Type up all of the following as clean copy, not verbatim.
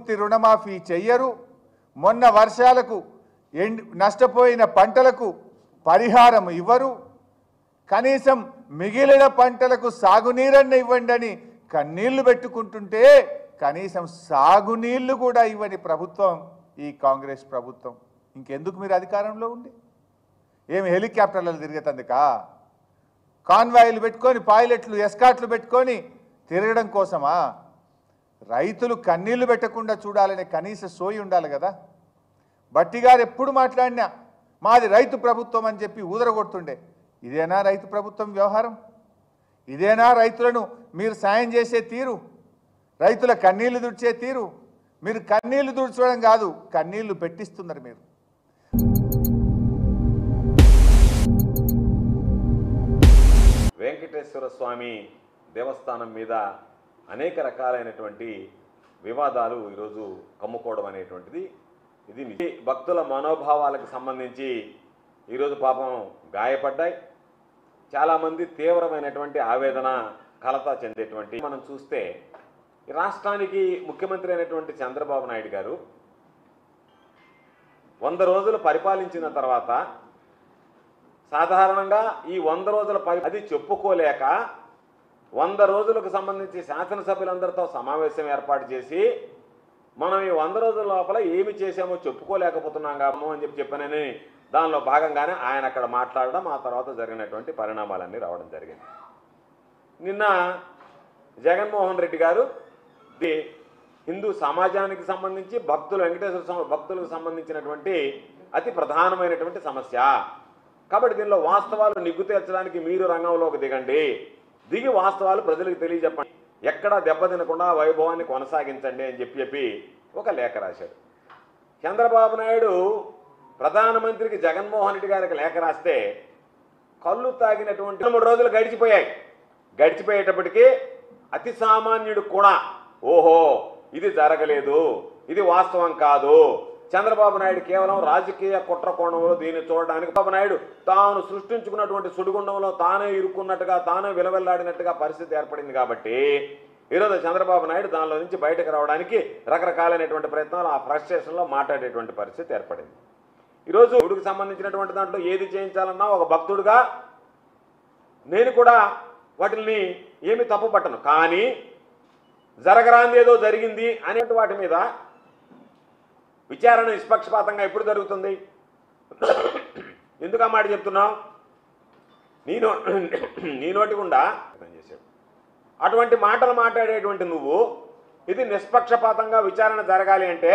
పూర్తి రుణమాఫీ చెయ్యరు, మొన్న వర్షాలకు నష్టపోయిన పంటలకు పరిహారం ఇవ్వరు, కనీసం మిగిలిన పంటలకు సాగునీరన్న ఇవ్వండి అని కన్నీళ్లు పెట్టుకుంటుంటే కనీసం సాగునీళ్లు కూడా ఇవ్వని ప్రభుత్వం ఈ కాంగ్రెస్ ప్రభుత్వం. ఇంకెందుకు మీరు అధికారంలో ఉండి? ఏమి హెలికాప్టర్లు తిరిగేతందుకా? కాన్వాయిలు పెట్టుకొని, పైలట్లు, ఎస్కాట్లు పెట్టుకొని తిరగడం కోసమా? రైతులు కన్నీళ్లు పెట్టకుండా చూడాలనే కనీస సోయి ఉండాలి కదా. బట్టి గారు ఎప్పుడు మాట్లాడినా మాది రైతు ప్రభుత్వం అని చెప్పి ఊదరగొడుతుండే. ఇదేనా రైతు ప్రభుత్వం వ్యవహారం? ఇదేనా రైతులను మీరు సాయం చేసే తీరు? రైతుల కన్నీళ్లు తుడిచే తీరు? మీరు కన్నీళ్లు తుడిచడం కాదు, కన్నీళ్లు పెట్టిస్తున్నారు మీరు. వెంకటేశ్వర స్వామి దేవస్థానం మీద అనేక రకాలైనటువంటి వివాదాలు ఈరోజు కమ్ముకోవడం అనేటువంటిది ఇది భక్తుల మనోభావాలకు సంబంధించి ఈరోజు పాపం గాయపడ్డాయి. చాలామంది తీవ్రమైనటువంటి ఆవేదన, కలత చెందేటువంటి మనం చూస్తే ఈ రాష్ట్రానికి ముఖ్యమంత్రి అయినటువంటి చంద్రబాబు నాయుడు గారు 100 రోజులు పరిపాలించిన తర్వాత సాధారణంగా ఈ 100 రోజుల అది చెప్పుకోలేక 100 రోజులకు సంబంధించి శాసనసభ్యులందరితో సమావేశం ఏర్పాటు చేసి మనం ఈ 100 రోజుల లోపల ఏమి చేసామో చెప్పుకోలేకపోతున్నాం కామో అని చెప్పానని దానిలో భాగంగానే ఆయన అక్కడ మాట్లాడడం, ఆ తర్వాత జరిగినటువంటి పరిణామాలన్నీ రావడం జరిగింది. నిన్న జగన్మోహన్ రెడ్డి గారు హిందూ సమాజానికి సంబంధించి వెంకటేశ్వర స్వామి భక్తులకు సంబంధించినటువంటి అతి ప్రధానమైనటువంటి సమస్య కాబట్టి దీనిలో వాస్తవాలు నిగ్గు తేల్చడానికి మీరు రంగంలోకి దిగి వాస్తవాలు ప్రజలకు తెలియజెప్పండి, ఎక్కడా దెబ్బతినకుండా వైభవాన్ని కొనసాగించండి అని చెప్పి ఒక లేఖ రాశాడు. చంద్రబాబు నాయుడు ప్రధానమంత్రికి జగన్మోహన్ రెడ్డి గారికి లేఖ రాస్తే కళ్ళు తాగినటువంటి 3 రోజులు గడిచిపోయేటప్పటికీ అతి సామాన్యుడు కూడా ఓహో ఇది జరగలేదు, ఇది వాస్తవం కాదు, చంద్రబాబు నాయుడు కేవలం రాజకీయ కుట్ర కోణంలో దీన్ని చూడడానికి చంద్రబాబు నాయుడు తాను సృష్టించుకున్నటువంటి సుడిగుండంలో తానే ఇరుక్కున్నట్టుగా, తానే విలవెల్లాడినట్టుగా పరిస్థితి ఏర్పడింది. కాబట్టి ఈరోజు చంద్రబాబు నాయుడు దానిలో నుంచి బయటకు రావడానికి రకరకాలైనటువంటి ప్రయత్నాలు, ఆ ఫ్రస్ట్రేషన్లో మాట్లాడేటువంటి పరిస్థితి ఏర్పడింది. ఈరోజు దేవుడికి సంబంధించినటువంటి దాంట్లో ఏది చేయించాలన్నా ఒక భక్తుడుగా నేను కూడా వాటిని ఏమి తప్పు పట్టను, కానీ జరగరాంది ఏదో జరిగింది అనే వాటి మీద విచారణ నిష్పక్షపాతంగా ఎప్పుడు జరుగుతుంది? ఎందుకు ఆ మాట చెప్తున్నావు? నీ నోటి గుండా చేశాడు అటువంటి మాటలు మాట్లాడేటువంటి నువ్వు ఇది నిష్పక్షపాతంగా విచారణ జరగాలి అంటే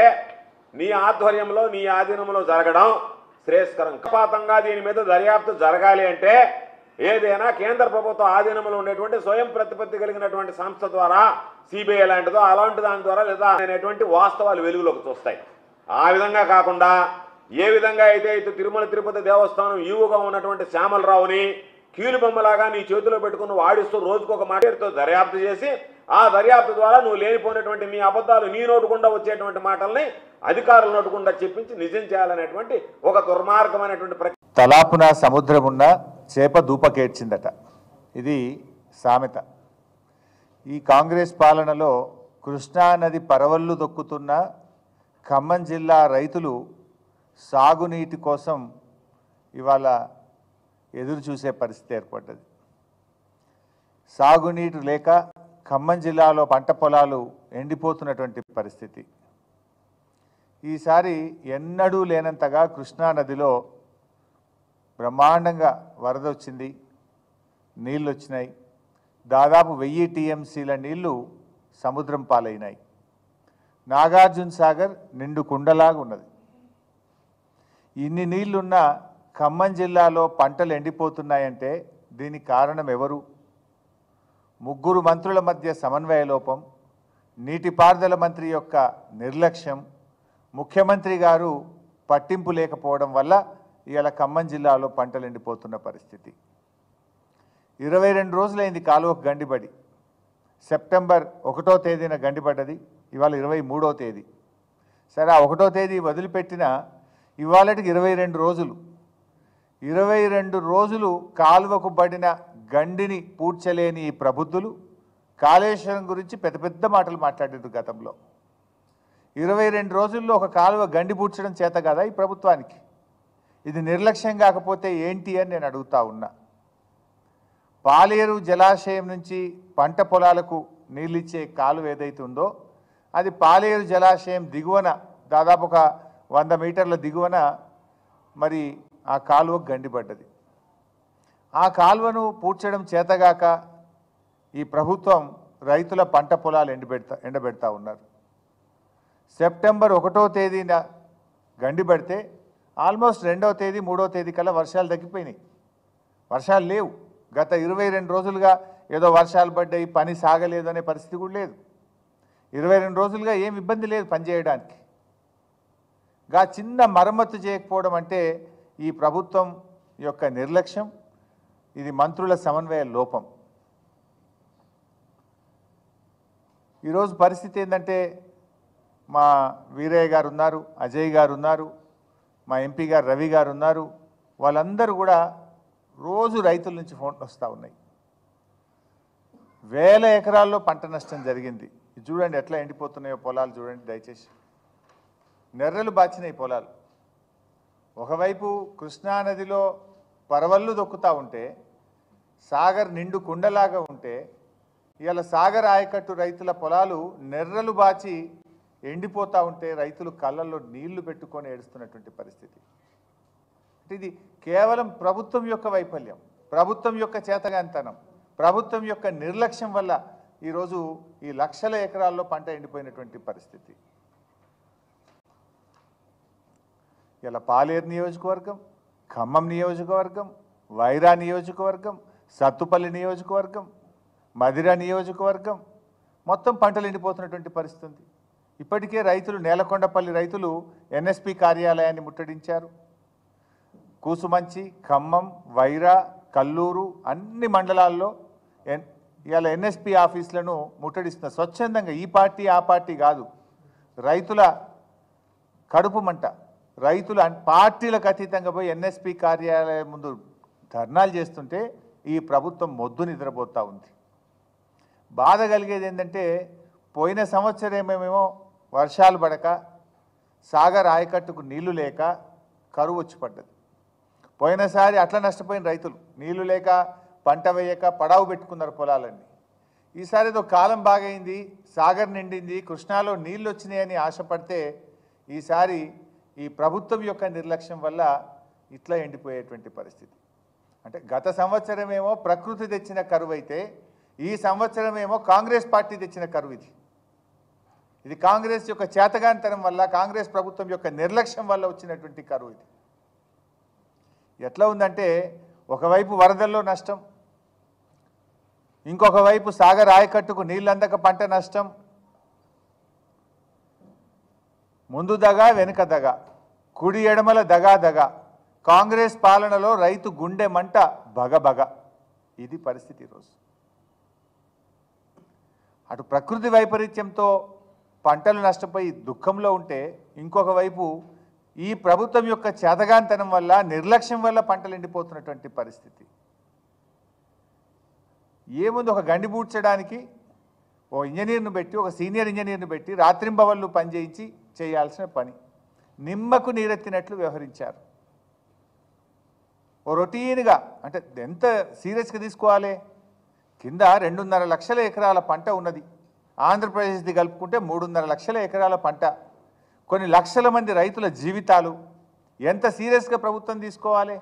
నీ ఆధ్వర్యంలో, నీ ఆధీనంలో జరగడం శ్రేయస్కరం. పక్షపాతంగా దీని మీద దర్యాప్తు జరగాలి అంటే ఏదైనా కేంద్ర ప్రభుత్వ ఆధీనంలో ఉండేటువంటి స్వయం ప్రతిపత్తి కలిగినటువంటి సంస్థ ద్వారా, సిబిఐ లాంటిదో అలాంటి దాని ద్వారా లేదా అనేటువంటి వాస్తవాలు వెలుగులోకి చూస్తాయి. ఆ విధంగా కాకుండా ఏ విధంగా అయితే తిరుమల తిరుపతి దేవస్థానం ఈవుగా ఉన్నటువంటి శ్యామలరావుని కీలుబొమ్మలాగా నీ చేతిలో పెట్టుకుని వాడిస్తూ రోజుకొక మాటతో దర్యాప్తు చేసి ఆ దర్యాప్తు ద్వారా నువ్వు లేనిపోయినటువంటి నీ అబద్ధాలు నీ నోటుకుండా వచ్చేటువంటి మాటల్ని అధికారుల నోటుకుండా చెప్పించి నిజం చేయాలనేటువంటి ఒక దుర్మార్గమైనటువంటి తలాపున సముద్రమున్న చేప దూపకేడ్చిందట. ఇది సామెత. ఈ కాంగ్రెస్ పాలనలో కృష్ణానది పరవళ్ళు దొక్కుతున్న ఖమ్మం జిల్లా రైతులు సాగునీటి కోసం ఇవాళ ఎదురు చూసే పరిస్థితి ఏర్పడ్డది. సాగునీరు లేక ఖమ్మం జిల్లాలో పంట పొలాలు ఎండిపోతున్నటువంటి పరిస్థితి. ఈసారి ఎన్నడూ లేనంతగా కృష్ణానదిలో బ్రహ్మాండంగా వరద వచ్చింది, నీళ్ళు వచ్చినాయి. దాదాపు 1000 టీఎంసీల నీళ్లు సముద్రం పాలైనాయి. నాగార్జున సాగర్ నిండు కుండలాగా ఉన్నది. ఇన్ని నీళ్లున్న ఖమ్మం జిల్లాలో పంటలు ఎండిపోతున్నాయంటే దీనికి కారణం ఎవరు? 3 మంత్రుల మధ్య సమన్వయ లోపం, నీటిపారుదల మంత్రి యొక్క నిర్లక్ష్యం, ముఖ్యమంత్రి గారు పట్టింపు లేకపోవడం వల్ల ఇవాళ ఖమ్మం జిల్లాలో పంటలు ఎండిపోతున్న పరిస్థితి. 22 రోజులైంది కాలువకు గండిపడి. సెప్టెంబర్ 1వ తేదీన గండిపడ్డది, ఇవాళ 23వ తేదీ. సరే, ఆ 1వ తేదీ వదిలిపెట్టిన ఇవాళకి 22 రోజులు. 22 రోజులు కాలువకు పడిన గండిని పూడ్చలేని ఈ ప్రబుద్ధులు కాళేశ్వరం గురించి పెద్ద పెద్ద మాటలు మాట్లాడారు గతంలో. 22 రోజుల్లో ఒక కాలువ గండి పూడ్చడం చేత కదా ఈ ప్రభుత్వానికి? ఇది నిర్లక్ష్యం కాకపోతే ఏంటి అని నేను అడుగుతా ఉన్నా. పాలేరు జలాశయం నుంచి పంట పొలాలకు నీళ్ళిచ్చే కాలువ ఏదైతే ఉందో అది పాలేరు జలాశయం దిగువన దాదాపు ఒక 100 మీటర్ల దిగువన మరి ఆ కాలువ గండిపడ్డది. ఆ కాలువను పూడ్చడం చేతగాక ఈ ప్రభుత్వం రైతుల పంట పొలాలు ఎండబెడతా ఉన్నారు. సెప్టెంబర్ 1వ తేదీన గండిపడితే ఆల్మోస్ట్ 2వ తేదీ 3వ తేదీ కల్లా వర్షాలు తగ్గిపోయినాయి. వర్షాలు లేవు. గత 22 రోజులుగా ఏదో వర్షాలు పడ్డాయి, పని సాగలేదు అనే పరిస్థితి కూడా లేదు. 22 రోజులుగా ఏం ఇబ్బంది లేదు పనిచేయడానికి. చిన్న మరమ్మతు చేయకపోవడం అంటే ఈ ప్రభుత్వం యొక్క నిర్లక్ష్యం, ఇది మంత్రుల సమన్వయ లోపం. ఈరోజు పరిస్థితి ఏంటంటే మా వీరయ్య గారు ఉన్నారు, అజయ్ గారు ఉన్నారు, మా ఎంపీ గారు రవి గారు ఉన్నారు. వాళ్ళందరూ కూడా రోజు రైతుల నుంచి ఫోన్లు వస్తూ ఉన్నాయి. వేల ఎకరాల్లో పంట నష్టం జరిగింది. చూడండి ఎట్లా ఎండిపోతున్నాయో పొలాలు చూడండి దయచేసి. నెర్రలు బాచినాయి పొలాలు. ఒకవైపు కృష్ణానదిలో పరవళ్ళు దొక్కుతూ ఉంటే, సాగర్ నిండు కుండలాగా ఉంటే, ఇవాళ సాగర్ ఆయకట్టు రైతుల పొలాలు నెర్రలు బాచి ఎండిపోతూ ఉంటే రైతులు కళ్ళల్లో నీళ్లు పెట్టుకొని ఏడుస్తున్నటువంటి పరిస్థితి. ఇది కేవలం ప్రభుత్వం యొక్క వైఫల్యం, ప్రభుత్వం యొక్క చేతగానితనం, ప్రభుత్వం యొక్క నిర్లక్ష్యం వల్ల ఈరోజు ఈ లక్షల ఎకరాల్లో పంట ఎండిపోయినటువంటి పరిస్థితి. ఇలా పాలేరు నియోజకవర్గం, ఖమ్మం నియోజకవర్గం, వైరా నియోజకవర్గం, సత్తుపల్లి నియోజకవర్గం, మదిర నియోజకవర్గం మొత్తం పంటలు ఎండిపోతున్నటువంటి పరిస్థితి ఉంది. ఇప్పటికే రైతులు, నేలకొండపల్లి రైతులు ఎన్ఎస్పి కార్యాలయాన్ని ముట్టడించారు. కూసుమంచి, ఖమ్మం, వైరా, కల్లూరు అన్ని మండలాల్లో ఇవాళ ఎన్ఎస్పి ఆఫీసులను ముట్టడిస్తున్నారు స్వచ్ఛందంగా. ఈ పార్టీ ఆ పార్టీ కాదు, రైతుల కడుపు మంట. రైతులు పార్టీలకు అతీతంగా పోయి ఎన్ఎస్పి కార్యాలయం ముందు ధర్నాలు చేస్తుంటే ఈ ప్రభుత్వం మొద్దు నిద్రపోతూ ఉంది. బాధ కలిగేది ఏంటంటే పోయిన సంవత్సరమేమో వర్షాలు పడక, సాగర్ ఆయకట్టుకు నీళ్లు లేక కరువు వచ్చి పడ్డది. పోయినసారి అట్లా నష్టపోయిన రైతులు నీళ్లు లేక, పంట వేయక పడావు పెట్టుకున్నారు పొలాలన్నీ. ఈసారి ఏదో కాలం బాగైంది, సాగర్ నిండింది, కృష్ణాలో నీళ్ళు వచ్చినాయని ఆశపడితే ఈసారి ఈ ప్రభుత్వం యొక్క నిర్లక్ష్యం వల్ల ఇట్లా ఎండిపోయేటువంటి పరిస్థితి. అంటే గత సంవత్సరమేమో ప్రకృతి తెచ్చిన కరువు అయితే ఈ సంవత్సరమేమో కాంగ్రెస్ పార్టీ తెచ్చిన కరువు ఇది. ఇది కాంగ్రెస్ యొక్క చేతగానితనం వల్ల, కాంగ్రెస్ ప్రభుత్వం యొక్క నిర్లక్ష్యం వల్ల వచ్చినటువంటి కరువు ఇది. ఎట్లా ఉందంటే ఒకవైపు వరదల్లో నష్టం, ఇంకొక వైపు సాగర్ ఆయకట్టుకు నీళ్ళందక పంట నష్టం. ముందు దగా వెనుక దగా, కుడి ఎడమల దగా దగా, కాంగ్రెస్ పాలనలో రైతు గుండె మంట బగబగ. ఇది పరిస్థితి ఈరోజు. అటు ప్రకృతి వైపరీత్యంతో పంటలు నష్టపోయి దుఃఖంలో ఉంటే, ఇంకొక వైపు ఈ ప్రభుత్వం యొక్క చేతగానితనం వల్ల, నిర్లక్ష్యం వల్ల పంటలు ఎండిపోతున్నటువంటి పరిస్థితి. ఏముంది, ఒక గండి పూడ్చడానికి ఓ ఇంజనీర్ను పెట్టి, ఒక సీనియర్ ఇంజనీర్ను పెట్టి రాత్రింబవళ్ళు పనిచేయించి చేయాల్సిన పని నిమ్మకు నీరెత్తినట్లు వ్యవహరించారు. ఓ రొటీన్గా, అంటే ఎంత సీరియస్గా తీసుకోవాలి. కింద 2.5 లక్షల ఎకరాల పంట ఉన్నది. ఆంధ్రప్రదేశ్ది కలుపుకుంటే 3.5 లక్షల ఎకరాల పంట, కొన్ని లక్షల మంది రైతుల జీవితాలు. ఎంత సీరియస్గా ప్రభుత్వం తీసుకోవాలి?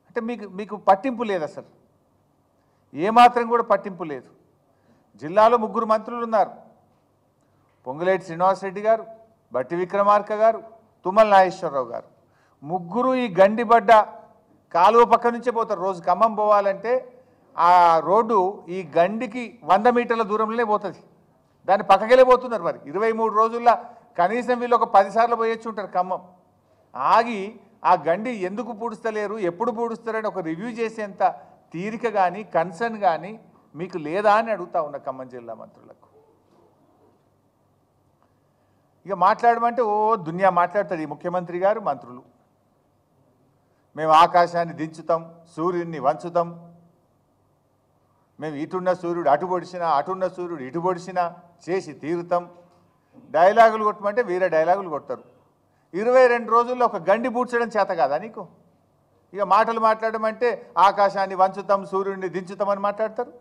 అంటే మీకు పట్టింపు లేదు, అసలు ఏమాత్రం కూడా పట్టింపు లేదు. జిల్లాలో 3 మంత్రులు ఉన్నారు, పొంగులేటి శ్రీనివాసరెడ్డి గారు, బట్టి విక్రమార్క గారు, తుమ్మల నాగేశ్వరరావు గారు. 3 ఈ గండిబడ్డ కాలువ పక్క నుంచే పోతారు. రోజు ఖమ్మం పోవాలంటే ఆ రోడ్డు ఈ గండికి 100 మీటర్ల దూరంలోనే పోతుంది. దాన్ని పక్కకెళ్ళే పోతున్నారు. మరి 23 రోజుల్లో కనీసం వీళ్ళు ఒక 10 సార్లు పోయొచ్చు ఉంటారు ఖమ్మం. ఆగి ఆ గండి ఎందుకు పూడుస్తలేరు, ఎప్పుడు పూడుస్తారని ఒక రివ్యూ చేసేంత తీరిక కానీ, కన్సర్న్ కానీ మీకు లేదా అని అడుగుతా ఉన్న ఖమ్మం జిల్లా మంత్రులకు. ఇక మాట్లాడమంటే ఓ దునియా మాట్లాడతారు ఈ ముఖ్యమంత్రి గారు, మంత్రులు. మేము ఆకాశాన్ని దించుతాం, సూర్యుడిని వంచుతాం, మేము ఇటున్న సూర్యుడు అటు పొడిచినా, అటున్న సూర్యుడు ఇటు పొడిచినా చేసి తీరుతాం. డైలాగులు కొట్టమంటే వీరే డైలాగులు కొడతారు. 22 రోజుల్లో ఒక గండి పూడ్చడం చేత కాదా నీకు? ఇక మాటలు మాట్లాడడం అంటే ఆకాశాన్ని వంచుతాం, సూర్యుడిని దించుతామని మాట్లాడతారు.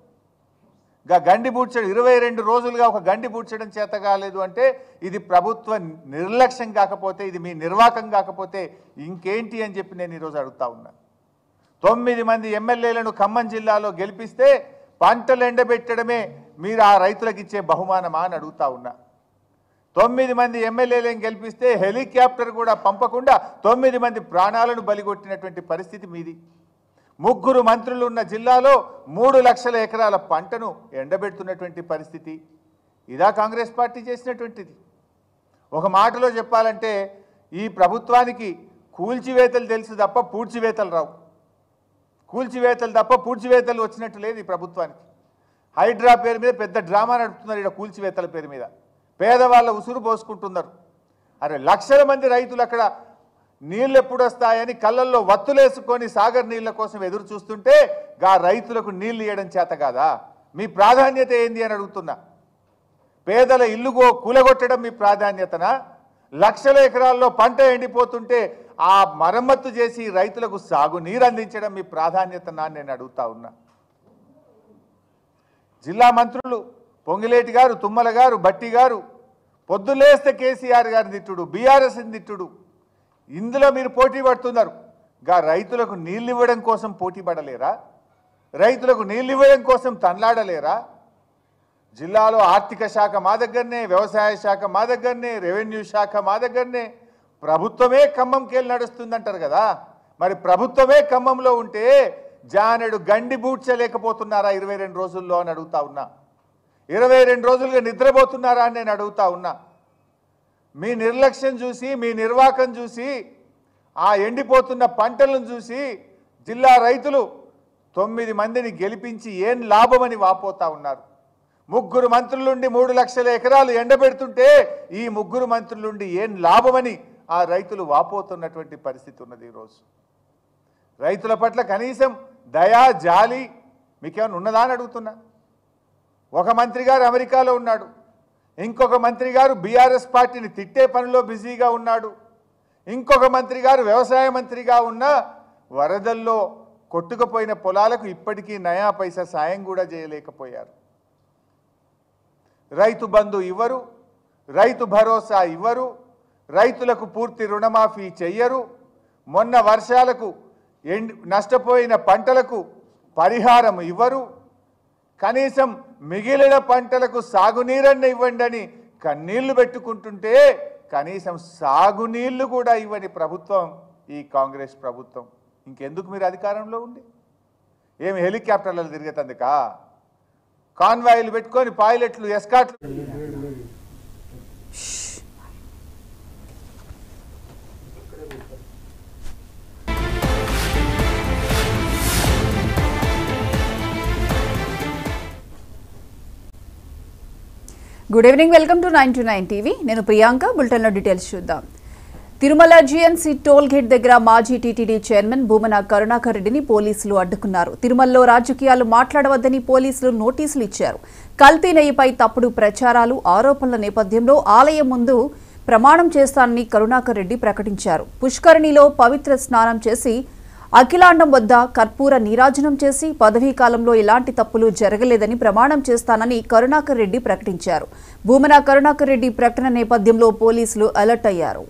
ఇక గండి పూడ్చడం 22 రోజులుగా ఒక గండి పూడ్చడం చేత కాలేదు అంటే ఇది ప్రభుత్వ నిర్లక్ష్యం కాకపోతే, ఇది మీ నిర్వాకం కాకపోతే ఇంకేంటి అని చెప్పి నేను ఈరోజు అడుగుతా ఉన్నా. 9 మంది ఎమ్మెల్యేలను ఖమ్మం జిల్లాలో గెలిపిస్తే పంటలు ఎండబెట్టడమే మీరు ఆ రైతులకు ఇచ్చే బహుమానమా అని అడుగుతా ఉన్నా. 9 మంది ఎమ్మెల్యేలను గెలిపిస్తే హెలికాప్టర్ కూడా పంపకుండా 9 మంది ప్రాణాలను బలిగొట్టినటువంటి పరిస్థితి మీది. 3 మంత్రులు ఉన్న జిల్లాలో 3 లక్షల ఎకరాల పంటను ఎండబెడుతున్నటువంటి పరిస్థితి. ఇదా కాంగ్రెస్ పార్టీ చేసినటువంటిది? ఒక మాటలో చెప్పాలంటే ఈ ప్రభుత్వానికి కూల్చివేతలు తెలుసు తప్ప పూడ్చివేతలు రావు. కూల్చివేతలు తప్ప పూడ్చివేతలు వచ్చినట్టు లేదు ఈ ప్రభుత్వానికి. హైడ్రా పేరు మీద పెద్ద డ్రామా నడుపుతున్నారు ఇక్కడ కూల్చివేతల పేరు మీద. పేదవాళ్ళ ఉసురు పోసుకుంటున్నారు. అరే లక్షల మంది రైతులు అక్కడ నీళ్ళు ఎప్పుడు వస్తాయని కళ్ళల్లో వత్తులేసుకొని సాగర్ నీళ్ళ కోసం ఎదురు చూస్తుంటే గా రైతులకు నీళ్లు ఇవ్వడం చేత కాదా? మీ ప్రాధాన్యత ఏంది అని అడుగుతున్నా. పేదల ఇల్లు కూలగొట్టడం మీ ప్రాధాన్యతనా? లక్షల ఎకరాల్లో పంట ఎండిపోతుంటే ఆ మరమ్మత్తు చేసి రైతులకు సాగునీరు అందించడం మీ ప్రాధాన్యతనా నేను అడుగుతా ఉన్నా. జిల్లా మంత్రులు పొంగిలేటి గారు, తుమ్మల గారు, బట్టి గారు పొద్దులేస్తే కేసీఆర్ గారిని తిట్టుడు, బీఆర్ఎస్ని తిట్టుడు, ఇందులో మీరు పోటీ పడుతున్నారు. గా రైతులకు నీళ్ళు ఇవ్వడం కోసం పోటీ పడలేరా? రైతులకు నీళ్ళు ఇవ్వడం కోసం తన్లాడలేరా? జిల్లాలో ఆర్థిక శాఖ మా దగ్గరనే, వ్యవసాయ శాఖ మా దగ్గరనే, రెవెన్యూ శాఖ మా దగ్గరనే, ప్రభుత్వమే ఖమ్మంకెళ్ళి నడుస్తుందంటారు కదా. మరి ప్రభుత్వమే ఖమ్మంలో ఉంటే జానెడు గండి బూడ్చలేకపోతున్నారా 22 రోజుల్లో అని అడుగుతా ఉన్నా. 22 రోజులుగా నిద్రపోతున్నారా అని నేను అడుగుతా ఉన్నా. మీ నిర్లక్ష్యం చూసి, మీ నిర్వాకం చూసి, ఆ ఎండిపోతున్న పంటలను చూసి జిల్లా రైతులు 9 మందిని గెలిపించి ఏం లాభమని వాపోతా ఉన్నారు. 3 మంత్రులుండి 3 లక్షల ఎకరాలు ఎండబెడుతుంటే ఈ 3 మంత్రులుండి ఏం లాభమని ఆ రైతులు వాపోతున్నటువంటి పరిస్థితి ఉన్నది. ఈరోజు రైతుల పట్ల కనీసం దయా జాలి మీకేమైనా ఉన్నదా అని అడుగుతున్నా. ఒక మంత్రి గారు అమెరికాలో ఉన్నాడు, ఇంకొక మంత్రి గారు బీఆర్ఎస్ పార్టీని తిట్టే పనిలో బిజీగా ఉన్నాడు, ఇంకొక మంత్రి గారు వ్యవసాయ మంత్రిగా ఉన్న వరదల్లో కొట్టుకుపోయిన పొలాలకు ఇప్పటికీ నయా పైసా సాయం కూడా చేయలేకపోయారు. రైతు బంధు ఇవ్వరు, రైతు భరోసా ఇవ్వరు, రైతులకు పూర్తి రుణమాఫీ చెయ్యరు, మొన్న వర్షాలకు నష్టపోయిన పంటలకు పరిహారం ఇవ్వరు, కనీసం మిగిలిన పంటలకు సాగునీరన్న ఇవ్వండి అని కన్నీళ్లు పెట్టుకుంటుంటే కనీసం సాగునీళ్లు కూడా ఇవ్వని ప్రభుత్వం ఈ కాంగ్రెస్ ప్రభుత్వం. ఇంకెందుకు మీరు అధికారంలో ఉండి? ఏమి హెలికాప్టర్లలో తిరిగేతందుకా? కాన్వాయిలు పెట్టుకొని పైలట్లు, ఎస్కాట్లు. Good evening, welcome to 929 TV. నేను ప్రియాంక. బులెటిన్లో డీటెయిల్స్ చూద్దాం. తిరుమల జీఎన్సీ టోల్ గేట్ దగ్గర మాజీ టీటీడీ చైర్మన్ భూమన కరుణాకర్ రెడ్డిని పోలీసులు అడ్డుకున్నారు. తిరుమలలో రాజకీయాలు మాట్లాడవద్దని పోలీసులు నోటీసులు ఇచ్చారు. కల్తీ నెయ్యిపై తప్పుడు ప్రచారాలు, ఆరోపణల నేపథ్యంలో ఆలయం ముందు ప్రమాణం చేస్తానని కరుణాకర్ రెడ్డి ప్రకటించారు. పుష్కరిణిలో పవిత్ర స్నానం చేసి అఖిలాండం వద్ద కర్పూర నీరాజనం చేసి పదవీ కాలంలో ఎలాంటి తప్పులు జరగలేదని ప్రమాణం చేస్తానని కరుణాకర్ రెడ్డి ప్రకటించారు. భూమన కరుణాకర్ రెడ్డి ప్రకటన నేపథ్యంలో పోలీసులు అలర్ట్ అయ్యారు.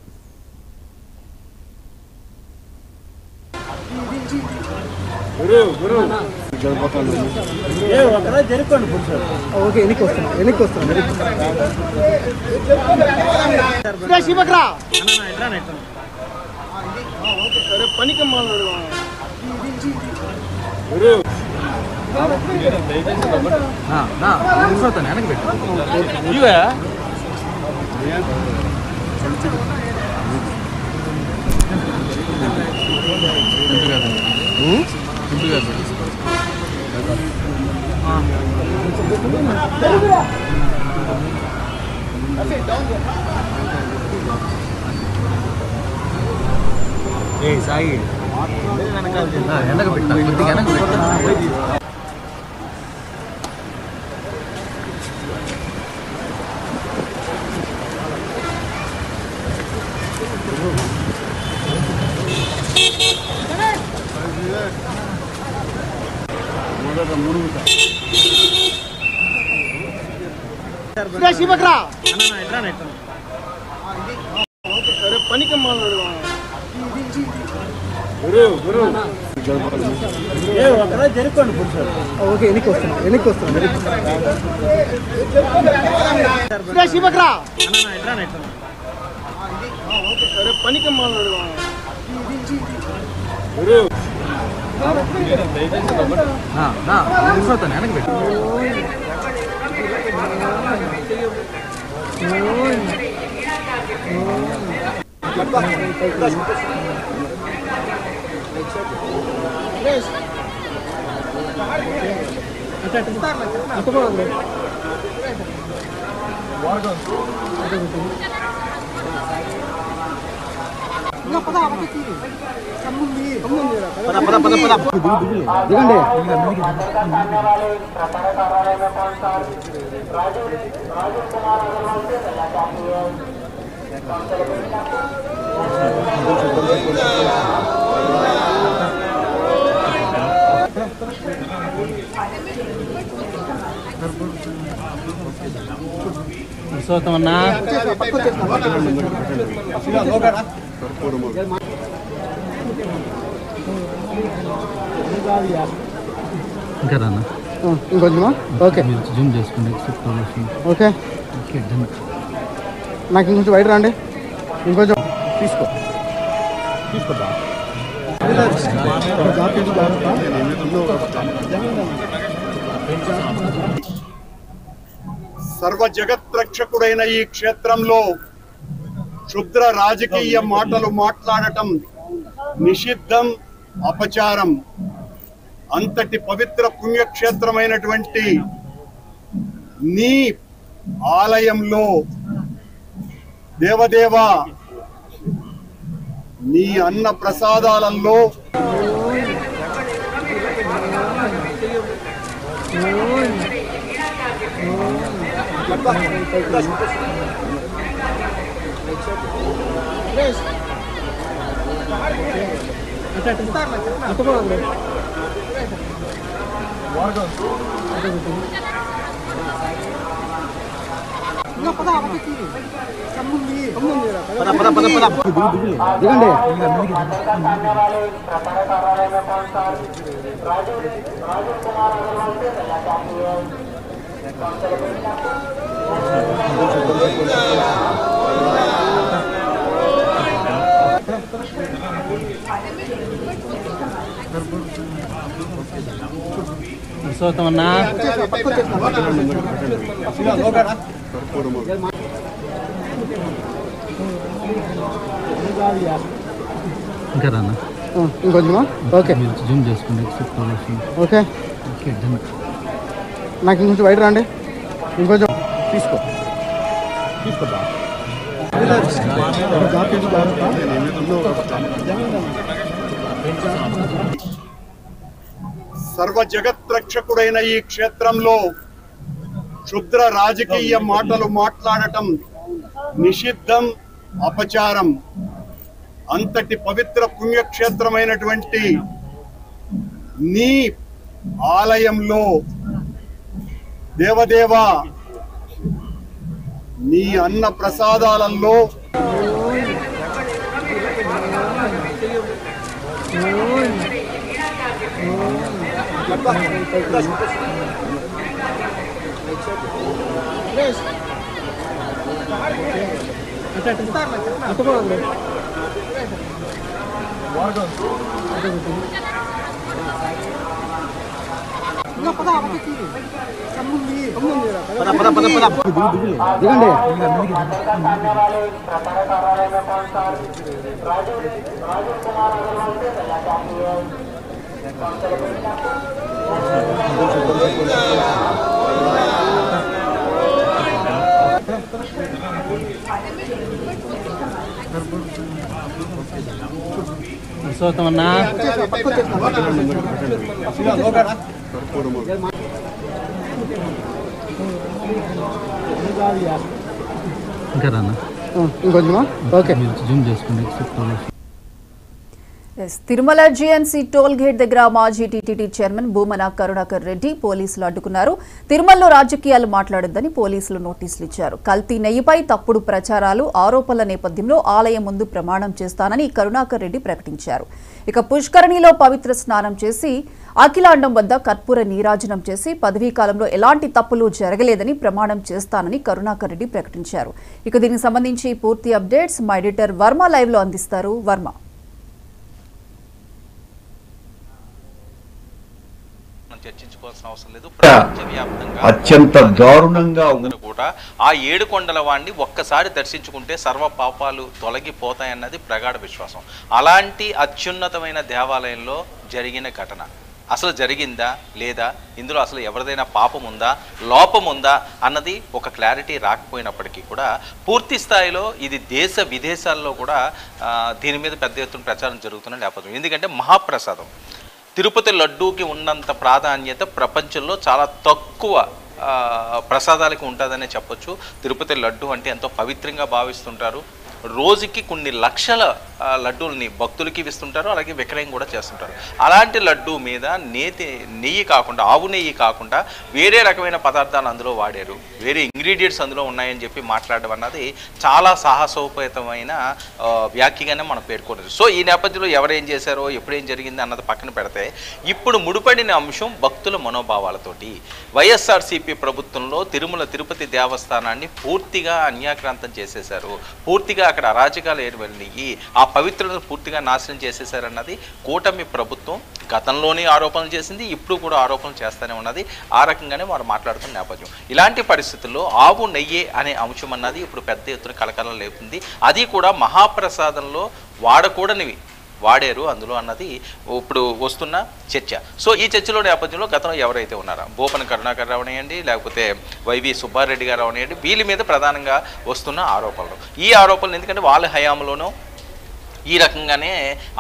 సాయి వెనక పెట్టా కొద్దిగా వెనక పెట్టా. ఇంకొంచెమా ఓకే జూమ్ చేసుకుని ఓకే నాకు ఇంకొంచెం బయట రండి ఇంకొంచెం తీసుకో సర్వ జగత్రక్షకుడైన ఈ క్షేత్రంలో క్షుద్ర రాజకీయ మాటలు మాట్లాడటం నిషిద్ధం, అపచారం. అంతటి పవిత్ర పుణ్యక్షేత్రమైనటువంటి నీ ఆలయంలో దేవదేవ నీ అన్న ప్రసాదాలలో ఇంకొంచెమా ఓకే జూమ్ చేసుకుని ఓకే నాకు ఇంకొంచెం బయట రండి ఇంకొంచెం తీసుకో సర్వ జగత్రక్షకుడైన ఈ క్షేత్రంలో క్షుద్ర రాజకీయ మాటలు మాట్లాడటం నిషిద్ధం, అపచారం. అంతటి పవిత్ర పుణ్యక్షేత్రమైనటువంటి నీ ఆలయంలో దేవదేవ నీ అన్న ప్రసాదాలలో ఇంకొంచెమా ఓకే జూమ్ చేసుకుని తిరుమల జిఎన్సీ టోల్ గేట్ దగ్గర మాజీ టీటీడీ చైర్మన్ భూమన కరుణాకర్ రెడ్డి పోలీసులు అడ్డుకున్నారు. తిరుమలలో రాజకీయాలు మాట్లాడొద్దని పోలీసులు నోటీసులు ఇచ్చారు. కల్తీ నెయ్యిపై తప్పుడు ప్రచారాలు, ఆరోపణల నేపథ్యంలో ఆలయం ముందు ప్రమాణం చేస్తానని కరుణాకర్ రెడ్డి ప్రకటించారు. ఇక పుష్కరిణిలో పవిత్ర స్నానం చేసి అఖిలాండం వద్ద కర్పూర నీరాజనం చేసి పదవీ కాలంలో ఎలాంటి తప్పులు జరగలేదని ప్రమాణం చేస్తానని కరుణాకర్ రెడ్డి ప్రకటించారు. ఇక దీనికి సంబంధించి పూర్తి అప్డేట్స్ మా ఎడిటర్ వర్మ లైవ్ లో అందిస్తారు. వర్మ. చర్చించుకోవాల్సిన అవసరం లేదు. ప్రపంచవ్యాప్తంగా అత్యంత దారుణంగా కూడా ఆ 7 కొండల వాడిని ఒక్కసారి దర్శించుకుంటే సర్వ పాపాలు తొలగిపోతాయన్నది ప్రగాఢ విశ్వాసం. అలాంటి అత్యున్నతమైన దేవాలయంలో జరిగిన ఘటన అసలు జరిగిందా లేదా, ఇందులో అసలు ఎవరిదైనా పాపం ఉందా, లోపం ఉందా అన్నది ఒక క్లారిటీ రాకపోయినప్పటికీ కూడా పూర్తి స్థాయిలో ఇది దేశ విదేశాల్లో కూడా దీని మీద పెద్ద ఎత్తున ప్రచారం జరుగుతున్న నేపథ్యం. ఎందుకంటే మహాప్రసాదం తిరుపతి లడ్డూకి ఉన్నంత ప్రాధాన్యత ప్రపంచంలో చాలా తక్కువ ప్రసాదాలకి ఉంటుందనే చెప్పొచ్చు. తిరుపతి లడ్డు అంటే ఎంతో పవిత్రంగా భావిస్తుంటారు. రోజుకి కొన్ని లక్షల లడ్డూల్ని భక్తులకి ఇస్తుంటారు, అలాగే విక్రయం కూడా చేస్తుంటారు. అలాంటి లడ్డూ మీద నెయ్యి కాకుండా, ఆవు నెయ్యి కాకుండా వేరే రకమైన పదార్థాలు అందులో వాడారు, వేరే ఇంగ్రీడియంట్స్ అందులో ఉన్నాయని చెప్పి మాట్లాడడం అన్నది చాలా సాహసోపేతమైన వ్యాఖ్యగానే మనం పేర్కొనదు. సో ఈ నేపథ్యంలో ఎవరేం చేశారో, ఎప్పుడేం జరిగింది అన్నది పక్కన పెడితే ఇప్పుడు ముడిపడిన అంశం భక్తుల మనోభావాలతోటి. వైఎస్ఆర్సీపీ ప్రభుత్వంలో తిరుపతి దేవస్థానాన్ని పూర్తిగా అన్యాక్రాంతం చేసేశారు. పూర్తిగా అక్కడ అరాచకాలు ఏర్పడినాయి. ఆ పవిత్రతను పూర్తిగా నాశనం చేసేశారన్నది కూటమి ప్రభుత్వం గతంలోనే ఆరోపణలు చేసింది, ఇప్పుడు కూడా ఆరోపణలు చేస్తూనే ఉన్నది. ఆ రకంగానే వారు మాట్లాడుతున్న నేపథ్యం. ఇలాంటి పరిస్థితుల్లో ఆవు నెయ్యి అనే అంశం అన్నది ఇప్పుడు పెద్ద ఎత్తున కలకలం లేపుతుంది. అది కూడా మహాప్రసాదంలో వాడకూడనివి వాడారు అందులో అన్నది ఇప్పుడు వస్తున్న చర్చ. సో ఈ చర్చలో నేపథ్యంలో గతంలో ఎవరైతే ఉన్నారో భూపన కరుణాకర్ రావు అనియండి, లేకపోతే వైవి సుబ్బారెడ్డి గారు అవనియండి, వీళ్ళ మీద ప్రధానంగా వస్తున్న ఆరోపణలు. ఈ ఆరోపణలు ఎందుకంటే వాళ్ళ హయాంలోనూ ఈ రకంగానే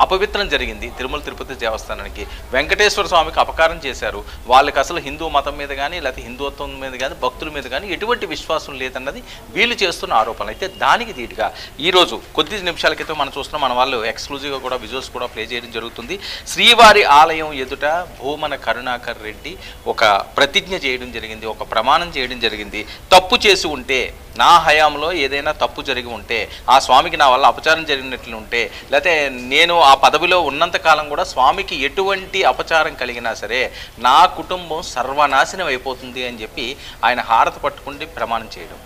అపవిత్రం జరిగింది తిరుమల తిరుపతి దేవస్థానానికి. వెంకటేశ్వర స్వామికి అపకారం చేశారు. వాళ్ళకి అసలు హిందూ మతం మీద కానీ, లేకపోతే హిందుత్వం మీద కానీ, భక్తుల మీద కానీ ఎటువంటి విశ్వాసం లేదన్నది వీళ్ళు చేస్తున్న ఆరోపణలు. అయితే దానికి ధీటుగా ఈరోజు కొద్ది నిమిషాల క్రితం మనం చూస్తున్నాం, మన వాళ్ళు ఎక్స్క్లూజివ్గా కూడా విజువల్స్ కూడా ప్లే చేయడం జరుగుతుంది. శ్రీవారి ఆలయం ఎదుట భూమన కరుణాకర్ రెడ్డి ఒక ప్రతిజ్ఞ చేయడం జరిగింది, ఒక ప్రమాణం చేయడం జరిగింది. తప్పు చేసి ఉంటే, నా హయాంలో ఏదైనా తప్పు జరిగి ఉంటే, ఆ స్వామికి నా వల్ల అపచారం జరిగినట్లు ఉంటే, లేకపోతే నేను ఆ పదవిలో ఉన్నంతకాలం కూడా స్వామికి ఎటువంటి అపచారం కలిగినా సరే నా కుటుంబం సర్వనాశనం అయిపోతుంది అని చెప్పి ఆయన హారతి పట్టుకుంటే ప్రమాణం చేయడం.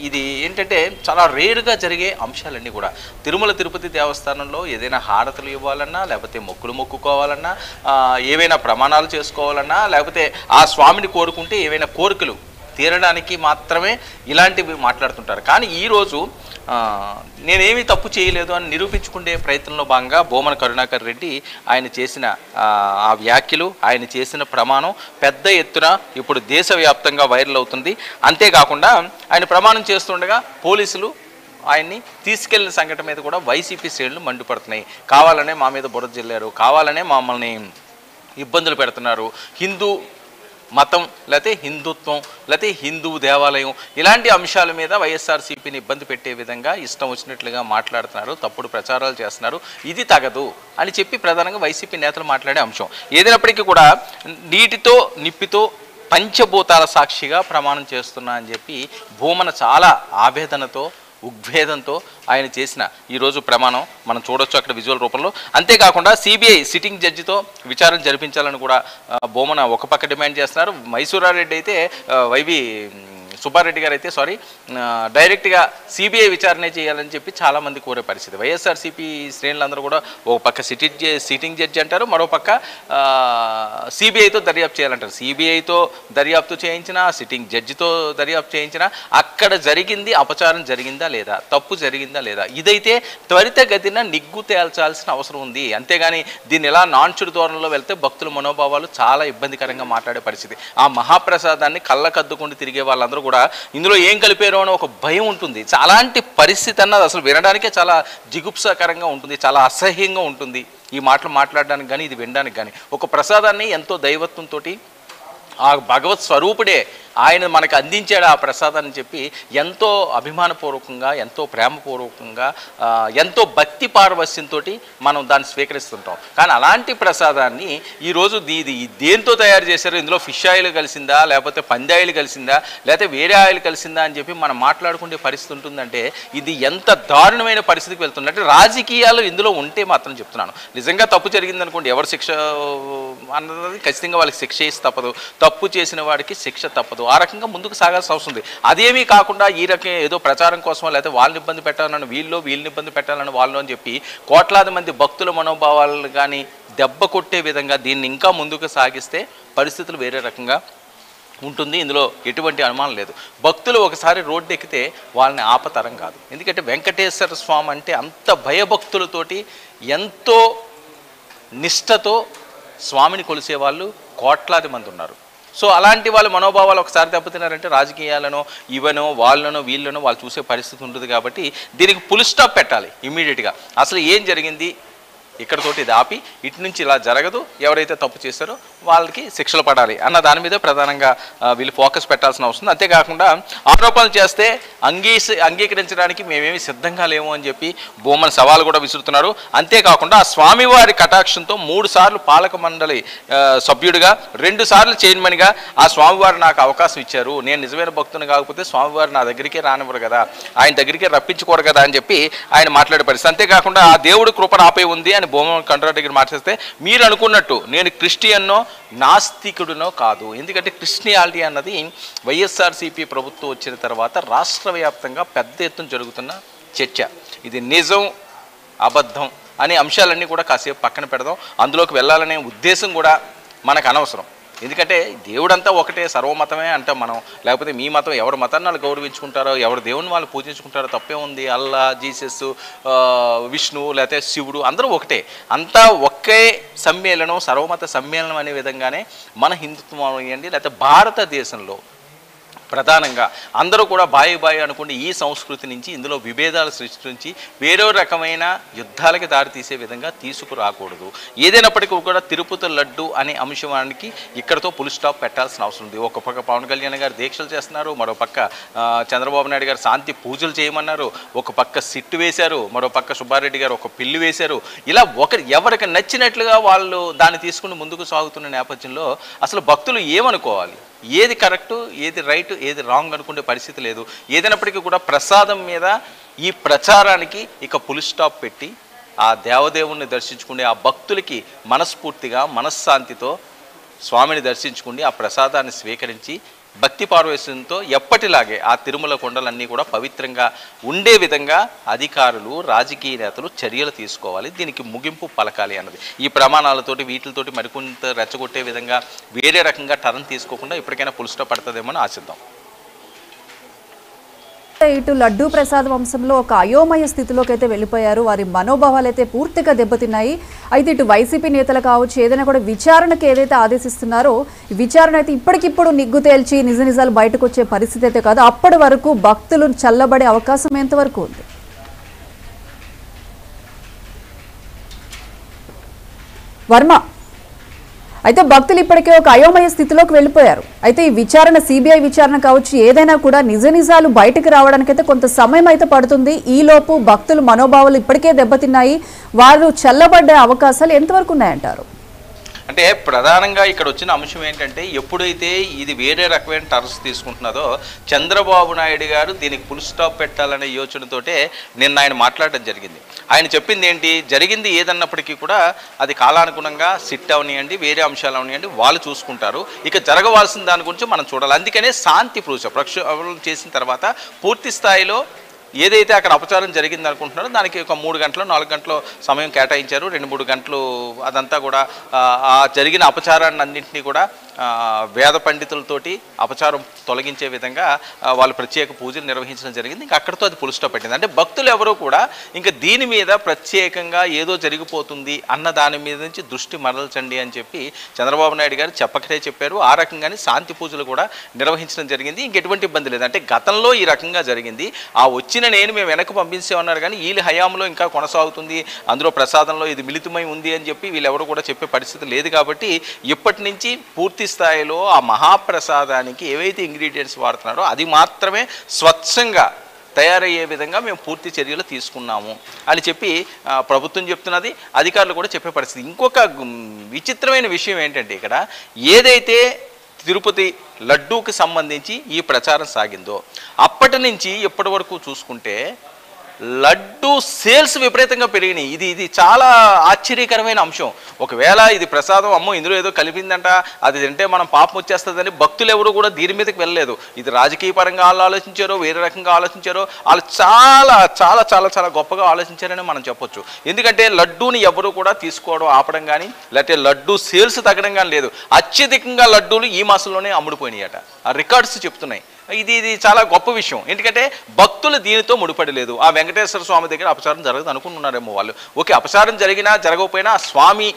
ఇది ఏంటంటే చాలా రేరుగా జరిగే అంశాలన్నీ కూడా. తిరుమల తిరుపతి దేవస్థానంలో ఏదైనా హారతులు ఇవ్వాలన్నా, లేకపోతే మొక్కులు మొక్కుకోవాలన్నా, ఏవైనా ప్రమాణాలు చేసుకోవాలన్నా, లేకపోతే ఆ స్వామిని కోరుకుంటే ఏవైనా కోరికలు తీరడానికి మాత్రమే ఇలాంటివి మాట్లాడుతుంటారు. కానీ ఈరోజు నేనేమీ తప్పు చేయలేదు అని నిరూపించుకునే ప్రయత్నంలో భాగంగా భూమన కరుణాకర్ రెడ్డి ఆయన చేసిన ఆ వ్యాఖ్యలు, ఆయన చేసిన ప్రమాణం పెద్ద ఎత్తున ఇప్పుడు దేశవ్యాప్తంగా వైరల్ అవుతుంది. అంతేకాకుండా ఆయన ప్రమాణం చేస్తుండగా పోలీసులు ఆయన్ని తీసుకెళ్లిన సంఘటన మీద కూడా వైసీపీ శ్రేణులు మండిపడుతున్నాయి. కావాలనే మా మీద బురద జల్లారు, కావాలనే మమ్మల్ని ఇబ్బందులు పెడుతున్నారు, హిందూ మతం లేకపోతే హిందుత్వం లేకపోతే హిందూ దేవాలయం ఇలాంటి అంశాల మీద వైఎస్ఆర్సీపీని ఇబ్బంది పెట్టే విధంగా ఇష్టం వచ్చినట్లుగా మాట్లాడుతున్నారు, తప్పుడు ప్రచారాలు చేస్తున్నారు, ఇది తగదు అని చెప్పి ప్రధానంగా వైసీపీ నేతలు మాట్లాడే అంశం. ఏదైనప్పటికీ కూడా నీటితో నిప్పితో పంచభూతాల సాక్షిగా ప్రమాణం చేస్తున్నా అని చెప్పి భూమన చాలా ఆవేదనతో, ఉద్వేదంతో ఆయన చేసిన ఈరోజు ప్రమాణం మనం చూడొచ్చు అక్కడ విజువల్ రూపంలో. అంతేకాకుండా సిబిఐ సిట్టింగ్ జడ్జితో విచారణ జరిపించాలని కూడా భూమన ఒక పక్క డిమాండ్ చేస్తున్నారు. మైసూరారెడ్డి అయితే వైవి సుబ్బారెడ్డి గారు అయితే డైరెక్ట్గా సిబిఐ విచారణ చేయాలని చెప్పి చాలామంది కోరే పరిస్థితి. వైఎస్ఆర్సీపీ శ్రేణులందరూ కూడా ఒక పక్క సిట్టింగ్ జడ్జి అంటారు, మరో పక్క సిబిఐతో దర్యాప్తు చేయాలంటారు. సిబిఐతో దర్యాప్తు చేయించినా, సిట్టింగ్ జడ్జితో దర్యాప్తు చేయించినా అక్కడ జరిగింది అపచారం జరిగిందా లేదా, తప్పు జరిగిందా లేదా, ఇదైతే త్వరితగతిన నిగ్గు తేల్చాల్సిన అవసరం ఉంది. అంతేగాని దీన్ని ఎలా నాన్చుడు ధోరణిలో వెళ్తే భక్తుల మనోభావాలు చాలా ఇబ్బందికరంగా మాట్లాడే పరిస్థితి. ఆ మహాప్రసాదాన్ని కళ్ళకద్దుకుంటూ తిరిగే వాళ్ళందరూ కూడా ఇందులో ఏం కలిపారో అని ఒక భయం ఉంటుంది. అలాంటి పరిస్థితి అన్నది అసలు వినడానికే చాలా జిగుప్సాకరంగా ఉంటుంది, చాలా అసహ్యంగా ఉంటుంది ఈ మాటలు మాట్లాడడానికి కానీ ఇది వినడానికి కానీ. ఒక ప్రసాదాన్ని ఎంతో దైవత్వంతో ఆ భగవత్ స్వరూపుడే ఆయన మనకు అందించాడు ఆ ప్రసాదాన్ని చెప్పి ఎంతో అభిమానపూర్వకంగా, ఎంతో ప్రేమపూర్వకంగా, ఎంతో భక్తి పారవస్యంతో మనం దాన్ని స్వీకరిస్తుంటాం. కానీ అలాంటి ప్రసాదాన్ని ఈరోజు ఇది దేంతో తయారు చేశారు, ఇందులో ఫిష్ ఆయిల్ కలిసిందా, లేకపోతే పంది ఆయిల్ కలిసిందా, లేకపోతే వేరే ఆయిల్ కలిసిందా అని చెప్పి మనం మాట్లాడుకునే పరిస్థితి ఉంటుందంటే ఇది ఎంత దారుణమైన పరిస్థితికి వెళ్తుంది. అంటే రాజకీయాలు ఇందులో ఉంటే మాత్రం చెప్తున్నాను. నిజంగా తప్పు జరిగిందనుకోండి, ఎవరు శిక్ష అన్నది ఖచ్చితంగా వాళ్ళకి శిక్ష వేసి తప్పదు, తప్పు చేసిన వాడికి శిక్ష తప్పదు. ఆ రకంగా ముందుకు సాగాల్సిన అవసరం ఉంది. అదేమీ కాకుండా ఈ రకం ఏదో ప్రచారం కోసం లేకపోతే వాళ్ళని ఇబ్బంది పెట్టాలని వీళ్ళని ఇబ్బంది పెట్టాలని వాళ్ళు అని చెప్పి కోట్లాది మంది భక్తుల మనోభావాలను కానీ దెబ్బ కొట్టే విధంగా దీన్ని ఇంకా ముందుకు సాగిస్తే పరిస్థితులు వేరే రకంగా ఉంటుంది. ఇందులో ఎటువంటి అనుమానం లేదు. భక్తులు ఒకసారి రోడ్డు ఎక్కితే వాళ్ళని ఆపతరం కాదు. ఎందుకంటే వెంకటేశ్వర స్వామి అంటే అంత భయభక్తులతోటి ఎంతో నిష్టతో స్వామిని కొలిసేవాళ్ళు కోట్లాది మంది ఉన్నారు. సో అలాంటి వాళ్ళ మనోభావాలు ఒకసారి దెబ్బతిన్నారంటే రాజకీయాలను ఇవనో వాళ్ళనో వీళ్ళనో వాళ్ళు చూసే పరిస్థితి ఉంటుంది. కాబట్టి దీనికి ఫుల్ స్టాప్ పెట్టాలి ఇమ్మీడియట్గా. అసలు ఏం జరిగింది, ఇక్కడతోటి ఇది ఆపి ఇటు నుంచి ఇలా జరగదు, ఎవరైతే తప్పు చేశారో వాళ్ళకి శిక్షలు పడాలి అన్న దాని మీద ప్రధానంగా వీళ్ళు ఫోకస్ పెట్టాల్సిన అవసరం. అంతేకాకుండా ఆరోపణలు చేస్తే అంగీకరించడానికి మేమేమి సిద్ధంగా లేము అని చెప్పి బొమ్మన సవాలు కూడా విసురుతున్నారు. అంతేకాకుండా ఆ స్వామివారి కటాక్షంతో 3 సార్లు పాలక మండలి సభ్యుడిగా, 2 సార్లు చైర్మన్గా ఆ స్వామివారు నాకు అవకాశం ఇచ్చారు, నేను నిజమైన భక్తుని కాకపోతే స్వామివారు నా దగ్గరికే రానివ్వరు కదా, ఆయన దగ్గరికే రప్పించుకోరు కదా అని చెప్పి ఆయన మాట్లాడే పరిస్థితి. అంతేకాకుండా ఆ దేవుడి కృప నాపై ఉంది అని బొమ్మ కంట్రాక్టర్ దగ్గర మాట్లాడితే మీరు అనుకున్నట్టు నేను క్రిస్టియన్నో నాస్తికుడినో కాదు. ఎందుకంటే క్రిస్టియాలిటీ అన్నది వైఎస్ఆర్సీపీ ప్రభుత్వం వచ్చిన తర్వాత రాష్ట్ర వ్యాప్తంగా పెద్ద ఎత్తున జరుగుతున్న చర్చ. ఇది నిజం అబద్ధం అనే అంశాలన్నీ కూడా కాసేపు పక్కన పెడదాం. అందులోకి వెళ్ళాలనే ఉద్దేశం కూడా మనకు అనవసరం. ఎందుకంటే దేవుడంతా ఒకటే, సర్వమతమే అంటాం మనం. లేకపోతే మీ మతం ఎవరి మతాన్ని వాళ్ళు గౌరవించుకుంటారో, ఎవరి దేవుని వాళ్ళు పూజించుకుంటారో తప్పే ఉంది. అల్లా, జీసస్, విష్ణు, లేకపోతే శివుడు అందరూ ఒకటే. అంతా ఒకే సమ్మేళనం, సర్వమత సమ్మేళనం అనే విధంగానే మన హిందుత్వం అయ్యండి, లేకపోతే భారతదేశంలో ప్రధానంగా అందరూ కూడా బాయి అనుకుంటే ఈ సంస్కృతి నుంచి ఇందులో విభేదాలు సృష్టించి వేరే రకమైన యుద్ధాలకి దారితీసే విధంగా తీసుకురాకూడదు. ఏదైనప్పటికీ కూడా తిరుపతి లడ్డు అనే అంశానికి ఇక్కడతో ఫుల్ స్టాప్ పెట్టాల్సిన అవసరం ఉంది. ఒక పక్క పవన్ కళ్యాణ్ గారు దీక్షలు చేస్తున్నారు, మరో పక్క చంద్రబాబు నాయుడు గారు శాంతి పూజలు చేయమన్నారు, ఒక పక్క సిట్టు వేశారు, మరో పక్క సుబ్బారెడ్డి గారు ఒక పిల్లి వేశారు. ఇలా ఎవరికి నచ్చినట్లుగా వాళ్ళు దాన్ని తీసుకుని ముందుకు సాగుతున్న నేపథ్యంలో అసలు భక్తులు ఏమనుకోవాలి, ఏది కరెక్టు, ఏది రైట్, ఏది రాంగ్ అనుకునే పరిస్థితి లేదు. ఏదైనప్పటికీ కూడా ప్రసాదం మీద ఈ ప్రచారానికి ఇక ఫుల్ స్టాప్ పెట్టి ఆ దేవదేవుణ్ణి దర్శించుకునే ఆ భక్తులకి మనస్ఫూర్తిగా మనశ్శాంతితో స్వామిని దర్శించుకుని ఆ ప్రసాదాన్ని స్వీకరించి భక్తి పార్వేశంతో ఎప్పటిలాగే ఆ తిరుమల కొండలన్నీ కూడా పవిత్రంగా ఉండే విధంగా అధికారులు, రాజకీయ నేతలు చర్యలు తీసుకోవాలి. దీనికి ముగింపు పలకాలి అన్నది. ఈ ప్రమాణాలతోటి వీటితోటి మరికొంత రెచ్చగొట్టే విధంగా వేరే రకంగా టర్న్ తీసుకోకుండా ఇప్పటికైనా ఫుల్ స్టాప్ పడుతుందేమో అని ఆశిద్దాం. ఇటు లడ్డూ ప్రసాద్ వంశంలో ఒక అయోమయ స్థితిలోకి అయితే వెళ్ళిపోయారు. వారి మనోభావాలు అయితే పూర్తిగా దెబ్బతిన్నాయి. అయితే ఇటు వైసీపీ నేతలు కావచ్చు, ఏదైనా కూడా విచారణకు ఏదైతే ఆదేశిస్తున్నారో విచారణ అయితే ఇప్పటికిప్పుడు నిగ్గు తేల్చి నిజాలు బయటకు వచ్చే పరిస్థితి అయితే కాదు. అప్పటి వరకు భక్తులు చల్లబడే అవకాశం ఎంతవరకు ఉంది? వర్మ, అయితే భక్తులు ఇప్పటికే ఒక అయోమయ స్థితిలోకి వెళ్ళిపోయారు. అయితే ఈ విచారణ, సిబిఐ విచారణ కావచ్చు, ఏదైనా కూడా నిజాలు బయటకు రావడానికైతే కొంత సమయం అయితే పడుతుంది. ఈలోపు భక్తులు మనోభావాలు ఇప్పటికే దెబ్బతిన్నాయి. వారు చల్లబడ్డే అవకాశాలు ఎంతవరకు ఉన్నాయంటారు? అంటే ప్రధానంగా ఇక్కడ వచ్చిన అంశం ఏంటంటే ఎప్పుడైతే ఇది వేరే రకమైన టర్న్స్ తీసుకుంటున్నదో చంద్రబాబు నాయుడు గారు దీనికి ఫుల్ స్టాప్ పెట్టాలనే యోచనతోటే నిన్న ఆయన మాట్లాడడం జరిగింది. ఆయన చెప్పింది ఏంటి, జరిగింది ఏదన్నప్పటికీ కూడా అది కాలానుగుణంగా సిట్ అవనియండి, వేరే అంశాలు అవనియండి, వాళ్ళు చూసుకుంటారు. ఇక జరగవలసిన దాని గురించి మనం చూడాలి. అందుకనే శాంతి ప్రక్షాళన చేసిన తర్వాత పూర్తి స్థాయిలో ఏదైతే అక్కడ అపచారం జరిగింది అనుకుంటున్నారో దానికి ఒక 3 గంటలు 4 గంటలు సమయం కేటాయించారు. 2-3 గంటలు అదంతా కూడా ఆ జరిగిన అపచారాన్ని అన్నింటినీ కూడా వేద పండితులతోటి అపచారం తొలగించే విధంగా వాళ్ళు ప్రత్యేక పూజలు నిర్వహించడం జరిగింది. ఇంకా అక్కడితో అది ఫుల్ స్టాప్ పెట్టింది. అంటే భక్తులు ఎవరూ కూడా ఇంకా దీని మీద ప్రత్యేకంగా ఏదో జరిగిపోతుంది అన్న దాని మీద నుంచి దృష్టి మరల్చండి అని చెప్పి చంద్రబాబు నాయుడు గారు చెప్పకనే చెప్పారు. ఆ రకంగానే శాంతి పూజలు కూడా నిర్వహించడం జరిగింది. ఇంకెటువంటి ఇబ్బంది లేదు. అంటే గతంలో ఈ రకంగా జరిగింది, ఆ వచ్చిన నేను మేము వెనక్కి పంపించామన్నారు, కానీ వీళ్ళ హయాంలో ఇంకా కొనసాగుతుంది, అందులో ప్రసాదంలో ఇది మిళితమై ఉంది అని చెప్పి వీళ్ళెవరూ కూడా చెప్పే పరిస్థితి లేదు. కాబట్టి ఇప్పటి నుంచి పూర్తి పూర్తి స్థాయిలో ఆ మహాప్రసాదానికి ఏవైతే ఇంగ్రీడియంట్స్ వాడుతున్నారో అది మాత్రమే స్వచ్ఛంగా తయారయ్యే విధంగా మేము పూర్తి చర్యలు తీసుకున్నాము అని చెప్పి ప్రభుత్వం చెప్తున్నది, అధికారులు కూడా చెప్పే పరిస్థితి. ఇంకొక విచిత్రమైన విషయం ఏంటంటే ఇక్కడ ఏదైతే తిరుపతి లడ్డూకి సంబంధించి ఈ ప్రచారం సాగిందో అప్పటి నుంచి ఇప్పటి వరకు చూసుకుంటే లడ్డు సేల్స్ విపరీతంగా పెరిగినాయి. ఇది చాలా ఆశ్చర్యకరమైన అంశం. ఒకవేళ ఇది ప్రసాదం, అమ్మో ఇందులో ఏదో కలిపిందంట, అది తింటే మనం పాపం వచ్చేస్తుందని భక్తులు ఎవరు కూడా దీని మీదకి వెళ్ళలేదు. ఇది రాజకీయ పరంగా వాళ్ళు ఆలోచించారో వేరే రకంగా ఆలోచించారో వాళ్ళు చాలా చాలా చాలా చాలా గొప్పగా ఆలోచించారని మనం చెప్పొచ్చు. ఎందుకంటే లడ్డూని ఎవరు కూడా తీసుకోవడం ఆపడం కానీ లేకపోతే లడ్డూ సేల్స్ తగ్గడం కానీ లేదు. అత్యధికంగా లడ్డూలు ఈ మాసంలోనే అమ్ముడుపోయినాయట, ఆ రికార్డ్స్ చెప్తున్నాయి. ఇది చాలా గొప్ప విషయం. ఎందుకంటే భక్తులు దీనితో ముడిపడి లేదు. ఆ వెంకటేశ్వర స్వామి దగ్గర అపచారం జరగదు అనుకుంటున్నారేమో వాళ్ళు. ఓకే, అపచారం జరిగినా జరగకపోయినా ఆ స్వామి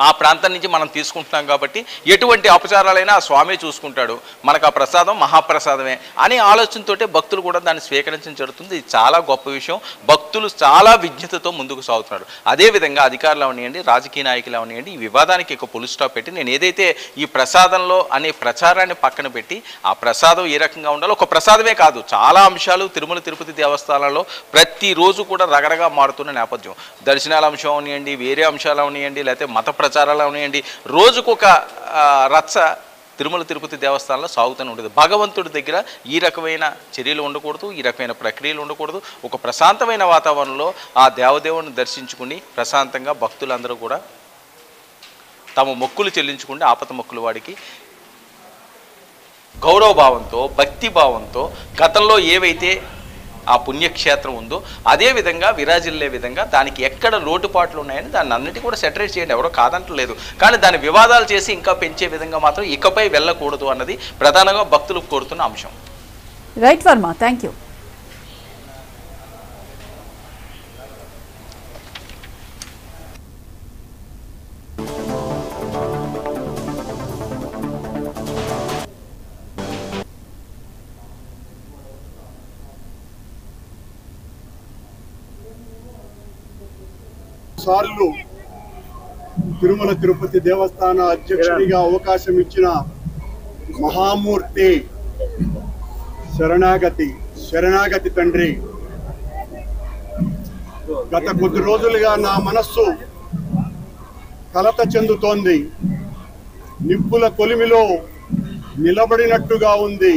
ఆ ప్రాంతం నుంచి మనం తీసుకుంటున్నాం కాబట్టి ఎటువంటి అపచారాలైనా ఆ స్వామి చూసుకుంటాడు, మనకు ఆ ప్రసాదం మహాప్రసాదమే అనే ఆలోచనతోటే భక్తులు కూడా దాన్ని స్వీకరించడం జరుగుతుంది. ఇది చాలా గొప్ప విషయం. భక్తులు చాలా విజ్ఞతతో ముందుకు సాగుతున్నారు. అదేవిధంగా అధికారులు అవనివ్వండి, రాజకీయ నాయకులు అవనివ్వండి, ఈ వివాదానికి ఒక పులి స్టాప్ పెట్టి నేను ఏదైతే ఈ ప్రసాదంలో అనే ప్రచారాన్ని పక్కన పెట్టి ఆ ప్రసాదం ఏ రకంగా ఉండాలో, ఒక ప్రసాదమే కాదు చాలా అంశాలు తిరుమల తిరుపతి దేవస్థానాల్లో ప్రతిరోజు కూడా రగరగా మారుతున్న నేపథ్యం. దర్శనాల అంశం అవనివ్వండి, వేరే అంశాలు అవనివ్వండి, లేకపోతే మత ప్రచారాలు అవనివ్వండి, రోజుకొక రచ్చ తిరుమల తిరుపతి దేవస్థానంలో సాగుతూనే ఉంటుంది. భగవంతుడి దగ్గర ఈ రకమైన చర్యలు ఉండకూడదు, ఈ రకమైన ప్రక్రియలు ఉండకూడదు. ఒక ప్రశాంతమైన వాతావరణంలో ఆ దేవదేవుని దర్శించుకుని ప్రశాంతంగా భక్తులందరూ కూడా తమ మొక్కులు చెల్లించుకుంటే ఆపత మొక్కులు వాడికి గౌరవభావంతో భక్తిభావంతో గతంలో ఏవైతే ఆ పుణ్యక్షేత్రం ఉందో అదేవిధంగా విరాజిల్లే విధంగా దానికి ఎక్కడ లోటుపాట్లు ఉన్నాయని దాన్ని అన్నిటి కూడా సెటరేట్ చేయండి, ఎవరో కాదంటలేదు. కానీ దాని వివాదాలు చేసి ఇంకా పెంచే విధంగా మాత్రం ఇకపై వెళ్ళకూడదు అన్నది ప్రధానంగా భక్తులు కోరుతున్న అంశం. Right Varma, thank you. సార్లు తిరుమల తిరుపతి దేవస్థాన అధ్యక్షుడిగా అవకాశం ఇచ్చిన మహామూర్తి శరణాగతి తండ్రి, గత కొద్ది రోజులుగా నా మనస్సు కలత చెందుతోంది. నిప్పుల కొలిమిలో నిలబడినట్టుగా ఉంది.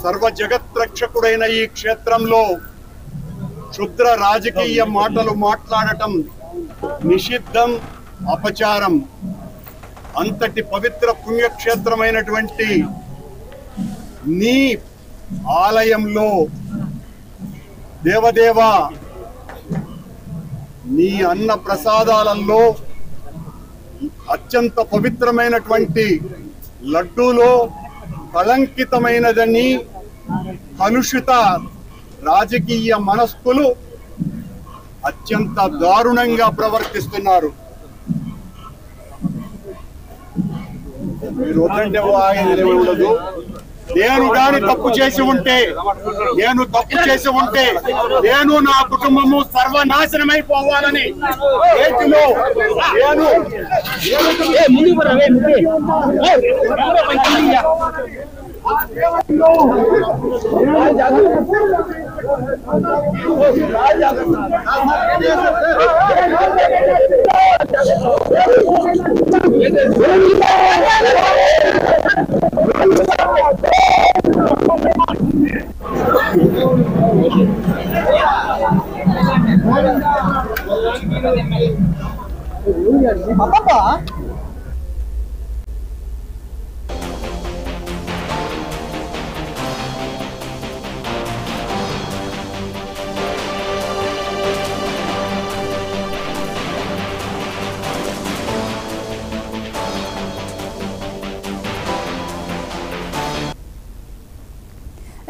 సర్వ జగత్రక్షకుడైన ఈ క్షేత్రంలో క్షుద్ర రాజకీయ మాటలు మాట్లాడటం నిషిద్ధం, అపచారం. అంతటి పవిత్ర పుణ్యక్షేత్రమైనటువంటి నీ ఆలయంలో దేవదేవ నీ అన్న ప్రసాదాలలో అత్యంత పవిత్రమైనటువంటి లడ్డూలో కళంకితమైనదని కలుషిత రాజకీయ మనస్కులు అత్యంత దారుణంగా ప్రవర్తిస్తున్నారు. మీరు వద్దంటే ఉండదు. నేను తప్పు చేసి ఉంటే నేను నా కుటుంబము సర్వనాశనమైపోవాలని చేతిలో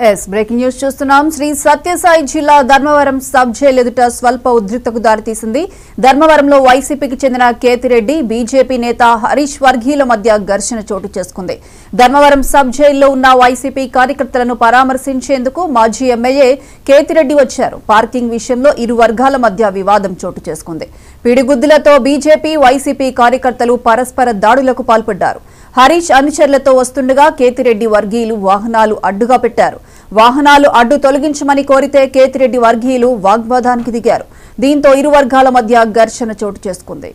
ఎస్ బ్రేకింగ్ న్యూస్ చూస్తున్నాం. శ్రీ సత్యసాయి జిల్లా ధర్మవరం సబ్ జైలు ఎదుట స్వల్ప ఉద్రిక్తకు దారితీసింది. ధర్మవరంలో వైసీపీకి చెందిన కేతిరెడ్డి, బీజేపీ నేత హరీష్ వర్గీయుల మధ్య ఘర్షణ చోటు చేసుకుంది. ధర్మవరం సబ్ జైల్లో ఉన్న వైసీపీ కార్యకర్తలను పరామర్శించేందుకు మాజీ ఎమ్మెల్యే కేతిరెడ్డి వచ్చారు. పార్కింగ్ విషయంలో ఇరు వర్గాల మధ్య వివాదం చోటు చేసుకుంది. పిడిగుద్దులతో బీజేపీ, వైసీపీ కార్యకర్తలు పరస్పర దాడులకు పాల్పడ్డారు. హరీష్ అనుచరులతో వస్తుండగా కేతిరెడ్డి వర్గీయులు వాహనాలు అడ్డుగా పెట్టారు. వాహనాలు అడ్డు తొలగించమని కోరితే కేతిరెడ్డి వర్గీయులు వాగ్వాదానికి దిగారు. దీంతో ఇరు వర్గాల మధ్య ఘర్షణ చోటు చేసుకుంది.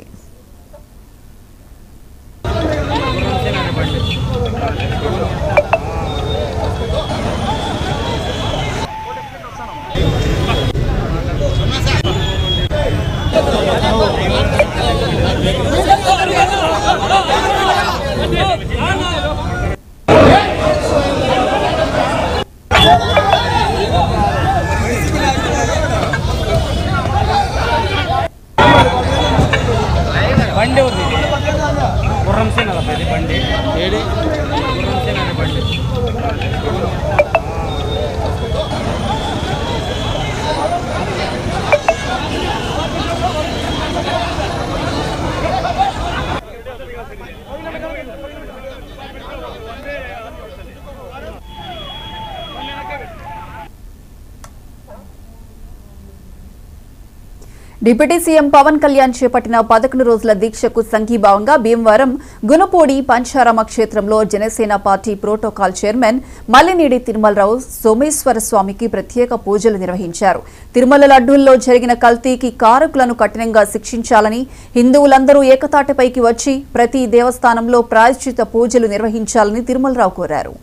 బండి ఉంది గుర్రం సేన బండి ఏడి గుర్రం సేన బండి డిప్యూటీ సీఎం పవన్ కళ్యాణ్ చేపట్టిన 11 రోజుల దీక్షకు సంఘీభావంగా భీమవరం గునుపూడి పంచారామ క్షేత్రంలో Janasena party protocol chairman Mallinedi Tirumalarao Someswara స్వామికి ప్రత్యేక పూజలు నిర్వహించారు. తిరుమల లడ్డూల్లో జరిగిన కల్తీకి కారకులను కఠినంగా శిక్షించాలని, హిందువులందరూ ఏకతాటిపైకి వచ్చి ప్రతి దేవస్థానంలో ప్రాయశ్చిత పూజలు నిర్వహించాలని తిరుమలరావు కోరారు.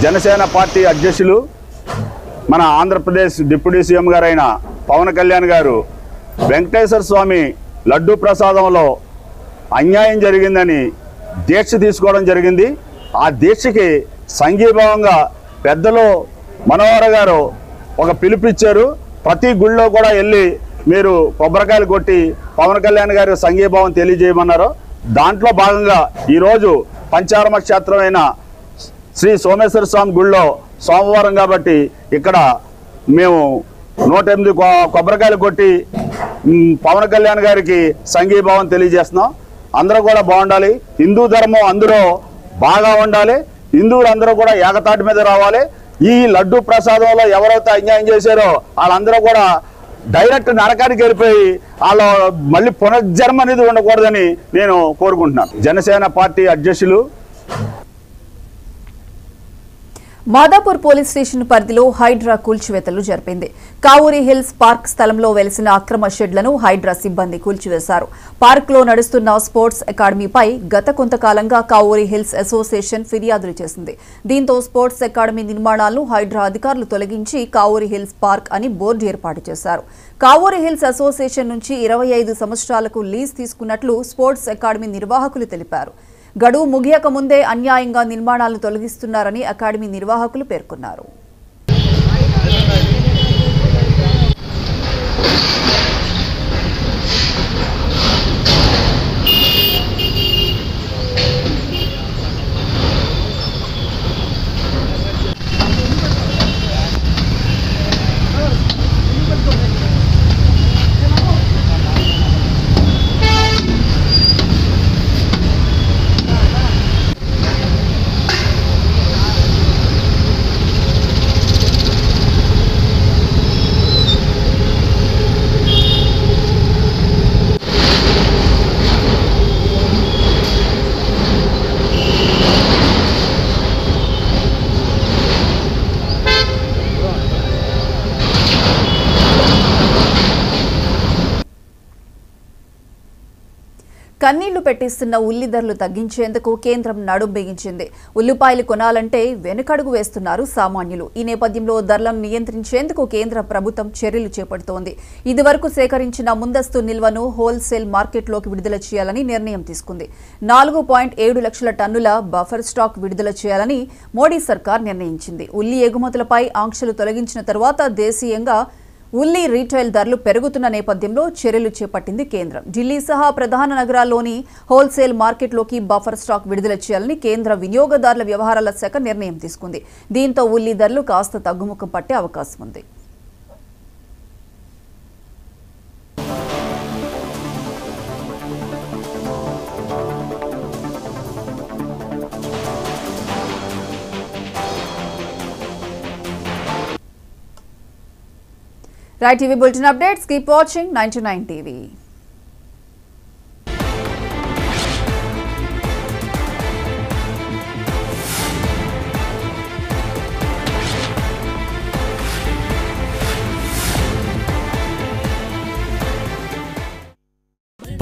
జనసేన పార్టీ అధ్యక్షులు మన ఆంధ్రప్రదేశ్ డిప్యూటీ సీఎం గారైన పవన్ కళ్యాణ్ గారు వెంకటేశ్వర స్వామి లడ్డూ ప్రసాదంలో అన్యాయం జరిగిందని దీక్ష తీసుకోవడం జరిగింది. ఆ దీక్షకి సంఘీభావంగా పెద్దలు మనోహర్ గారు ఒక పిలుపిచ్చారు. ప్రతి గుళ్ళో కూడా వెళ్ళి మీరు కొబ్బరికాయలు కొట్టి పవన్ కళ్యాణ్ గారి సంఘీభావం తెలియజేయమన్నారు. దాంట్లో భాగంగా ఈరోజు పంచారామ క్షేత్రమైన శ్రీ సోమేశ్వర స్వామి గుళ్ళో సోమవారం కాబట్టి ఇక్కడ మేము 108 కొబ్బరికాయలు కొట్టి పవన్ కళ్యాణ్ గారికి సంఘీభావం తెలియజేస్తున్నాం. అందరూ కూడా బాగుండాలి, హిందూ ధర్మం అందరూ బాగా ఉండాలి, హిందువులు అందరూ కూడా ఏకతాటి మీద రావాలి. ఈ లడ్డు ప్రసాదంలో ఎవరైతే అన్యాయం చేశారో వాళ్ళందరూ కూడా డైరెక్ట్ నరకానికి వెళ్ళిపోయి వాళ్ళు మళ్ళీ పునర్జన్మ అనేది ఉండకూడదని నేను కోరుకుంటున్నాను. జనసేన పార్టీ అధ్యక్షులు మాదాపూర్ పోలీస్ స్టేషన్ పరిధిలో హైడ్రా కూల్చివేతలు జరిపింది. కావూరి హిల్స్ పార్క్ స్థలంలో వెలిసిన అక్రమ షెడ్లను హైడ్రా సిబ్బంది కూల్చివేశారు. పార్క్లో నడుస్తున్న స్పోర్ట్స్ అకాడమీపై గత కొంతకాలంగా కావూరి హిల్స్ అసోసియేషన్ ఫిర్యాదులు చేసింది. దీంతో స్పోర్ట్స్ అకాడమీ నిర్మాణాలను హైడ్రా అధికారులు తొలగించి కావూరి హిల్స్ పార్క్ అని బోర్డు ఏర్పాటు చేశారు. కావూరి హిల్స్ అసోసియేషన్ నుంచి 25 సంవత్సరాలకు లీజ్ తీసుకున్నట్లు స్పోర్ట్స్ అకాడమీ నిర్వాహకులు తెలిపారు. గడువు ముగియక ముందే అన్యాయంగా నిర్మాణాలను తొలగిస్తున్నారని అకాడమీ నిర్వాహకులు పేర్కొన్నారు. కన్నీళ్లు పెట్టిస్తున్న ఉల్లి ధరలు తగ్గించేందుకు కేంద్రం నడుం బిగించింది. ఉల్లిపాయలు కొనాలంటే వెనుకడుగు వేస్తున్నారు సామాన్యులు. ఈ నేపథ్యంలో ధరలను నియంత్రించేందుకు కేంద్ర ప్రభుత్వం చర్యలు చేపడుతోంది. ఇదివరకు సేకరించిన ముందస్తు నిల్వను హోల్సేల్ మార్కెట్లోకి విడుదల చేయాలని నిర్ణయం తీసుకుంది. 4.7 లక్షల టన్నుల బఫర్ స్టాక్ విడుదల చేయాలని మోడీ సర్కార్ నిర్ణయించింది. ఉల్లి ఎగుమతులపై ఆంక్షలు తొలగించిన తర్వాత దేశీయంగా ఉల్లి రీటైల్ ధరలు పెరుగుతున్న నేపథ్యంలో చర్యలు చేపట్టింది కేంద్రం. ఢిల్లీ సహా ప్రధాన నగరాల్లోని హోల్సేల్ మార్కెట్లోకి బఫర్ స్టాక్ విడుదల చేయాలని కేంద్ర వినియోగదారుల వ్యవహారాల శాఖ నిర్ణయం తీసుకుంది. దీంతో ఉల్లి ధరలు కాస్త తగ్గుముఖం పట్టే అవకాశం ఉంది. Right TV Bulletin updates. Keep watching 99 TV.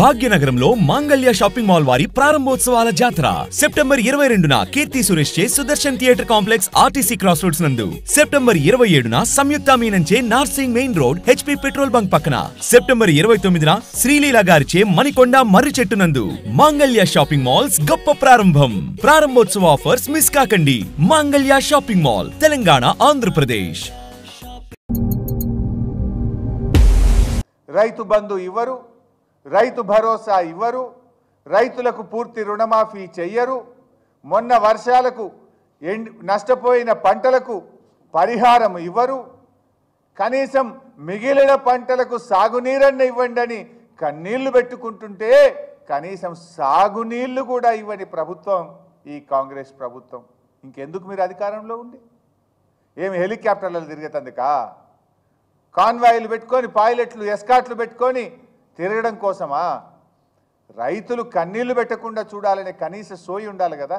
భాగ్యనగరంలో మాంగళ్య షాపింగ్ మాల్ వారి ప్రారంభోత్సవాల జాతర సెప్టెంబర్ 22న కీర్తి సురేష్ చే Sudarshan theatre complex RTC cross roads నందు, సెప్టెంబర్ 27న సంయుక్త మీనన్ చే Narsing main road HP petrol bunk పక్కన, సెప్టెంబర్ 29న శ్రీలీల గారిచే మణికొండ మర్రి చెట్టు నందు మాంగళ్య షాపింగ్ మాల్స్ గొప్ప ప్రారంభం. ప్రారంభోత్సవ ఆఫర్స్ మిస్ కాకండి. మాంగళ్య షాపింగ్ మాల్, తెలంగాణ, ఆంధ్రప్రదేశ్. రైతు బంధు ఇవ్వరు, రైతు భరోసా ఇవ్వరు, రైతులకు పూర్తి రుణమాఫీ చెయ్యరు, మొన్న వర్షాలకు నష్టపోయిన పంటలకు పరిహారం ఇవ్వరు, కనీసం మిగిలిన పంటలకు సాగునీరన్న ఇవ్వండి అని కన్నీళ్లు పెట్టుకుంటుంటే కనీసం సాగునీళ్లు కూడా ఇవ్వని ప్రభుత్వం ఈ కాంగ్రెస్ ప్రభుత్వం. ఇంకెందుకు మీరు అధికారంలో ఉండి? ఏమి హెలికాప్టర్లు తిరిగేతందుకా? కాన్వాయిలు పెట్టుకొని, పైలట్లు, ఎస్కాట్లు పెట్టుకొని తిరగడం కోసమా? రైతులు కన్నీళ్లు పెట్టకుండా చూడాలనే కనీస సోయి ఉండాలి కదా.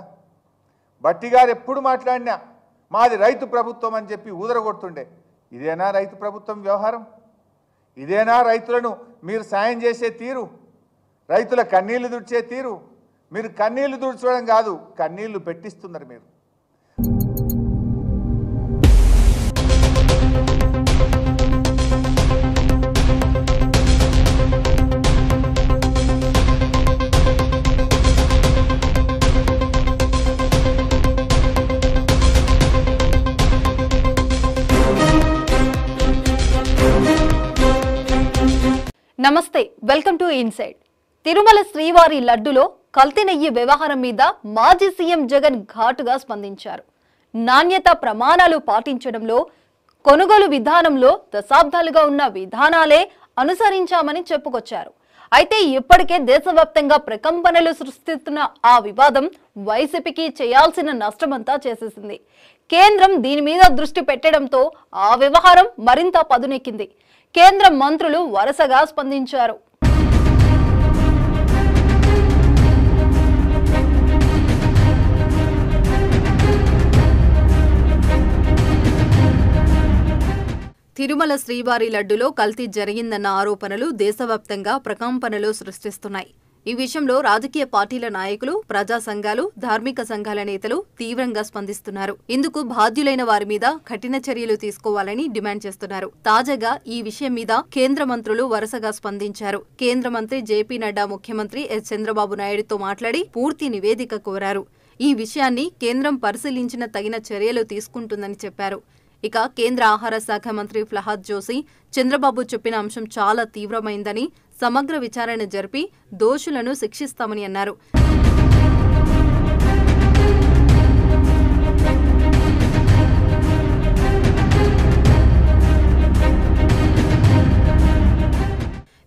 బట్టి గారు ఎప్పుడు మాట్లాడినా మాది రైతు ప్రభుత్వం అని చెప్పి ఊదరగొడుతుండే. ఇదేనా రైతు ప్రభుత్వం వ్యవహారం? ఇదేనా రైతులను మీరు సాయం చేసే తీరు? రైతుల కన్నీళ్లు దుడిచే తీరు? మీరు కన్నీళ్లు దుడిచడం కాదు, కన్నీళ్లు పెట్టిస్తున్నారు మీరు. నమస్తే, వెల్కమ్ టు ఇన్సైడ్. తిరుమల శ్రీవారి లడ్డులో కల్తీ నెయ్యి వ్యవహారం మీద మాజీ సీఎం జగన్ ఘాటుగా స్పందించారు. నాణ్యత ప్రమాణాలు పాటించడంలో, కొనుగోలు విధానంలో దశాబ్దాలుగా ఉన్న విధానాలే అనుసరించామని చెప్పుకొచ్చారు. అయితే ఇప్పటికే దేశవ్యాప్తంగా ప్రకంపనలు సృష్టిస్తున్న ఆ వివాదం వైసీపీకి చేయాల్సిన నష్టమంతా చేసేసింది. కేంద్రం దీని మీద దృష్టి పెట్టడంతో ఆ వ్యవహారం మరింత పదునెక్కింది. కేంద్ర మంత్రులు వరుసగా స్పందించారు. తిరుమల శ్రీవారి లడ్డులో కల్తీ జరిగిందన్న ఆరోపణలు దేశవ్యాప్తంగా ప్రకంపనలు సృష్టిస్తున్నాయి. ఈ విషయంలో రాజకీయ పార్టీల నాయకులు, ప్రజా సంఘాలు, ధార్మిక సంఘాల నేతలు తీవ్రంగా స్పందిస్తున్నారు. ఇందుకు బాధ్యులైన వారి మీద కఠిన చర్యలు తీసుకోవాలని డిమాండ్ చేస్తున్నారు. తాజాగా ఈ విషయం మీద కేంద్ర మంత్రులు వరుసగా స్పందించారు. కేంద్ర మంత్రి జేపీ నడ్డా ముఖ్యమంత్రి ఎస్ చంద్రబాబు నాయుడుతో మాట్లాడి పూర్తి నివేదిక కోరారు. ఈ విషయాన్ని కేంద్రం పరిశీలించిన తగిన చర్యలు తీసుకుంటుందని చెప్పారు. ఇక కేంద్ర ఆహార శాఖ మంత్రి ప్రహ్లాద్ జోషి చంద్రబాబు చెప్పిన అంశం చాలా తీవ్రమైందని, సమగ్ర విచారణ జరిపి దోషులను శిక్షిస్తామని అన్నారు.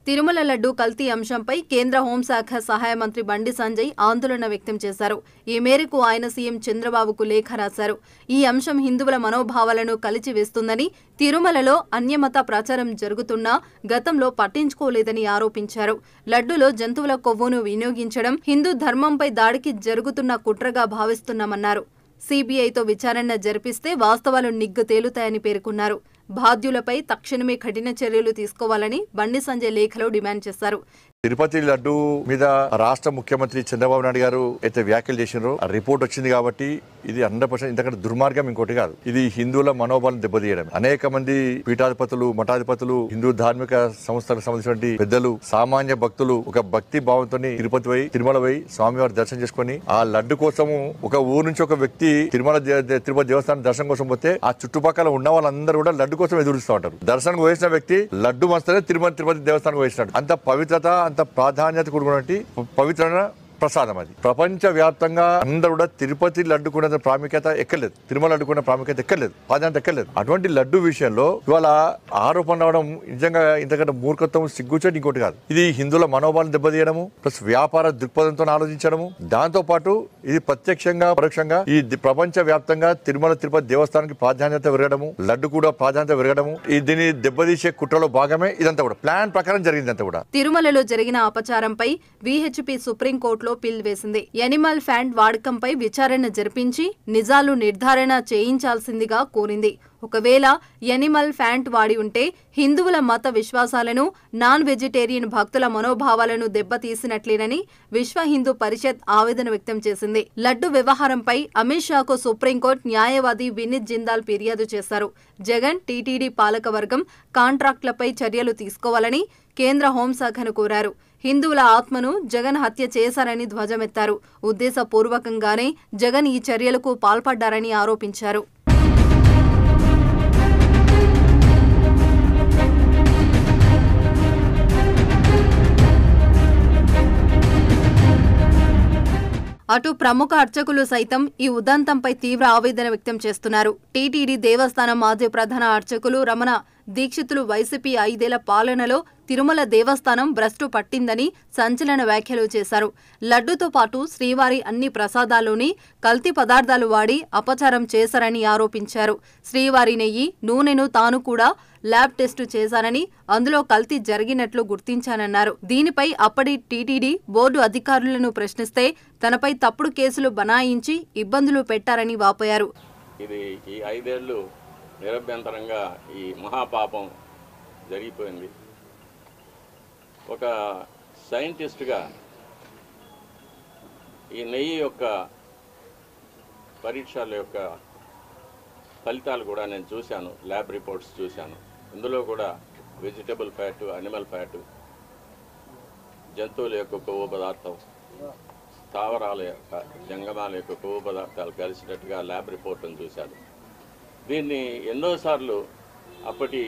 తిరుమల లడ్డు కల్తీ అంశంపై కేంద్ర హోంశాఖ సహాయ మంత్రి బండి సంజయ్ ఆందోళన వ్యక్తం చేశారు. ఈ మేరకు ఆయన సీఎం చంద్రబాబుకు లేఖ రాశారు. ఈ అంశం హిందువుల మనోభావాలను కలిచివేస్తుందని, తిరుమలలో అన్యమత ప్రచారం జరుగుతున్నా గతంలో పట్టించుకోలేదని ఆరోపించారు. లడ్డులో జంతువుల కొవ్వును వినియోగించడం హిందూ ధర్మంపై దాడికి జరుగుతున్న కుట్రగా భావిస్తున్నామన్నారు. సీబీఐతో విచారణ జరిపిస్తే వాస్తవాలు నిగ్గు తేలుతాయని పేర్కొన్నారు. బాధ్యులపై తక్షణమే కఠిన చర్యలు తీసుకోవాలని బండి సంజయ్ లేఖలో డిమాండ్ చేశారు. తిరుపతి లడ్డు మీద రాష్ట్ర ముఖ్యమంత్రి చంద్రబాబు నాయుడు గారు అయితే వ్యాఖ్యలు చేసినారో ఆ రిపోర్ట్ వచ్చింది కాబట్టి ఇది 100% ఇంతకంటే దుర్మార్గం ఇంకోటి కాదు. ఇది హిందువుల మనోబలం దెబ్బతీయడం. అనేక మంది పీఠాధిపతులు, మఠాధిపతులు, హిందూ ధార్మిక సంస్థలకు సంబంధించిన పెద్దలు, సామాన్య భక్తులు ఒక భక్తి భావంతో తిరుపతి పోయి, తిరుమల పోయి స్వామివారి దర్శనం చేసుకుని ఆ లడ్డు కోసము ఒక ఊరు నుంచి ఒక వ్యక్తి తిరుపతి దేవస్థానం దర్శనం కోసం పోతే ఆ చుట్టుపక్కల ఉన్న వాళ్ళందరూ కూడా లడ్డు కోసం ఎదురుస్తూ ఉంటారు. దర్శనం వేసిన వ్యక్తి లడ్డు మస్తనే తిరుపతి దేవస్థానం వేసినాడు. అంత పవిత్రత, అంత ప్రాధాన్యత కూడుకున్నటువంటి పవిత్రమైన ప్రసాదం అది. ప్రపంచ వ్యాప్తంగా అందరూ కూడా తిరుపతి లడ్డుకున్న ప్రాముఖ్యత ఎక్కలేదు, తిరుమల లడ్డుకున్న ప్రాముఖ్యత ఎక్కలేదు, ప్రాధాన్యత ఎక్కలేదు. అటువంటి లడ్డు విషయంలో ఇవాళ ఆరోపణ రావడం నిజంగా ఇంతకంటే మూర్ఖత్వం, సిగ్గుచేటు ఇంకోటి కాదు. ఇది హిందువుల మనోభావం దెబ్బతీయడము, ప్లస్ వ్యాపార దృక్పథంతో ఆలోచించడము. దాంతో పాటు ఇది ప్రత్యక్షంగా పరోక్షంగా ఈ ప్రపంచ వ్యాప్తంగా తిరుపతి దేవస్థానానికి ప్రాధాన్యత పెరగడము, లడ్డు కూడా ప్రాధాన్యత పెరగడము, దీన్ని దెబ్బతీసే కుట్రలో భాగమే ఇదంతా కూడా ప్లాన్ ప్రకారం జరిగిందంతా కూడా. తిరుమలలో జరిగిన అపచారంపై విహెచ్పి సుప్రీంకోర్టులో పిల్ వేసింది. ఎనిమల్ ఫ్యాట్ వాడకంపై విచారణ జరిపించి నిజాలు నిర్ధారణ చేయించాల్సిందిగా కోరింది. ఒకవేళ ఎనిమల్ ఫ్యాట్ వాడి ఉంటే హిందువుల మత విశ్వాసాలను, నాన్ వెజిటేరియన్ భక్తుల మనోభావాలను దెబ్బతీసినట్లేనని విశ్వ హిందూ పరిషత్ ఆవేదన వ్యక్తం చేసింది. లడ్డు వ్యవహారంపై అమిత్ షాకు సుప్రీంకోర్టు న్యాయవాది వినీత్ జిందాల్ ఫిర్యాదు చేశారు. జగన్, టీటీడీ పాలకవర్గం కాంట్రాక్టులపై చర్యలు తీసుకోవాలని కేంద్ర హోంశాఖను కోరారు. హిందువుల ఆత్మను జగన్ హత్య చేశారని ధ్వజమెత్తారు. ఉద్దేశపూర్వకంగానే జగన్ ఈ చర్యలకు పాల్పడ్డారని ఆరోపించారు. అటు ప్రముఖ అర్చకులు సైతం ఈ ఉదంతంపై తీవ్ర ఆవేదన వ్యక్తం చేస్తున్నారు. టీటీడీ దేవస్థానం మాజీ ప్రధాన అర్చకులు రమణ దీక్షితులు వైసీపీ 5 ఏళ్ల పాలనలో తిరుమల దేవస్థానం భ్రష్టు పట్టిందని సంచలన వ్యాఖ్యలు చేశారు. లడ్డుతో పాటు శ్రీవారి అన్ని ప్రసాదాల్లోని కల్తీ పదార్థాలు వాడి అపచారం చేశారని ఆరోపించారు. శ్రీవారి నెయ్యి, నూనెను తాను కూడా ల్యాబ్ టెస్టు చేశానని, అందులో కల్తీ జరిగినట్లు గుర్తించానన్నారు. దీనిపై అప్పటి టీటీడీ బోర్డు అధికారులను ప్రశ్నిస్తే తనపై తప్పుడు కేసులు బనాయించి ఇబ్బందులు పెట్టారని వాపోయారు. ఇది ఈ 5 ఏళ్లు నిరభ్యంతరంగా ఈ మహాపాపం జరిగిపోయింది. ఒక సైంటిస్ట్గా ఈ నెయ్యి యొక్క పరీక్షల యొక్క ఫలితాలు కూడా నేను చూశాను, ల్యాబ్ రిపోర్ట్స్ చూశాను. ఇందులో కూడా వెజిటబుల్ ఫ్యాటు, అనిమల్ ఫ్యాటు, జంతువుల యొక్క కొవ్వు పదార్థం, స్థావరాల యొక్క జంగమాల యొక్క కొవ్వు పదార్థాలు కలిసినట్టుగా ల్యాబ్ రిపోర్ట్ను చూశాను. దీన్ని ఎన్నోసార్లు అప్పటి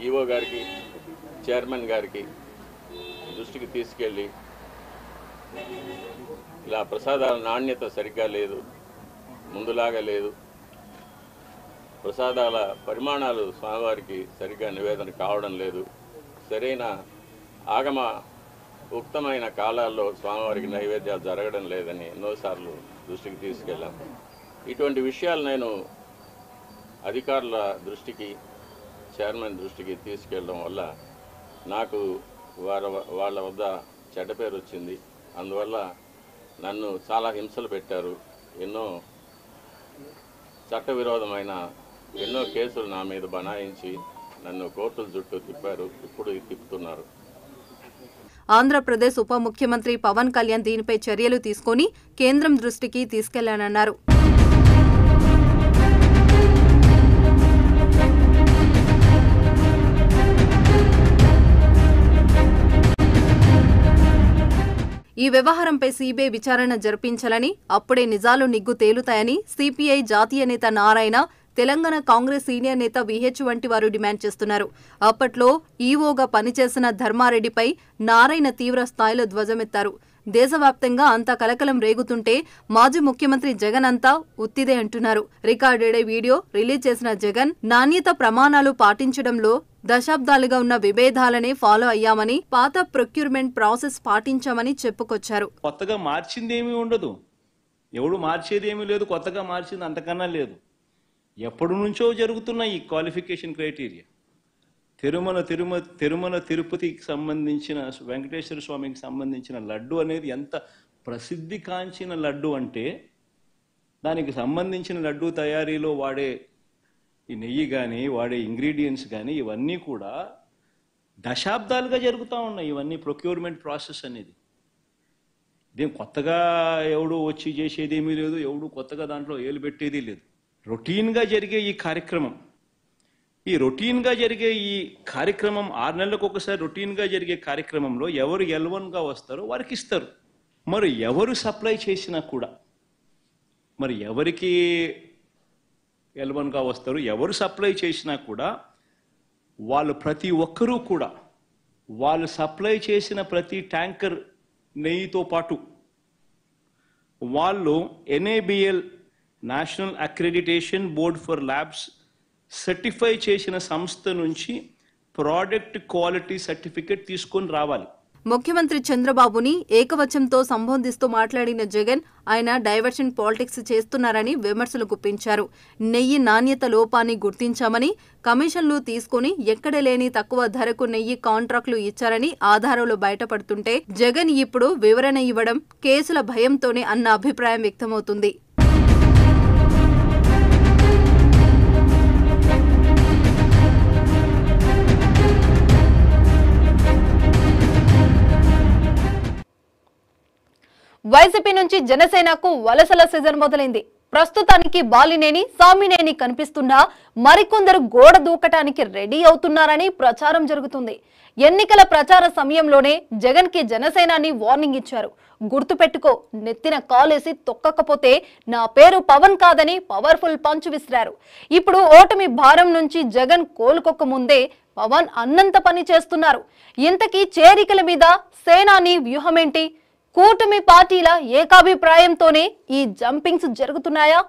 ఈఓ గారికి, చైర్మన్ గారికి దృష్టికి తీసుకెళ్ళి ఇలా ప్రసాదాల నాణ్యత సరిగ్గా లేదు, ముందులాగా లేదు, ప్రసాదాల పరిమాణాలు స్వామివారికి సరిగ్గా నివేదన కావడం లేదు, సరైన ఆగమ ఉక్తమైన కాలాల్లో స్వామివారికి నైవేద్యాలు జరగడం లేదని ఎన్నోసార్లు దృష్టికి తీసుకెళ్ళాం. ఇటువంటి విషయాలు నేను అధికారుల దృష్టికి, చైర్మన్ దృష్టికి తీసుకెళ్ళడం వల్ల నాకు వాళ్ళ వద్ద చెడ్డ పేరు వచ్చింది. అందువల్ల నన్ను చాలా హింసలు పెట్టారు. ఎన్నో చట్టవిరోధమైన ఎన్నో కేసులు నా మీద బనాయించి నన్ను కోర్టుల చుట్టూ తిప్పారు, ఇప్పుడు తిప్పుతున్నారు. ఆంధ్రప్రదేశ్ ఉప ముఖ్యమంత్రి పవన్ కళ్యాణ్ దీనిపై చర్యలు తీసుకొని కేంద్రం దృష్టికి తీసుకెళ్లానన్నారు. ఈ వ్యవహారంపై సీబీఐ విచారణ జరిపించాలని, అప్పుడే నిజాలు నిగ్గు తేలుతాయని సిపిఐ జాతీయ నేత నారాయణ, తెలంగాణ కాంగ్రెస్ సీనియర్ నేత విహెచ్ వంటి వారు డిమాండ్ చేస్తున్నారు. అప్పట్లో ఈవోగా పనిచేసిన ధర్మారెడ్డిపై నారాయణ తీవ్ర స్థాయిలో ధ్వజమెత్తారు. దేశవ్యాప్తంగా అంతా కలకలం రేగుతుంటే మాజీ ముఖ్యమంత్రి జగన్ అంతా ఉత్తిదే అంటున్నారు. రికార్డెడ్ వీడియో రిలీజ్ చేసిన జగన్ నాణ్యత ప్రమాణాలు పాటించడంలో దశాబ్దాలుగా ఉన్న విభేదాలనే ఫాలో అయ్యామని, పాత ప్రొక్యూర్మెంట్ ప్రాసెస్ పాటించామని చెప్పుకొచ్చారు. కొత్తగా మార్చిందేమీ ఉండదు, ఎవడు మార్చేదేమీ లేదు, కొత్తగా మార్చింది అంతకన్నా లేదు. ఎప్పటి నుంచో జరుగుతున్న ఈ క్వాలిఫికేషన్ క్రైటీరియా, తిరుమల తిరుపతికి సంబంధించిన వెంకటేశ్వర స్వామికి సంబంధించిన లడ్డు అనేది ఎంత ప్రసిద్ధి కాంచిన లడ్డు అంటే, దానికి సంబంధించిన లడ్డు తయారీలో వాడే ఈ నెయ్యి కానీ, వాడే ఇంగ్రీడియంట్స్ కానీ, ఇవన్నీ కూడా దశాబ్దాలుగా జరుగుతూ ఉన్నాయి ఇవన్నీ ప్రొక్యూర్మెంట్ ప్రాసెస్ అనేది. ఇదేం కొత్తగా ఎవడు వచ్చి చేసేది ఏమీ లేదు, ఎవడు కొత్తగా దాంట్లో ఏలు పెట్టేది లేదు. రొటీన్గా జరిగే ఈ కార్యక్రమం 6 నెలలకు ఒకసారి రొటీన్గా జరిగే కార్యక్రమంలో ఎవరు L1గా వస్తారో వారికి ఇస్తారు. మరి ఎవరు సప్లై చేసినా కూడా, మరి ఎవరికి L1గా వస్తారు, ఎవరు సప్లై చేసినా కూడా వాళ్ళు ప్రతి ఒక్కరూ కూడా వాళ్ళు సప్లై చేసిన ప్రతి ట్యాంకర్ నెయ్యితో పాటు వాళ్ళు NABL national accreditation board for labs certify చేసిన సంస్థ నుంచి ప్రోడక్ట్ క్వాలిటీ సర్టిఫికెట్ తీసుకొని రావాలి. ముఖ్యమంత్రి చంద్రబాబుని ఏకవచనంతో సంబోధిస్తూ మాట్లాడిన జగన్ ఆయన డైవర్షన్ పాలిటిక్స్ చేస్తున్నారని విమర్శలు గుప్పించారు. నెయ్యి నాణ్యత లోపాన్ని గుర్తించామని, కమిషన్లు తీసుకుని ఎక్కడ లేని తక్కువ ధరకు నెయ్యి కాంట్రాక్టులు ఇచ్చారని ఆధారాలు బయటపడుతుంటే జగన్ ఇప్పుడు వివరణ ఇవ్వడం కేసుల భయంతోనే అన్న అభిప్రాయం వ్యక్తమవుతుంది. వైసీపీ నుంచి జనసేనకు వలసల సీజన్ మొదలైంది. ప్రస్తుతానికి బాలినేని, సామినేని కనిపిస్తున్నా మరికొందరు గోడ దూకటానికి రెడీ అవుతున్నారని ప్రచారం జరుగుతుంది. ఎన్నికల ప్రచార సమయంలోనే జగన్ కి జనసేనాని వార్నింగ్ ఇచ్చారు. గుర్తుపెట్టుకో, నెత్తిన కాలేసి తొక్కకపోతే నా పేరు పవన్ కాదని పవర్ఫుల్ పంచ్ విసిరారు. ఇప్పుడు ఓటమి భారం నుంచి జగన్ కోలుకోక ముందే పవన్ అన్నంత పని చేస్తున్నారు. ఇంతకీ చేరికల మీద సేనాని వ్యూహమేంటి? కూటమి పార్టీల ఏకాభిప్రాయంతోనే ఈ జంపింగ్స్ జరుగుతున్నాయా?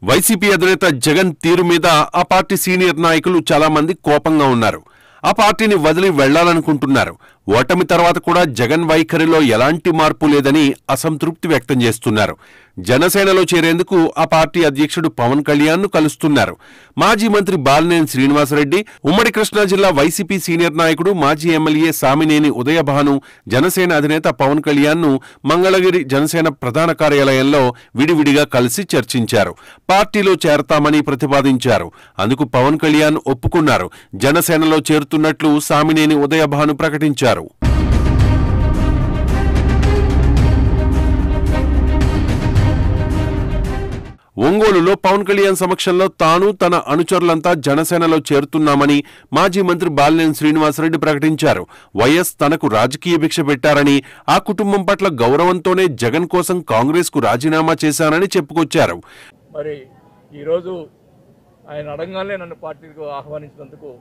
వైసీపీ అధినేత జగన్ తీరు మీద ఆ పార్టీ సీనియర్ నాయకులు చాలా మంది కోపంగా ఉన్నారు. ఆ పార్టీని వదిలి వెళ్లాలనుకుంటున్నారు. ఓటమి తర్వాత కూడా జగన్ వైఖరిలో ఎలాంటి మార్పు లేదని అసంతృప్తి వ్యక్తం చేస్తున్నారు. జనసేనలో చేరేందుకు ఆ పార్టీ అధ్యక్షుడు పవన్ కళ్యాణ్ ను కలుస్తున్నారు. మాజీ మంత్రి బాలినేని శ్రీనివాసరెడ్డి, ఉమ్మడి కృష్ణా జిల్లా వైసీపీ సీనియర్ నాయకుడు మాజీ ఎమ్మెల్యే సామినేని ఉదయభాను జనసేన అధినేత పవన్ కళ్యాణ్ ను మంగళగిరి జనసేన ప్రధాన కార్యాలయంలో విడివిడిగా కలిసి చర్చించారు. పార్టీలో చేరతామని ప్రతిపాదించారు. అందుకు పవన్ కళ్యాణ్ ఒప్పుకున్నారు. జనసేనలో చేరుతున్నట్లు సామినేని ఉదయభాను ప్రకటించారు. ఒంగోలులో పవన్ కళ్యాణ్ సమక్షంలో తాను తన అనుచరులంతా జనసేనలో చేరుతున్నామని మాజీ మంత్రి బాలినేని శ్రీనివాసరెడ్డి ప్రకటించారు. వైఎస్ తనకు రాజకీయ భిక్ష పెట్టారని, ఆ కుటుంబం పట్ల గౌరవంతోనే జగన్ కోసం కాంగ్రెస్ కు రాజీనామా చేశానని చెప్పుకొచ్చారు. మరి ఈరోజు ఆయన అడగానే నన్ను పార్టీకి ఆహ్వానించినందుకు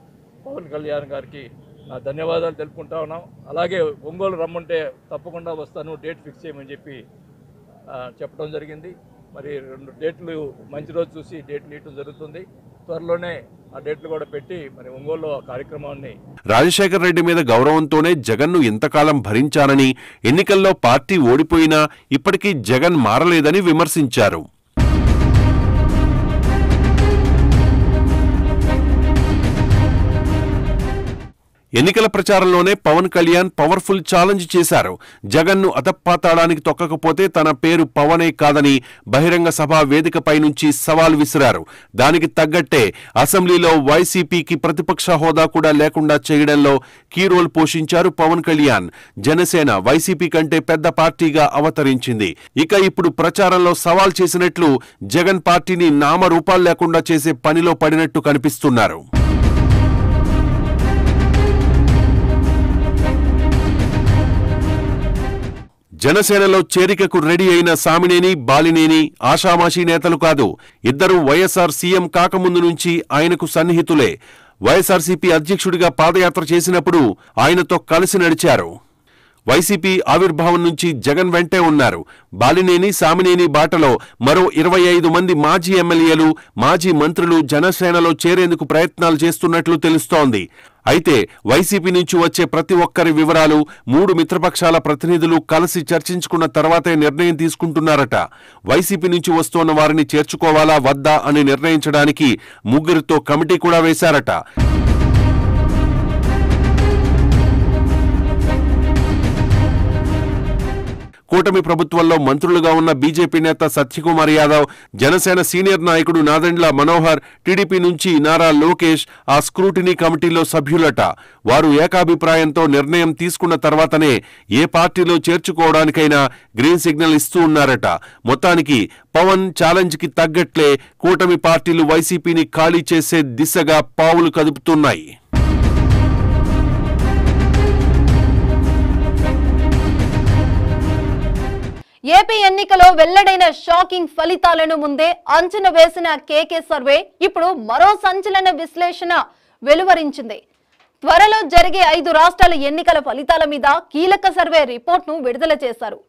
పవన్ కళ్యాణ్ గారికి నా ధన్యవాదాలు తెలుపుకుంటా ఉన్నాం. అలాగే ఒంగోలు రమ్మంటే తప్పకుండా వస్తాను, డేట్ ఫిక్స్ చేయమని చెప్పి చెప్పడం జరిగింది. మరి 2 డేట్లు మంచి రోజు చూసి డేట్లు ఇవ్వడం జరుగుతుంది. త్వరలోనే ఆ డేట్లు కూడా పెట్టి మరి ఒంగోలులో ఆ కార్యక్రమాన్ని. రాజశేఖర్ రెడ్డి మీద గౌరవంతోనే జగన్ ను ఇంతకాలం భరించానని, ఎన్నికల్లో పార్టీ ఓడిపోయినా ఇప్పటికీ జగన్ మారలేదని విమర్శించారు. ఎన్నికల ప్రచారంలోనే పవన్ కళ్యాణ్ పవర్ఫుల్ ఛాలెంజ్ చేశారు. జగన్ ను అధపాతాళానికి తొక్కకపోతే తన పేరు పవనే కాదని బహిరంగ సభా వేదికపై నుంచి సవాల్ విసిరారు. దానికి తగ్గట్టే అసెంబ్లీలో వైసీపీకి ప్రతిపక్ష హోదా కూడా లేకుండా చేయడంలో కీ రోల్ పోషించారు పవన్ కళ్యాణ్. జనసేన వైసీపీ కంటే పెద్ద పార్టీగా అవతరించింది. ఇక ఇప్పుడు ప్రచారంలో సవాల్ చేసినట్లు జగన్ పార్టీని నామరూపాలు లేకుండా చేసే పనిలో పడినట్టు కనిపిస్తున్నారు. జనసేనలో చేరికకు రెడీ అయిన సామినేని, బాలినేని ఆషామాషీ నేతలు కాదు. ఇద్దరు వైఎస్ఆర్ సీఎం కాకముందు నుంచి ఆయనకు సన్నిహితులే. వైఎస్ఆర్సీపీ అధ్యక్షుడిగా పాదయాత్ర చేసినప్పుడు ఆయనతో కలిసి నడిచారు. వైసీపీ ఆవిర్భావం నుంచి జగన్ వెంటే ఉన్నారు. బాలినేని, సామినేని బాటలో మరో 25 మంది మాజీ ఎమ్మెల్యేలు, మాజీ మంత్రులు జనసేనలో చేరేందుకు ప్రయత్నాలు చేస్తున్నట్లు తెలుస్తోంది. అయితే వైసీపీ నుంచి వచ్చే ప్రతి ఒక్కరి వివరాలు 3 మిత్రపక్షాల ప్రతినిధులు కలిసి చర్చించుకున్న తర్వాతే నిర్ణయం తీసుకుంటున్నారట. వైసీపీ నుంచి వస్తున్న వారిని చేర్చుకోవాలా వద్దా అని నిర్ణయించడానికి 3తో కమిటీ కూడా వేశారట. కూటమి ప్రభుత్వంలో మంత్రులుగా ఉన్న బీజేపీ నేత సత్యకుమార్ యాదవ్, జనసేన సీనియర్ నాయకుడు నాదెండ్ల మనోహర్, టీడీపీ నుంచి నారా లోకేష్ ఆ స్క్రూటినీ కమిటీలో సభ్యులట. వారు ఏకాభిప్రాయంతో నిర్ణయం తీసుకున్న తర్వాతనే ఏ పార్టీలో చేర్చుకోవడానికైనా గ్రీన్ సిగ్నల్ ఇస్తూ ఉన్నారట. మొత్తానికి పవన్ ఛాలెంజ్ కి తగ్గట్లే కూటమి పార్టీలు వైసీపీని ఖాళీ చేసే దిశగా పావులు కదుపుతున్నాయి. ఏపీ ఎన్నికలో వెల్లడైన షాకింగ్ ఫలితాలను ముందే అంచనా వేసిన కేకే సర్వే ఇప్పుడు మరో సంచలన విశ్లేషణ వెలువరించింది. త్వరలో జరిగే 5 రాష్ట్రాల ఎన్నికల ఫలితాల మీద కీలక సర్వే రిపోర్ట్ను విడుదల చేశారు.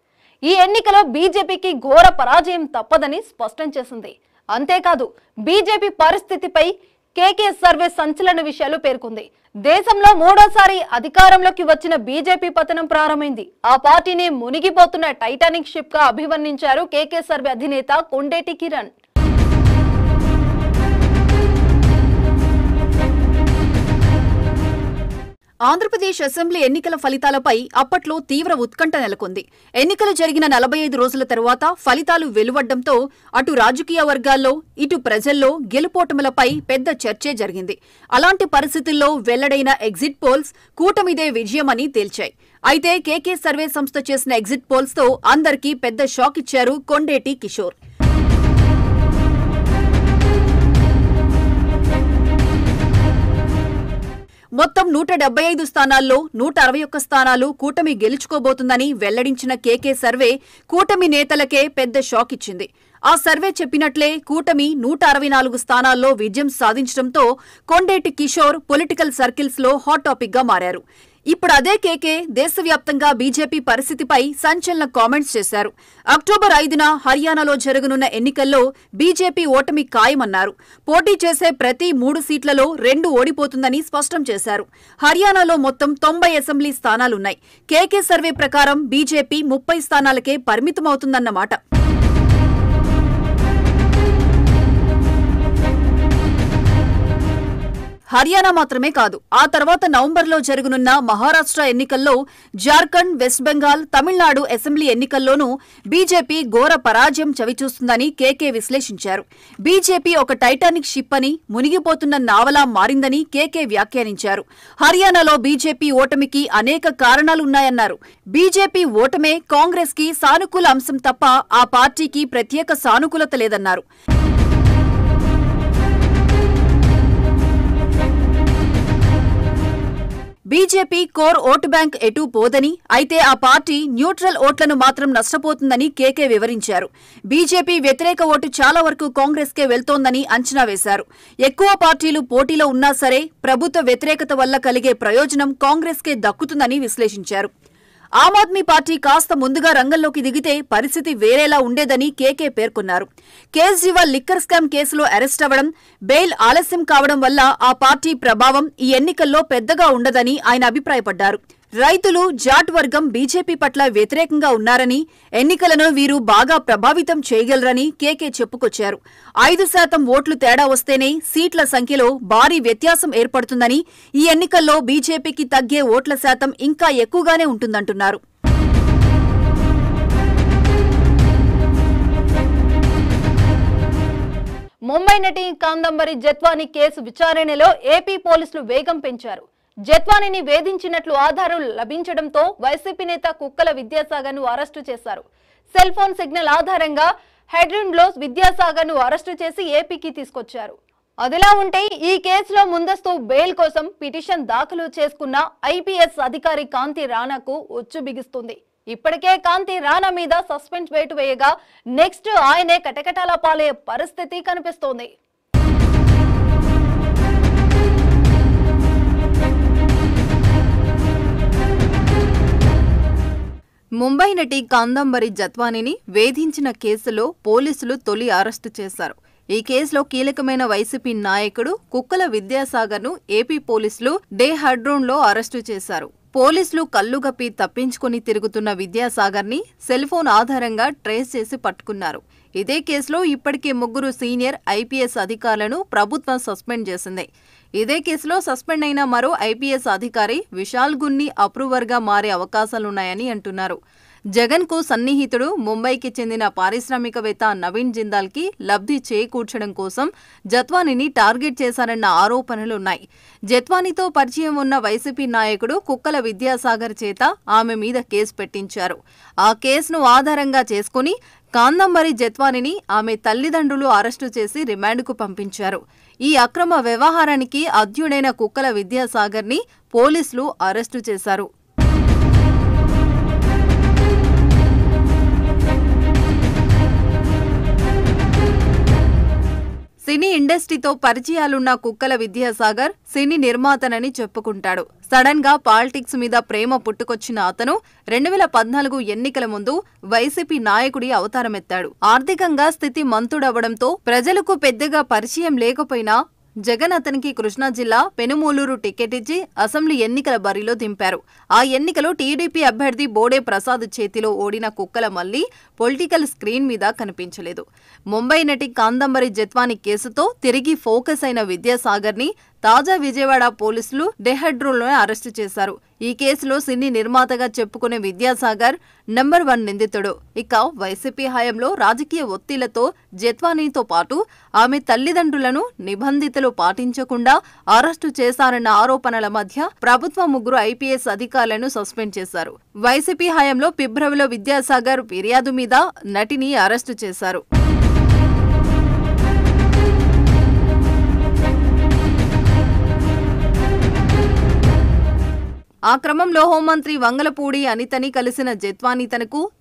ఈ ఎన్నికలో బీజేపీకి ఘోర పరాజయం తప్పదని స్పష్టం చేసింది. అంతేకాదు బీజేపీ పరిస్థితిపై కేకే సర్వే సంచలన విషయాలు పేర్కొంది. దేశంలో మూడోసారి అధికారంలోకి వచ్చిన బీజేపీ పతనం ప్రారంభమైంది. ఆ పార్టీని మునిగిపోతున్న టైటానిక్ షిప్ గా అభివర్ణించారు కేకే సర్వే అధినేత కొండేటి కిరణ్. ఆంధ్రప్రదేశ్ అసెంబ్లీ ఎన్నికల ఫలితాలపై అప్పట్లో తీవ్ర ఉత్కంఠ నెలకొంది. ఎన్నికలు జరిగిన 45 రోజుల తరువాత ఫలితాలు వెలువడ్డంతో అటు రాజకీయ వర్గాల్లో ఇటు ప్రజల్లో గెలుపోటములపై పెద్ద చర్చే జరిగింది. అలాంటి పరిస్థితుల్లో వెల్లడైన ఎగ్జిట్ పోల్స్ కూటమిదే విజయమని తేల్చాయి. అయితే కేకే సర్వే సంస్థ చేసిన ఎగ్జిట్ పోల్స్ తో అందరికీ పెద్ద షాక్ ఇచ్చారు కొండేటి కిషోర్. మొత్తం 175 స్థానాల్లో 161 స్థానాలు కూటమి గెలుచుకోబోతుందని వెల్లడించిన కేకే సర్వే కూటమి నేతలకే పెద్ద షాక్ ఇచ్చింది. ఆ సర్వే చెప్పినట్లే కూటమి 164 స్థానాల్లో విజయం సాధించడంతో కొండేటి కిషోర్ పొలిటికల్ సర్కిల్స్ లో హాట్ టాపిక్ గా మారారు. ఇప్పుడు అదే కేకే దేశవ్యాప్తంగా బీజేపీ పరిస్థితిపై సంచలన కామెంట్స్ చేశారు. అక్టోబర్ 5న హర్యానాలో జరగనున్న ఎన్నికల్లో బీజేపీ ఓటమి ఖాయమన్నారు. పోటీ చేసే ప్రతి 3 సీట్లలో 2 ఓడిపోతుందని స్పష్టం చేశారు. హర్యానాలో మొత్తం 90 అసెంబ్లీ స్థానాలున్నాయి. కేకే సర్వే ప్రకారం బీజేపీ 30 స్థానాలకే పరిమితమవుతుందన్నమాట. హర్యానా మాత్రమే కాదు, ఆ తర్వాత నవంబర్లో జరగనున్న మహారాష్ట్ర ఎన్నికల్లో, జార్ఖండ్, వెస్ట్ బెంగాల్, తమిళనాడు అసెంబ్లీ ఎన్నికల్లోనూ బీజేపీ ఘోర పరాజయం చవిచూస్తుందని కేకే విశ్లేషించారు. బీజేపీ ఒక టైటానిక్ షిప్ అని, మునిగిపోతున్న నావలా మారిందని కేకే వ్యాఖ్యానించారు. హర్యానాలో బీజేపీ ఓటమికి అనేక కారణాలున్నాయన్నారు. బీజేపీ ఓటమే కాంగ్రెస్ కి సానుకూల అంశం తప్ప ఆ పార్టీకి ప్రత్యేక సానుకూలత లేదన్నారు. బీజేపీ కోర్ ఓటు బ్యాంక్ ఎటూ పోదని, అయితే ఆ పార్టీ న్యూట్రల్ ఓట్లను మాత్రం నష్టపోతుందని కేకే వివరించారు. బీజేపీ వ్యతిరేక ఓటు చాలా వరకు కాంగ్రెస్కే వెళ్తోందని అంచనా వేశారు. ఎక్కువ పార్టీలు పోటీలో ఉన్నా సరే ప్రభుత్వ వ్యతిరేకత వల్ల కలిగే ప్రయోజనం కాంగ్రెస్కే దక్కుతుందని విశ్లేషించారు. ఆమ్ ఆద్మీ పార్టీ కాస్త ముందుగా రంగంలోకి దిగితే పరిస్థితి వేరేలా ఉండేదని కేకే పేర్కొన్నారు. కేజ్రీవాల్ లిక్కర్ స్కామ్ కేసులో అరెస్ట్ అవ్వడం, బెయిల్ ఆలస్యం కావడం వల్ల ఆ పార్టీ ప్రభావం ఈ ఎన్నికల్లో పెద్దగా ఉండదని ఆయన అభిప్రాయపడ్డారు. రైతులు, జాట్ వర్గం బీజేపీ పట్ల వ్యతిరేకంగా ఉన్నారని, ఎన్నికలను వీరు బాగా ప్రభావితం చేయగలరని కేకే చెప్పుకొచ్చారు. 5% ఓట్లు తేడా వస్తేనే సీట్ల సంఖ్యలో భారీ వ్యత్యాసం ఏర్పడుతుందని, ఈ ఎన్నికల్లో బీజేపీకి తగ్గే ఓట్ల శాతం ఇంకా ఎక్కువగానే ఉంటుందంటున్నారు. ముంబై నటి కాందంబరి జత్వానీ కేసు విచారణలో ఏపీ పోలీసులు వేగం పెంచారు. జత్వానీని వేధించినట్లు ఆధారాలు లభించడంతో వైసీపీ నేత కుక్కల విద్యాసాగర్ ను అరెస్టు చేశారు. సెల్ ఫోన్ సిగ్నల్ ఆధారంగా హెడ్రూమ్ లో విద్యాసాగర్ ను అరెస్టు చేసి ఏపీకి తీసుకొచ్చారు. అదిలా ఉంటే ఈ కేసులో ముందస్తు బెయిల్ కోసం పిటిషన్ దాఖలు చేసుకున్న ఐపీఎస్ అధికారి కాంతి రాణాకు ఉచ్చు బిగిస్తుంది. ఇప్పటికే కాంతి రాణా మీద సస్పెండ్ వేటు వేయగా నెక్స్ట్ ఆయనే కటకటాల పాలే పరిస్థితి కనిపిస్తోంది. ముంబై నటి కాందంబరి జత్వానీని వేధించిన కేసులో పోలీసులు తొలి అరెస్టు చేశారు. ఈ కేసులో కీలకమైన వైసీపీ నాయకుడు కుక్కల విద్యాసాగర్ ను ఏపీ పోలీసులు డేహడ్రోన్లో అరెస్టు చేశారు. పోలీసులు కల్లుగప్పి తప్పించుకుని తిరుగుతున్న విద్యాసాగర్ ని సెల్ ఫోన్ ఆధారంగా ట్రేస్ చేసి పట్టుకున్నారు. ఇదే కేసులో ఇప్పటికే 3 సీనియర్ ఐపీఎస్ అధికారులను ప్రభుత్వం సస్పెండ్ చేసింది. ఇదే కేసులో సస్పెండ్ అయిన మరో ఐపీఎస్ అధికారి విశాల్ గున్ని అప్రూవర్గా మారే అవకాశాలున్నాయని అంటున్నారు. జగన్కు సన్నిహితుడు ముంబైకి చెందిన పారిశ్రామికవేత్త నవీన్ జిందాల్కి లబ్ధి చేకూర్చడం కోసం జత్వానీని టార్గెట్ చేశారన్న ఆరోపణలున్నాయి. జత్వానీతో పరిచయం ఉన్న వైసీపీ నాయకుడు కుక్కల విద్యాసాగర్ చేత ఆమె మీద కేసు పెట్టించారు. ఆ కేసును ఆధారంగా చేసుకుని కాందంబరి జత్వానీని ఆమె తల్లిదండ్రులు అరెస్టు చేసి రిమాండ్కు పంపించారు. ఈ అక్రమ వ్యవహారానికి అధ్యుడైన కుక్కల విద్యాసాగర్ని పోలీసులు అరెస్టు చేశారు. సినీ ఇండస్ట్రీతో పరిచయాలున్న కుక్కల విద్యాసాగర్ సినీ నిర్మాతనని చెప్పుకుంటాడు. సడన్ గా పాలిటిక్స్ మీద ప్రేమ పుట్టుకొచ్చిన అతను 2014 ఎన్నికల ముందు వైసీపీ నాయకుడి అవతారమెత్తాడు. ఆర్థికంగా స్థితి మంతుడవడంతో ప్రజలకు పెద్దగా పరిచయం లేకపోయినా జగన్ అతనికి కృష్ణా జిల్లా పెనుమూలూరు టికెట్ ఇచ్చి అసెంబ్లీ ఎన్నికల బరిలో దింపారు. ఆ ఎన్నికలో టీడీపీ అభ్యర్థి బోడే ప్రసాద్ చేతిలో ఓడిన కుక్కల మళ్లీ పొలిటికల్ స్క్రీన్ మీద కనిపించలేదు. ముంబై నటి కాందంబరి జత్వానీ కేసుతో తిరిగి ఫోకస్ అయిన విద్యాసాగర్ని తాజా విజయవాడ పోలీసులు డెహడ్రోలోనే అరెస్టు చేశారు. ఈ కేసులో సినీ నిర్మాతగా చెప్పుకునే విద్యాసాగర్ నెంబర్ 1 నిందితుడు. ఇక వైసీపీ హయాంలో రాజకీయ ఒత్తిళ్లతో జత్వానీతో పాటు ఆమె తల్లిదండ్రులను నిబంధితులు పాటించకుండా అరెస్టు చేశారన్న ఆరోపణల మధ్య ప్రభుత్వం 3 ఐపీఎస్ అధికారులను సస్పెండ్ చేశారు. వైసీపీ హయాంలో ఫిబ్రవరిలో విద్యాసాగర్ ఫిర్యాదు మీద నటిని అరెస్టు చేశారు. ఆ క్రమంలో హోంమంత్రి వంగలపూడి అనితని కలిసిన జత్వానీ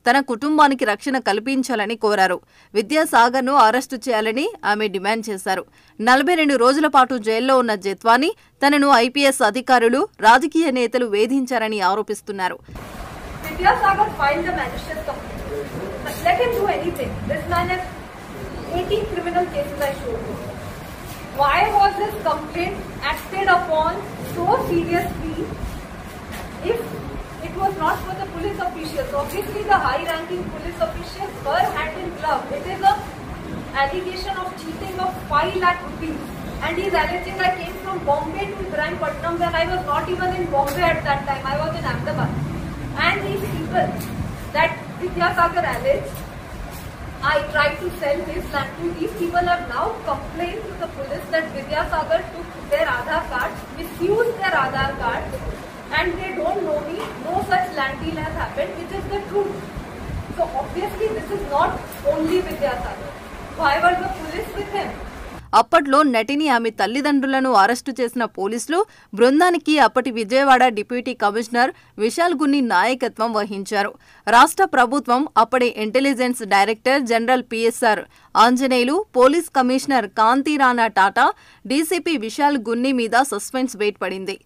తన కుటుంబానికి రక్షణ కల్పించాలని కోరారు. విద్యాసాగర్ను అరెస్టు చేయాలని ఆమె డిమాండ్ చేశారు. 42 రోజుల పాటు జైల్లో ఉన్న జత్వానీ తనను ఐపీఎస్ అధికారులు, రాజకీయ నేతలు వేధించారని ఆరోపిస్తున్నారు. Vidyasagar filed a malicious complaint. Let him do anything. This man has 18 criminal cases I showed you. Why was this complaint acted upon so seriously? If it was not for the police officials, obviously the high-ranking police officials were hand in glove. It is a allegation of cheating of 5 lakh rupees, and he is alleging I came from Bombay to Ibrahimpatnam when I was not even in Bombay at that time. I was in Ahmedabad, and these people that Vidyasagar alleged I tried to sell his land to. These people have now complained to the police that Vidyasagar took their Aadhaar cards, misused their Aadhaar cards, and they don't know me. No such land deal has happened, which is the truth. So obviously this is not only Vidyasagar. Why were the police with him? అప్పట్లో నటిని ఆమె తల్లిదండ్రులను arrest చేసిన పోలీసులు బృందానికి అప్పటి Vijayawada deputy commissioner Vishal Gunni నాయకత్వం వహించారు. రాష్ట్ర ప్రభుత్వం అప్పటి intelligence director general PSR Anjaneyulu, police commissioner Kanthi Rana Tata, DCP Vishal Gunni మీద సస్పెన్స్ వేట్ పడింది.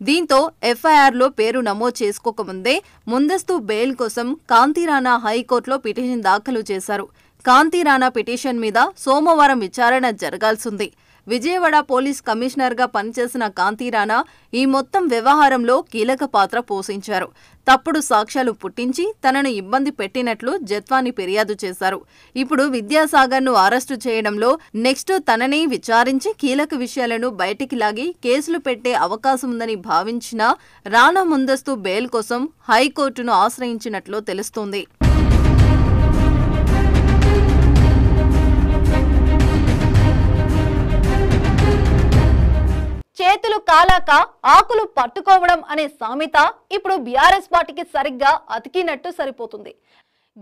దీంతో ఎఫ్ఐఆర్లో పేరు నమోదు చేసుకోకముందే ముందస్తు బెయిల్ కోసం కాంతిరాణా హైకోర్టులో పిటిషన్ దాఖలు చేశారు. కాంతిరాణా పిటిషన్ మీద సోమవారం విచారణ జరగాల్సింది. విజయవాడ పోలీస్ కమిషనర్గా పనిచేసిన కాంతిరాణా ఈ మొత్తం వ్యవహారంలో కీలక పాత్ర పోషించారు. తప్పుడు సాక్ష్యాలు పుట్టించి తనను ఇబ్బంది పెట్టినట్లు జత్వానీ ఫిర్యాదు చేశారు. ఇప్పుడు విద్యాసాగర్ను అరెస్టు చేయడంలో నెక్స్ట్ తనని విచారించి కీలక విషయాలను బయటికి లాగి కేసులు పెట్టే అవకాశం ఉందని భావించిన రాణా ముందస్తు బెయిల్ కోసం హైకోర్టును ఆశ్రయించినట్లు తెలుస్తోంది. చేతులు కాలాక ఆకులు పట్టుకోవడం అనే సామెత ఇప్పుడు బీఆర్ఎస్ పార్టీకి సరిగ్గా అతికినట్టు సరిపోతుంది.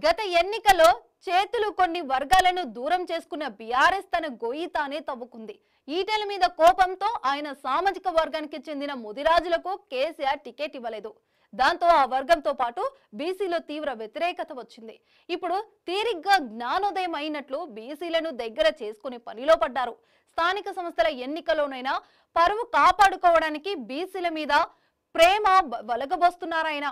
గత ఎన్నికల్లో చేతులు కొన్ని వర్గాలను దూరం చేసుకున్న బీఆర్ఎస్ తన గొయ్యి తానే తవ్వుకుంది. ఈటెల మీద కోపంతో ఆయన సామాజిక వర్గానికి చెందిన ముదిరాజులకు కేసీఆర్ టికెట్ ఇవ్వలేదు. దాంతో ఆ వర్గంతో పాటు బీసీలో తీవ్ర వ్యతిరేకత వచ్చింది. ఇప్పుడు తీరిగ్గా జ్ఞానోదయం అయినట్లు బీసీలను దగ్గర చేసుకునే పనిలో పడ్డారు. స్థానిక సంస్థల ఎన్నికలోనైనా పరువు కాపాడుకోవడానికి బీసీల మీద ప్రేమ వలగబోస్తున్నారాయన.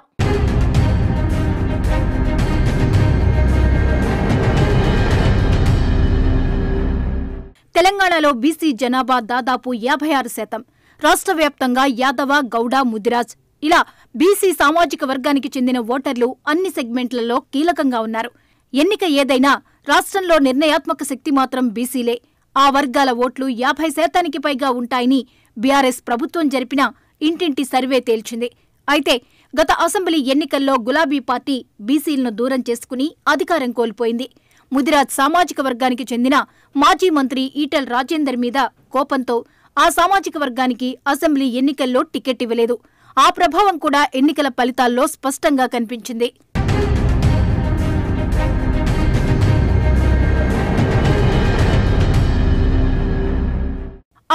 తెలంగాణలో బీసీ జనాభా దాదాపు 56%. రాష్ట్ర వ్యాప్తంగా యాదవ, గౌడ, ముదిరాజ్ ఇలా బీసీ సామాజిక వర్గానికి చెందిన ఓటర్లు అన్ని సెగ్మెంట్లలో కీలకంగా ఉన్నారు. ఎన్నిక ఏదైనా రాష్ట్రంలో నిర్ణయాత్మక శక్తి మాత్రం బీసీలే. ఆ వర్గాల ఓట్లు 50% పైగా ఉంటాయని బీఆర్ఎస్ ప్రభుత్వం జరిపిన ఇంటింటి సర్వే తేల్చింది. అయితే గత అసెంబ్లీ ఎన్నికల్లో గులాబీ పార్టీ బీసీలను దూరం చేసుకుని అధికారం కోల్పోయింది. ముదిరాజ్ సామాజిక వర్గానికి చెందిన మాజీ మంత్రి ఈటెల రాజేందర్ మీద కోపంతో ఆ సామాజిక వర్గానికి అసెంబ్లీ ఎన్నికల్లో టికెట్ ఇవ్వలేదు. ఆ ప్రభావం కూడా ఎన్నికల ఫలితాల్లో స్పష్టంగా కనిపించింది.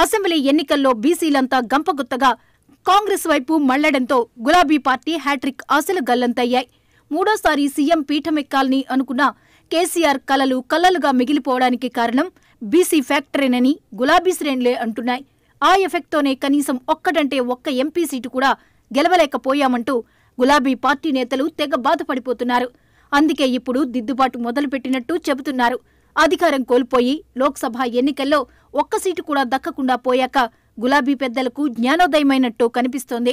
అసెంబ్లీ ఎన్నికల్లో బీసీలంతా గంపగుత్తగా కాంగ్రెస్ వైపు మళ్లడంతో గులాబీ పార్టీ హ్యాట్రిక్ ఆశలు గల్లంతయ్యాయి. మూడోసారి సీఎం పీఠమెక్కాలని అనుకున్న కేసీఆర్ కలలు కల్లలుగా మిగిలిపోవడానికి కారణం బీసీ ఫ్యాక్టరీనని గులాబీ శ్రేణులే అంటున్నాయి. ఆ ఎఫెక్ట్తోనే కనీసం ఒక్కడంటే ఒక్క ఎంపీ సీటు కూడా గెలవలేకపోయామంటూ గులాబీ పార్టీ నేతలు తెగ బాధపడిపోతున్నారు. అందుకే ఇప్పుడు దిద్దుబాటు మొదలుపెట్టినట్టు చెబుతున్నారు. అధికారం కోల్పోయి లోక్సభ ఎన్నికల్లో ఒక్క సీటు కూడా దక్కకుండా పోయాక గులాబీ పెద్దలకు జ్ఞానోదయమైనట్టు కనిపిస్తోంది.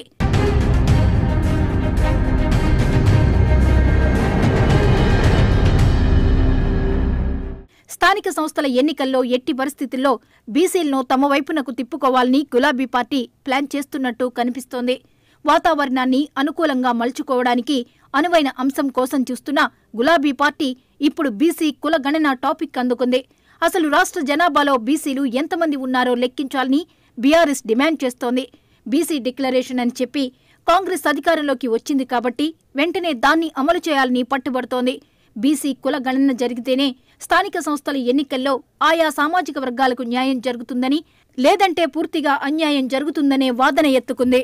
స్థానిక సంస్థల ఎన్నికల్లో ఎట్టి పరిస్థితుల్లో బీసీలను తమ వైపునకు తిప్పుకోవాలని గులాబీ పార్టీ ప్లాన్ చేస్తున్నట్టు కనిపిస్తోంది. వాతావరణాన్ని అనుకూలంగా మలుచుకోవడానికి అనువైన అంశం కోసం చూస్తున్న గులాబీ పార్టీ ఇప్పుడు బీసీ కుల గణన టాపిక్ అందుకుంది. అసలు రాష్ట్ర జనాభాలో బీసీలు ఎంతమంది ఉన్నారో లెక్కించాలని బీఆర్ఎస్ డిమాండ్ చేస్తోంది. బీసీ డిక్లరేషన్ అని చెప్పి కాంగ్రెస్ అధికారంలోకి వచ్చింది కాబట్టి వెంటనే దాన్ని అమలు చేయాలని పట్టుబడుతోంది. బీసీ కుల గణన జరిగితేనే స్థానిక సంస్థల ఎన్నికల్లో ఆయా సామాజిక వర్గాలకు న్యాయం జరుగుతుందని, లేదంటే పూర్తిగా అన్యాయం జరుగుతుందనే వాదన ఎత్తుకుంది.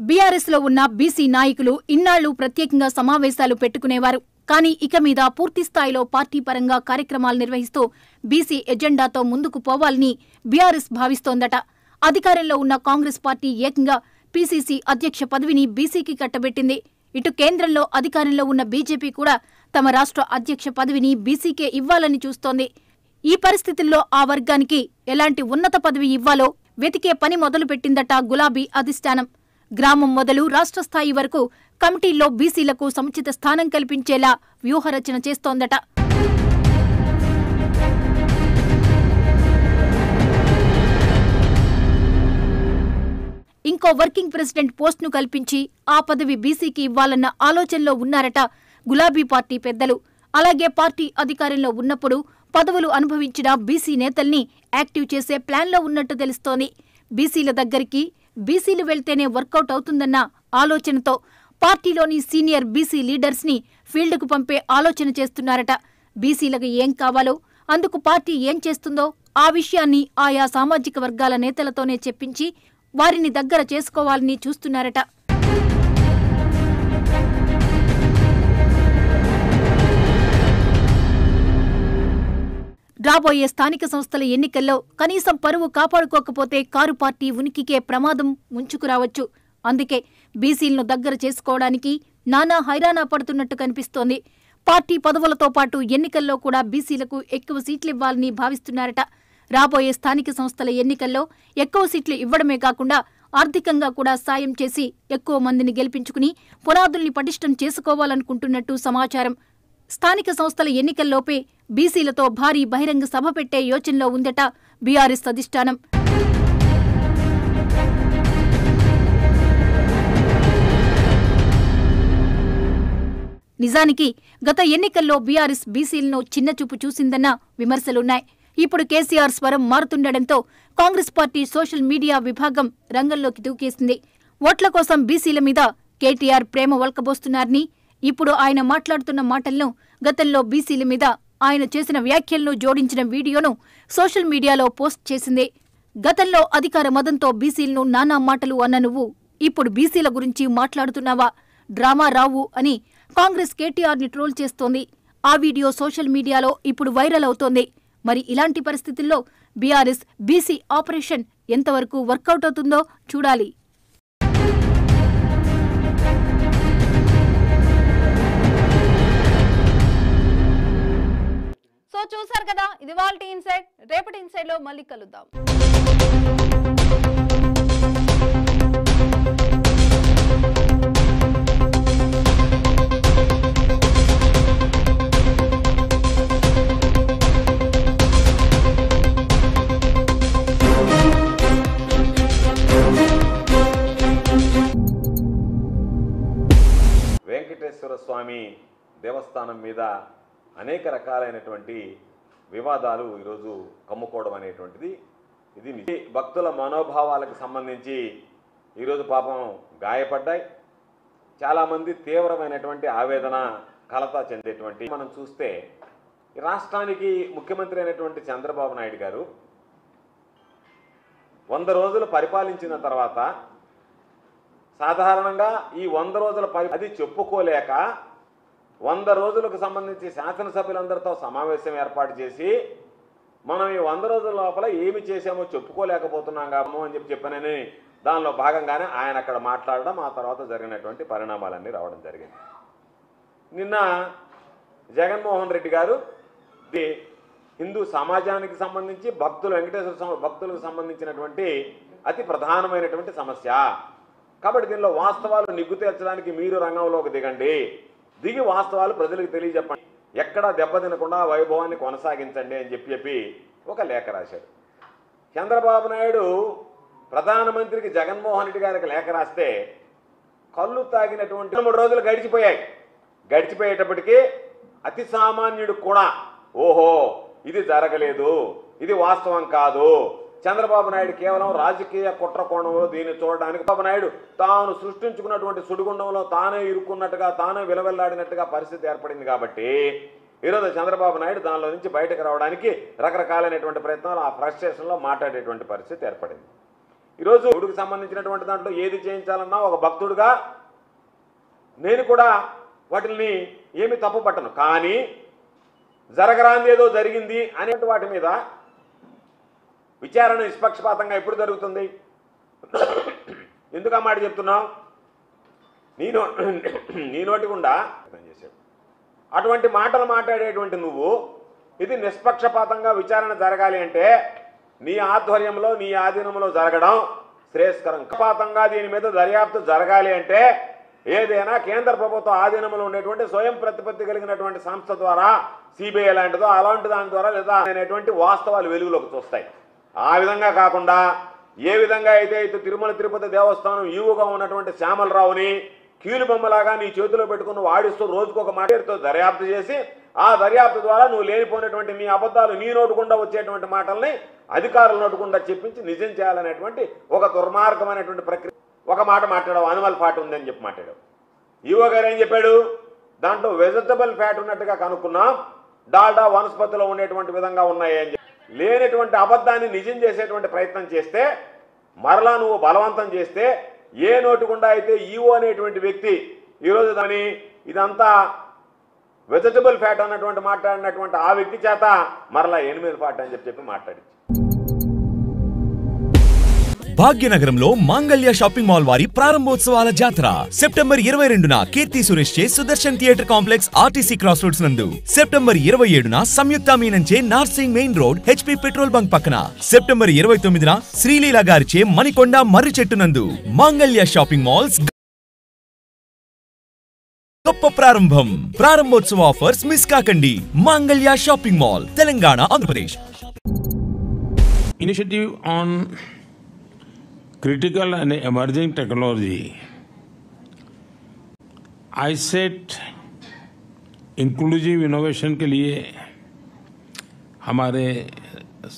బీఆర్ఎస్ లో ఉన్న బీసీ నాయకులు ఇన్నాళ్లు ప్రత్యేకంగా సమావేశాలు పెట్టుకునేవారు. కానీ ఇక మీద పూర్తిస్థాయిలో పార్టీ పరంగా కార్యక్రమాలు నిర్వహిస్తూ బీసీ ఎజెండాతో ముందుకు పోవాలని బీఆర్ఎస్ భావిస్తోందట. అధికారంలో ఉన్న కాంగ్రెస్ పార్టీ ఏకంగా పీసీసీ అధ్యక్ష పదవిని బీసీకి కట్టబెట్టింది. ఇటు కేంద్రంలో అధికారంలో ఉన్న బీజేపీ కూడా తమ రాష్ట్ర అధ్యక్ష పదవిని బీసీకే ఇవ్వాలని చూస్తోంది. ఈ పరిస్థితుల్లో ఆ వర్గానికి ఎలాంటి ఉన్నత పదవి ఇవ్వాలో వెతికే పని మొదలుపెట్టిందట గులాబీ అధిష్టానం. గ్రామం మొదలు రాష్ట్ర స్థాయి వరకు కమిటీల్లో బీసీలకు సముచిత స్థానం కల్పించేలా వ్యూహరచన చేస్తోందట. ఇంకో వర్కింగ్ ప్రెసిడెంట్ పోస్టును కల్పించి ఆ పదవి బీసీకి ఇవ్వాలన్న ఆలోచనలో ఉన్నారట గులాబీ పార్టీ పెద్దలు. అలాగే పార్టీ అధికారంలో ఉన్నప్పుడు పదవులు అనుభవించిన బీసీ నేతల్ని యాక్టివ్ చేసే ప్లాన్లో ఉన్నట్టు తెలుస్తోంది. బీసీల దగ్గరికి బీసీలు వెళ్తేనే వర్కౌట్ అవుతుందన్న ఆలోచనతో పార్టీలోని సీనియర్ బీసీ లీడర్స్ ని ఫీల్డ్కు పంపే ఆలోచన చేస్తున్నారట. బీసీలకు ఏం కావాలో, అందుకు పార్టీ ఏం చేస్తుందో ఆ విషయాన్ని ఆయా సామాజిక వర్గాల నేతలతోనే చెప్పించి వారిని దగ్గర చేసుకోవాలని చూస్తున్నారట. రాబోయే స్థానిక సంస్థల ఎన్నికల్లో కనీసం పరువు కాపాడుకోకపోతే కారు పార్టీ ఉనికికే ప్రమాదం ముంచుకురావచ్చు. అందుకే బీసీలను దగ్గర చేసుకోవడానికి నానా హైరానా పడుతున్నట్టు కనిపిస్తోంది. పార్టీ పదవులతో పాటు ఎన్నికల్లో కూడా బీసీలకు ఎక్కువ సీట్లివ్వాలని భావిస్తున్నారట. రాబోయే స్థానిక సంస్థల ఎన్నికల్లో ఎక్కువ సీట్లు ఇవ్వడమే కాకుండా ఆర్థికంగా కూడా సాయం చేసి ఎక్కువ మందిని గెలిపించుకుని పునాదుల్ని పటిష్టం చేసుకోవాలనుకుంటున్నట్టు సమాచారం. స్థానిక సంస్థల ఎన్నికల్లోపే బీసీలతో భారీ బహిరంగ సభ పెట్టే యోచనలో ఉందట బీఆర్ఎస్ అధిష్టానం. నిజానికి గత ఎన్నికల్లో బీఆర్ఎస్ బీసీలను చిన్నచూపు చూసిందన్న విమర్శలున్నాయి. ఇప్పుడు కేసీఆర్ స్వరం మారుతుండటంతో కాంగ్రెస్ పార్టీ సోషల్ మీడియా విభాగం రంగంలోకి దూకేసింది. ఓట్ల కోసం బీసీల మీద కేటీఆర్ ప్రేమ ఒలకబోస్తున్నారని, ఇప్పుడు ఆయన మాట్లాడుతున్న మాటలను, గతంలో బీసీల మీద ఆయన చేసిన వ్యాఖ్యలను జోడించిన వీడియోను సోషల్ మీడియాలో పోస్ట్ చేసింది. గతంలో అధికార మదంతో బీసీలను నానా మాటలు అన్న నువ్వు ఇప్పుడు బీసీల గురించి మాట్లాడుతున్నావా, డ్రామా రావు అని కాంగ్రెస్ కేటీఆర్ని ట్రోల్ చేస్తోంది. ఆ వీడియో సోషల్ మీడియాలో ఇప్పుడు వైరల్ అవుతోంది. మరి ఇలాంటి పరిస్థితుల్లో బీఆర్ఎస్ బీసీ ఆపరేషన్ ఎంతవరకు వర్కౌట్ అవుతుందో చూడాలి. సో చూసారు కదా, ఇది వాల్టీ ఇన్సైడ్. రేపటి ఇన్సైడ్ లో మళ్ళీ కలుద్దాం. స్వామి దేవస్థానం మీద అనేక రకాలైనటువంటి వివాదాలు ఈరోజు కమ్ముకోవడం అనేటువంటిది ఇది భక్తుల మనోభావాలకు సంబంధించి ఈరోజు పాపం గాయపడ్డాయి. చాలామంది తీవ్రమైనటువంటి ఆవేదన కలత చెందేటువంటి మనం చూస్తే ఈ రాష్ట్రానికి ముఖ్యమంత్రి అయినటువంటి చంద్రబాబు నాయుడు గారు 100 రోజులు పరిపాలించిన తర్వాత సాధారణంగా ఈ 100 రోజుల అది చెప్పుకోలేక 100 రోజులకు సంబంధించి శాసనసభ్యులందరితో సమావేశం ఏర్పాటు చేసి మనం ఈ 100 రోజుల లోపల ఏమి చేసామో చెప్పుకోలేకపోతున్నాం కాము అని చెప్పానని దానిలో భాగంగానే ఆయన అక్కడ మాట్లాడడం, ఆ తర్వాత జరిగినటువంటి పరిణామాలన్నీ రావడం జరిగింది. నిన్న జగన్మోహన్ రెడ్డి గారు హిందూ సమాజానికి సంబంధించి వెంకటేశ్వర భక్తులకు సంబంధించినటువంటి అతి ప్రధానమైనటువంటి సమస్య కాబట్టి దీనిలో వాస్తవాలు నిగ్గు తీర్చడానికి మీరు రంగంలోకి దిగి వాస్తవాలు ప్రజలకు తెలియజెప్పండి, ఎక్కడా దెబ్బతినకుండా వైభవాన్ని కొనసాగించండి అని చెప్పి ఒక లేఖ రాశారు. చంద్రబాబు నాయుడు ప్రధానమంత్రికి జగన్మోహన్ రెడ్డి గారికి లేఖ రాస్తే కళ్ళు తాగినటువంటి 3 రోజులు గడిచిపోయేటప్పటికీ అతి సామాన్యుడు కూడా ఓహో ఇది జరగలేదు, ఇది వాస్తవం కాదు, చంద్రబాబు నాయుడు కేవలం రాజకీయ కుట్ర కోణంలో దీన్ని చూడడానికి చంద్రబాబు నాయుడు తాను సృష్టించుకున్నటువంటి సుడిగుండంలో తానే ఇరుక్కున్నట్టుగా తానే విలవెల్లాడినట్టుగా పరిస్థితి ఏర్పడింది. కాబట్టి ఈరోజు చంద్రబాబు నాయుడు దానిలో నుంచి బయటకు రావడానికి రకరకాలైనటువంటి ప్రయత్నాలు ఆ ఫ్రస్ట్రేషన్లో మాట్లాడేటువంటి పరిస్థితి ఏర్పడింది. ఈరోజు దేవుడికి సంబంధించినటువంటి దాంట్లో ఏది చేయించాలన్నా ఒక భక్తుడుగా నేను కూడా వాటిని ఏమి తప్పు పట్టను, కానీ జరగరాంది ఏదో జరిగింది అనే వాటి మీద విచారణ నిష్పక్షపాతంగా ఎప్పుడు జరుగుతుంది? ఎందుకు ఆ మాట చెప్తున్నావు? నీ నోటి గుండా చేశాడు అటువంటి మాటలు మాట్లాడేటువంటి నువ్వు ఇది నిష్పక్షపాతంగా విచారణ జరగాలి అంటే నీ ఆధ్వర్యంలో నీ ఆధీనంలో జరగడం శ్రేయస్కరం. పక్షపాతంగా దీని మీద దర్యాప్తు జరగాలి అంటే ఏదైనా కేంద్ర ప్రభుత్వ ఆధీనంలో ఉండేటువంటి స్వయం ప్రతిపత్తి కలిగినటువంటి సంస్థ ద్వారా సిబిఐ లాంటిదో అలాంటి దాని ద్వారా లేదా అనేటువంటి వాస్తవాలు వెలుగులోకి చూస్తాయి. ఆ విధంగా కాకుండా ఏ విధంగా అయితే తిరుమల తిరుపతి దేవస్థానం ఈవుగా ఉన్నటువంటి శ్యామలరావుని కీలుబొమ్మలాగా నీ చేతిలో పెట్టుకుని వాడిస్తూ రోజుకొక మాటతో దర్యాప్తు చేసి ఆ దర్యాప్తు ద్వారా నువ్వు లేనిపోయినటువంటి నీ అబద్ధాలు నీ నోటుకుండా వచ్చేటువంటి మాటల్ని అధికారుల నోటుకుండా చెప్పించి నిజం చేయాలనేటువంటి ఒక దుర్మార్గమైనటువంటి ప్రక్రియ. ఒక మాట మాట్లాడావు, అనిమల్ ఫ్యాట్ ఉందని చెప్పి మాట్లాడావు. ఈవో గారు ఏం చెప్పాడు? దాంట్లో వెజిటబుల్ ఫ్యాట్ ఉన్నట్టుగా కనుక్కున్నాం, డాల్డా వనస్పతిలో ఉండేటువంటి విధంగా ఉన్నాయి అని చెప్పి లేనటువంటి అబద్ధాన్ని నిజం చేసేటువంటి ప్రయత్నం చేస్తే మరలా నువ్వు బలవంతం చేస్తే ఏ నోటుకుండా అయితే ఈవో అనేటువంటి వ్యక్తి ఈరోజు దాని ఇదంతా వెజిటబుల్ ఫ్యాట్ అన్నటువంటి మాట్లాడినటువంటి ఆ వ్యక్తి చేత మరలా ఎనిమల్ ఫ్యాట్ అని చెప్పి మాట్లాడింది. భాగ్యనగరంలో మాంగళ్య షాపింగ్ మాల్ వారి ప్రారంభోత్సవాల జాతర సెప్టెంబర్ 22న కీర్తి సురేష్ చే Sudarshan theatre complex RTC cross roads నందు, సెప్టెంబర్ 27న సంయుక్త మీనంచే Narsing main road HP petrol bunk పక్కన, సెప్టెంబర్ 29న శ్రీలీల గారిచే మణికొండ మర్రి చెట్టు నందు. మాంగళ్య షాపింగ్ మాల్స్ గొప్ప ప్రారంభం. ప్రారంభోత్సవ ఆఫర్స్ మిస్ కాకండి. మాంగళ్య shopping mall, Telangana, Andhra Pradesh. Initiative on critical and emerging technology. ISET inclusive innovation के लिए हमारे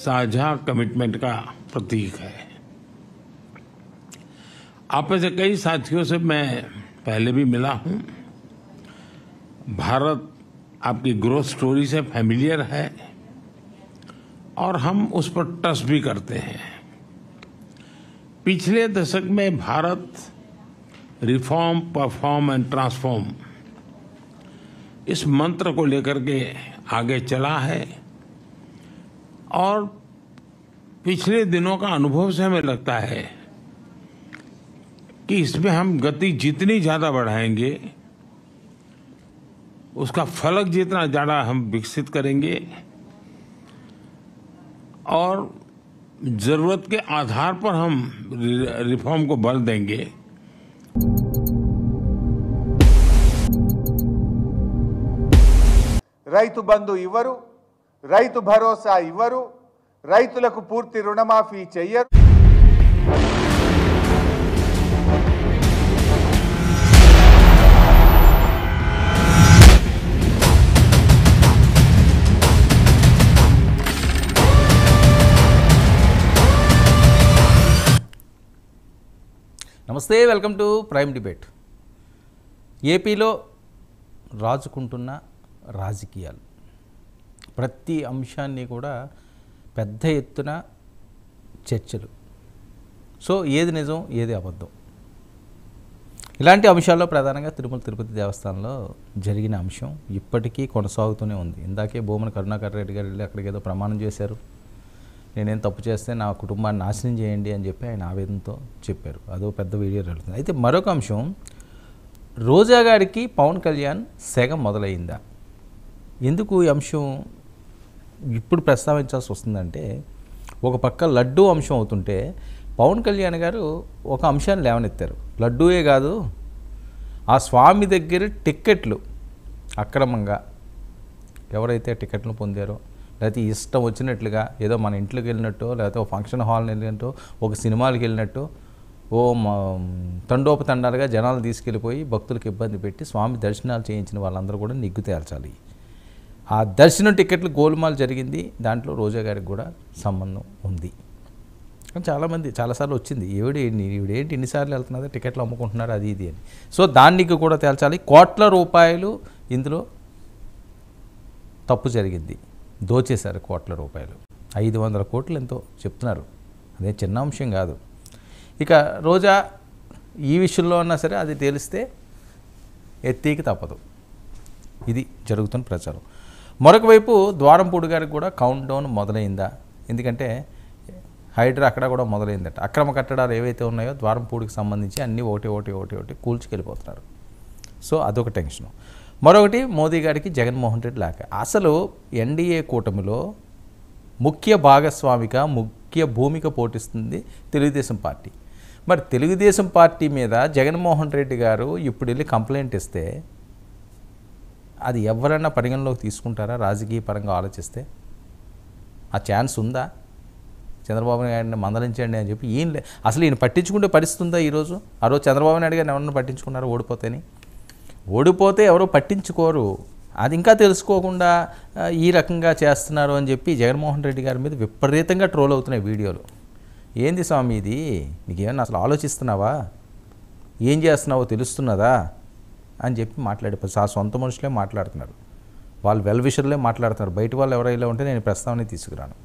साझा कमिटमेंट का प्रतीक है. आप में से कई साथियों से मैं पहले भी मिला हूं. भारत आपकी ग्रोथ स्टोरी से फैमिलियर है और हम उस पर ट्रस्ट भी करते हैं. पिछले दशक में Bharat reform, perform and transform इस मंत्र को लेकर के आगे चला है और पिछले दिनों का अनुभव से हमें लगता है कि इसमें हम गति जितनी ज्यादा बढ़ाएंगे उसका फलक जितना ज्यादा हम विकसित करेंगे और जरूरत के आधार पर हम रिफॉर्म को बल देंगे. రైతు బంధు ఇవ్వరు, రైతు భరోసా ఇవ్వరు, రైతులకు పూర్తి రుణమాఫీ చెయ్యరు. నమస్తే, వెల్కమ్ టు ప్రైమ్ డిబేట్. ఏపీలో రాజుకుంటున్న రాజకీయాలు, ప్రతి అంశాన్ని కూడా పెద్ద ఎత్తున చర్చలు. సో ఏది నిజం, ఏది అబద్ధం, ఇలాంటి అంశాల్లో ప్రధానంగా తిరుమల తిరుపతి దేవస్థానంలో జరిగిన అంశం ఇప్పటికీ కొనసాగుతూనే ఉంది. ఇందాకే భూమన కరుణాకర్ రెడ్డి గారు వెళ్ళి అక్కడికి ఏదో ప్రమాణం చేశారు. నేనేం తప్పు చేస్తే నా కుటుంబాన్ని నాశనం చేయండి అని చెప్పి ఆయన ఆవేదనతో చెప్పారు. అదో పెద్ద వీడియో వెళ్తుంది. అయితే మరొక అంశం, రోజా గారికి పవన్ కళ్యాణ్ సెగ మొదలైందా? ఎందుకు ఈ అంశం ఇప్పుడు ప్రస్తావించాల్సి వస్తుందంటే, ఒక పక్క లడ్డూ అంశం అవుతుంటే పవన్ కళ్యాణ్ గారు ఒక అంశాన్ని లేవనెత్తారు. లడ్డూయే కాదు, ఆ స్వామి దగ్గర టిక్కెట్లు అక్రమంగా ఎవరైతే టికెట్లు పొందారో, లేకపోతే ఇష్టం వచ్చినట్లుగా ఏదో మన ఇంట్లోకి వెళ్ళినట్టు, లేకపోతే ఒక ఫంక్షన్ హాల్ని వెళ్ళినట్టు, ఒక సినిమాలకు వెళ్ళినట్టు తండోపతండాలుగా జనాలు తీసుకెళ్ళిపోయి భక్తులకు ఇబ్బంది పెట్టి స్వామి దర్శనాలు చేయించిన వాళ్ళందరూ కూడా నిగ్గు తేల్చాలి. ఆ దర్శనం టికెట్లు గోల్మాల్ జరిగింది. దాంట్లో రోజా గారికి కూడా సంబంధం ఉంది. చాలామంది చాలాసార్లు వచ్చింది, ఈవిడేంటి ఇన్నిసార్లు వెళ్తున్నదా, టికెట్లు అమ్ముకుంటున్నారు అది ఇది అని. సో దానికి కూడా తేల్చాలి. కోట్ల రూపాయలు ఇందులో తప్పు జరిగింది, దోచేశారు కోట్ల రూపాయలు. 500 కోట్లు ఎంతో చెప్తున్నారు, అదే చిన్న అంశం కాదు. ఇక రోజా ఈ విషయంలో ఉన్నా సరే అది తెలిస్తే ఎత్తీకి తప్పదు. ఇది జరుగుతున్న ప్రచారం. మరొక వైపు ద్వారంపూడి గారికి కూడా కౌంట్ డౌన్ మొదలైందా? ఎందుకంటే హైడ్రా అక్కడ కూడా మొదలైందట. అక్రమ కట్టడాలు ఏవైతే ఉన్నాయో ద్వారంపూడికి సంబంధించి అన్నీ ఒకటి కూల్చుకెళ్ళిపోతున్నారు. సో అదొక టెన్షను. మరొకటి, మోదీ గారికి జగన్మోహన్ రెడ్డి లేక. అసలు ఎన్డీఏ కూటమిలో ముఖ్య భాగస్వామిగా ముఖ్య భూమిక పోటిస్తుంది తెలుగుదేశం పార్టీ. మరి తెలుగుదేశం పార్టీ మీద జగన్మోహన్ రెడ్డి గారు ఇప్పుడు వెళ్ళి కంప్లైంట్ ఇస్తే అది ఎవరైనా పరిగణలోకి తీసుకుంటారా? రాజకీయ పరంగా ఆలోచిస్తే ఆ ఛాన్స్ ఉందా? చంద్రబాబు నాయుడిని మందలించండి అని చెప్పి అసలు ఈయన పట్టించుకుంటే పరిస్థితి ఉందా ఈరోజు? ఆ రోజు చంద్రబాబు నాయుడు గారిని ఎవరన్నా పట్టించుకున్నారో? ఓడిపోతే ఎవరో పట్టించుకోరు. అది ఇంకా తెలుసుకోకుండా ఈ రకంగా చేస్తున్నారు అని చెప్పి జగన్మోహన్ రెడ్డి గారి మీద విపరీతంగా ట్రోల్ అవుతున్నాయి వీడియోలు. ఏంది స్వామి ఇది, నీకేమన్నా అసలు ఆలోచిస్తున్నావా, ఏం చేస్తున్నావో తెలుస్తున్నదా అని చెప్పి ఆ సొంత మనుషులే మాట్లాడుతున్నారు, వాళ్ళు వెల్ విషర్లే మాట్లాడుతున్నారు. బయట వాళ్ళు ఎవరైనా ఉంటే నేను ప్రస్తావన తీసుకురాను.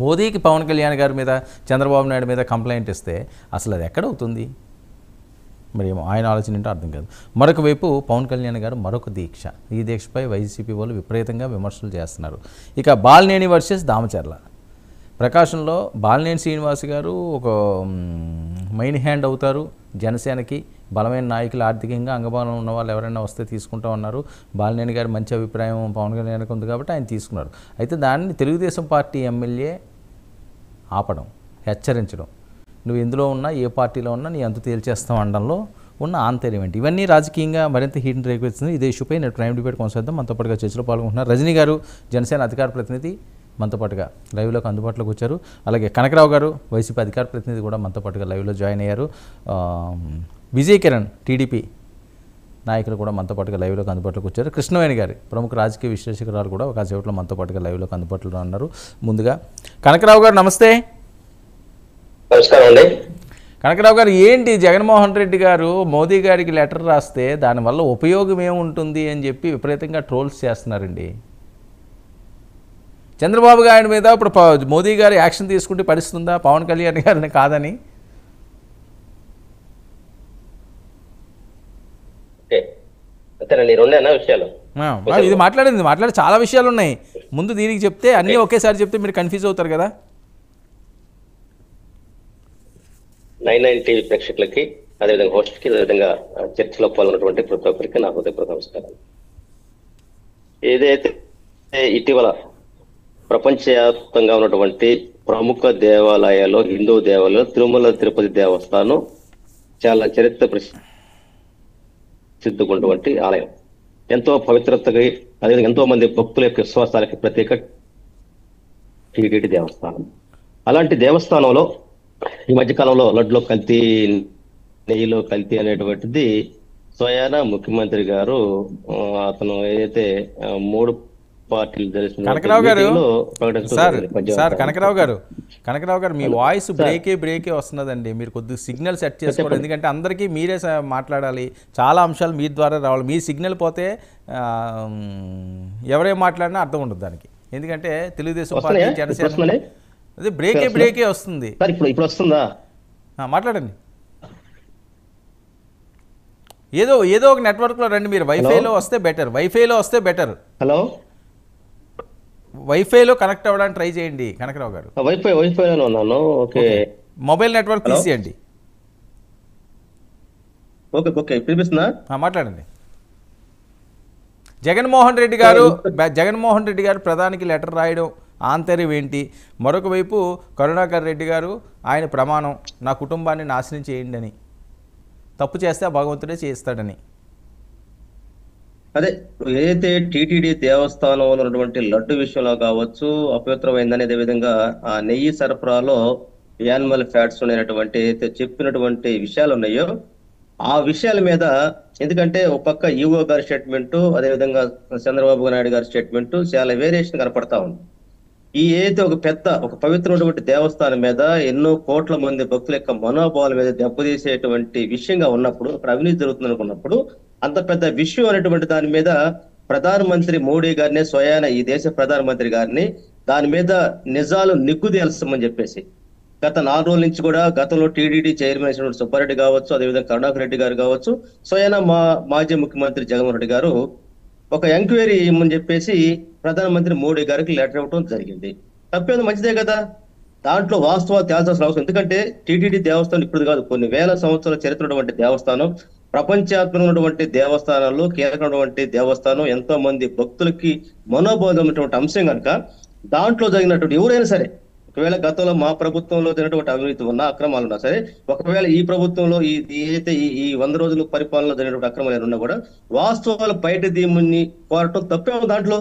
మోదీకి పవన్ కళ్యాణ్ గారి మీద చంద్రబాబు నాయుడు మీద కంప్లైంట్ ఇస్తే అసలు అది ఎక్కడవుతుంది? మరి ఏమో ఆయన ఆలోచన ఏంటో అర్థం కాదు. మరొక వైపు పవన్ కళ్యాణ్ గారు మరొక దీక్ష, ఈ దీక్షపై వైసీపీ వాళ్ళు విపరీతంగా విమర్శలు చేస్తున్నారు. ఇక బాలినేని వర్సెస్ దామచర్ల. ప్రకాశంలో బాలినేని శ్రీనివాస్ గారు ఒక మైన్ హ్యాండ్ అవుతారు జనసేనకి. బలమైన నాయకులు, ఆర్థికంగా అంగబలం ఉన్న వాళ్ళు ఎవరైనా వస్తే తీసుకుంటా ఉన్నారు. బాలినేని గారి మంచి అభిప్రాయం పవన్ కళ్యాణ్కి ఉంది కాబట్టి ఆయన తీసుకున్నారు. అయితే దాన్ని తెలుగుదేశం పార్టీ ఎమ్మెల్యే ఆపడం, హెచ్చరించడం, నువ్వు ఎందులో ఉన్నా ఏ పార్టీలో ఉన్నా నీ అంత తేల్చేస్తాం అనడంలో ఉన్న ఆంతర్యం ఏంటి? ఇవన్నీ రాజకీయంగా మరింత హీట్ని రేకెత్తుతుంది. ఇదే ఇష్యూపై నేను ప్రైమ్ డిబేట్ కొనసాగిద్దాం. మనతో పాటుగా చర్చలో పాల్గొంటున్నారు రజనీ గారు, జనసేన అధికార ప్రతినిధి, మనతో పాటుగా లైవ్లోకి అందుబాటులోకి వచ్చారు. అలాగే కనకరావు గారు, వైసీపీ అధికార ప్రతినిధి కూడా మనతో పాటుగా లైవ్లో జాయిన్ అయ్యారు. విజయ్ కిరణ్, టీడీపీ నాయకులు కూడా మనతో పాటుగా లైవ్లోకి అందుబాటులోకి వచ్చారు. కృష్ణవేణి గారి, ప్రముఖ రాజకీయ విశ్లేషకురాలు కూడా ఒక సేపట్లో మనతో పాటుగా లైవ్లోకి అందుబాటులో ఉన్నారు. ముందుగా కనకరావు గారు నమస్తే. నమస్కారం అండి. కనకరావు గారు, ఏంటి జగన్మోహన్ రెడ్డి గారు మోదీ గారికి లెటర్ రాస్తే దానివల్ల ఉపయోగం ఏముంటుంది అని చెప్పి విపరీతంగా ట్రోల్స్ చేస్తున్నారండి. చంద్రబాబు గారి మీద ఇప్పుడు మోదీ గారు యాక్షన్ తీసుకుంటే పరిస్థితుందా పవన్ కళ్యాణ్ గారిని కాదని? ఇది మాట్లాడి చాలా విషయాలు ఉన్నాయి. ముందు దీనికి చెప్తే అన్నీ ఒకేసారి చెప్తే మీరు కన్ఫ్యూజ్ అవుతారు కదా. 99 టీవీ ప్రేక్షకులకి, అదేవిధంగా హోస్ట్కి, అదేవిధంగా చర్చలో పాల్గొన్నటువంటి ప్రతి ఒక్కరికి నా హృదయపూర్వక నమస్కారం. ఏదైతే ఇటీవల ప్రపంచవ్యాప్తంగా ఉన్నటువంటి ప్రముఖ దేవాలయాల్లో, హిందూ దేవాలయాలు, తిరుమల తిరుపతి దేవస్థానం చాలా చరిత్ర ప్రసిద్ధుకున్నటువంటి ఆలయం, ఎంతో పవిత్రతకి, అదేవిధంగా ఎంతో మంది భక్తుల యొక్క విశ్వాసాలకి ప్రత్యేక టీటీడీ దేవస్థానం. అలాంటి దేవస్థానంలో ఈ మధ్యకాలంలో లడ్లో కల్తీ, నెయ్యిలో కల్తీ అనేటువంటిది స్వయాన ముఖ్యమంత్రి గారు అతను ఏదైతే 3 పార్టీలు కనకరావు గారు సార్ ప్రకటించడం. కనకరావు గారు మీ వాయిస్ బ్రేకే వస్తున్నదండి. మీరు కొద్దిగా సిగ్నల్ సెట్ చేసుకోవాలి, ఎందుకంటే అందరికీ మీరే మాట్లాడాలి, చాలా అంశాలు మీ ద్వారా రావాలి. మీ సిగ్నల్ పోతే ఎవరేం మాట్లాడినా అర్థం ఉండదు దానికి. ఎందుకంటే తెలుగుదేశం పార్టీ జనసేన అదే బ్రేకే వస్తుంది. ఇప్పుడు వస్తుందా? మాట్లాడండి. ఏదో ఒక నెట్వర్క్లో రండి మీరు. వైఫైలో వస్తే బెటర్. హలో, వైఫైలో కనెక్ట్ అవ్వడానికి ట్రై చేయండి కనకరావు గారు. వైఫైలో ఉన్నాను. ఓకే, మొబైల్ నెట్వర్క్ తీసేయండి. ఓకే వినిపిస్తుందా? మాట్లాడండి. జగన్మోహన్ రెడ్డి గారు ప్రధానికి లెటర్ రాయడం ఆంతర్యం ఏంటి? మరొక వైపు కరుణాకర్ రెడ్డి గారు ఆయన ప్రమాణం, నా కుటుంబాన్ని నాశనం చేయండి అని, తప్పు చేస్తే ఆ భగవంతుడే చేస్తాడని. అదే ఏదైతే టీటీడీ దేవస్థానంలో ఉన్నటువంటి లడ్డు విషయంలో కావచ్చు అపవిత్రమైందని, అదేవిధంగా ఆ నెయ్యి సరఫరాలో యానిమల్ ఫ్యాట్స్ ఉన్నటువంటి ఏదైతే చెప్పినటువంటి విషయాలు ఉన్నాయో ఆ విషయాల మీద, ఎందుకంటే ఒక పక్క ఈఓ గారి స్టేట్మెంట్, అదేవిధంగా చంద్రబాబు నాయుడు గారి స్టేట్మెంట్ చాలా వేరియేషన్ కనపడతా ఉంది. ఈ ఏదైతే ఒక పవిత్రమైనటువంటి దేవస్థానం మీద ఎన్నో కోట్ల మంది భక్తుల యొక్క మనోభావాల మీద దెబ్బతీసేటువంటి విషయంగా ఉన్నప్పుడు, అక్కడ అవినీతి జరుగుతుంది అనుకున్నప్పుడు, అంత పెద్ద విషయం అనేటువంటి దాని మీద ప్రధానమంత్రి మోడీ గారిని, స్వయాన ఈ దేశ ప్రధానమంత్రి గారిని దాని మీద నిజాలు నిగ్గుదేల్స్తామని చెప్పేసి గత 4 రోజుల నుంచి కూడా గతంలో టీడీడీ చైర్మన్ అయినటువంటి సుబ్బారెడ్డి కావచ్చు, అదేవిధంగా కరుణాకర్ రెడ్డి గారు కావచ్చు, స్వయాన మాజీ ముఖ్యమంత్రి జగన్మోహన్ రెడ్డి గారు ఒక ఎంక్వైరీ ఇవ్వమని చెప్పేసి ప్రధానమంత్రి మోడీ గారికి లెటర్ ఇవ్వడం జరిగింది. తప్పేది మంచిదే కదా. దాంట్లో వాస్తవాలు తేల్చాల్సిన అవసరం, ఎందుకంటే టీటీడీ దేవస్థానం ఇప్పుడు కాదు, కొన్ని వేల సంవత్సరాల చరిత్ర ఉన్నటువంటి దేవస్థానం, ప్రపంచవ్యాప్తంగా ఉన్నటువంటి దేవస్థానాల్లో కీలకమైనటువంటి దేవస్థానం, ఎంతో మంది భక్తులకి మనోబోధమైనటువంటి అంశం కనుక దాంట్లో జరిగినటువంటి ఎవరైనా సరే, ఒకవేళ గతంలో మా ప్రభుత్వంలో జరిగినటువంటి అవినీతి ఉన్నా, అక్రమాలు ఉన్నా సరే, ఒకవేళ ఈ ప్రభుత్వంలో ఏదైతే ఈ 100 రోజుల పరిపాలనలో జరిగినటువంటి అక్రమాలు ఉన్నా కూడా వాస్తవాలు బయట దీముని కోరటం తప్పేమో దాంట్లో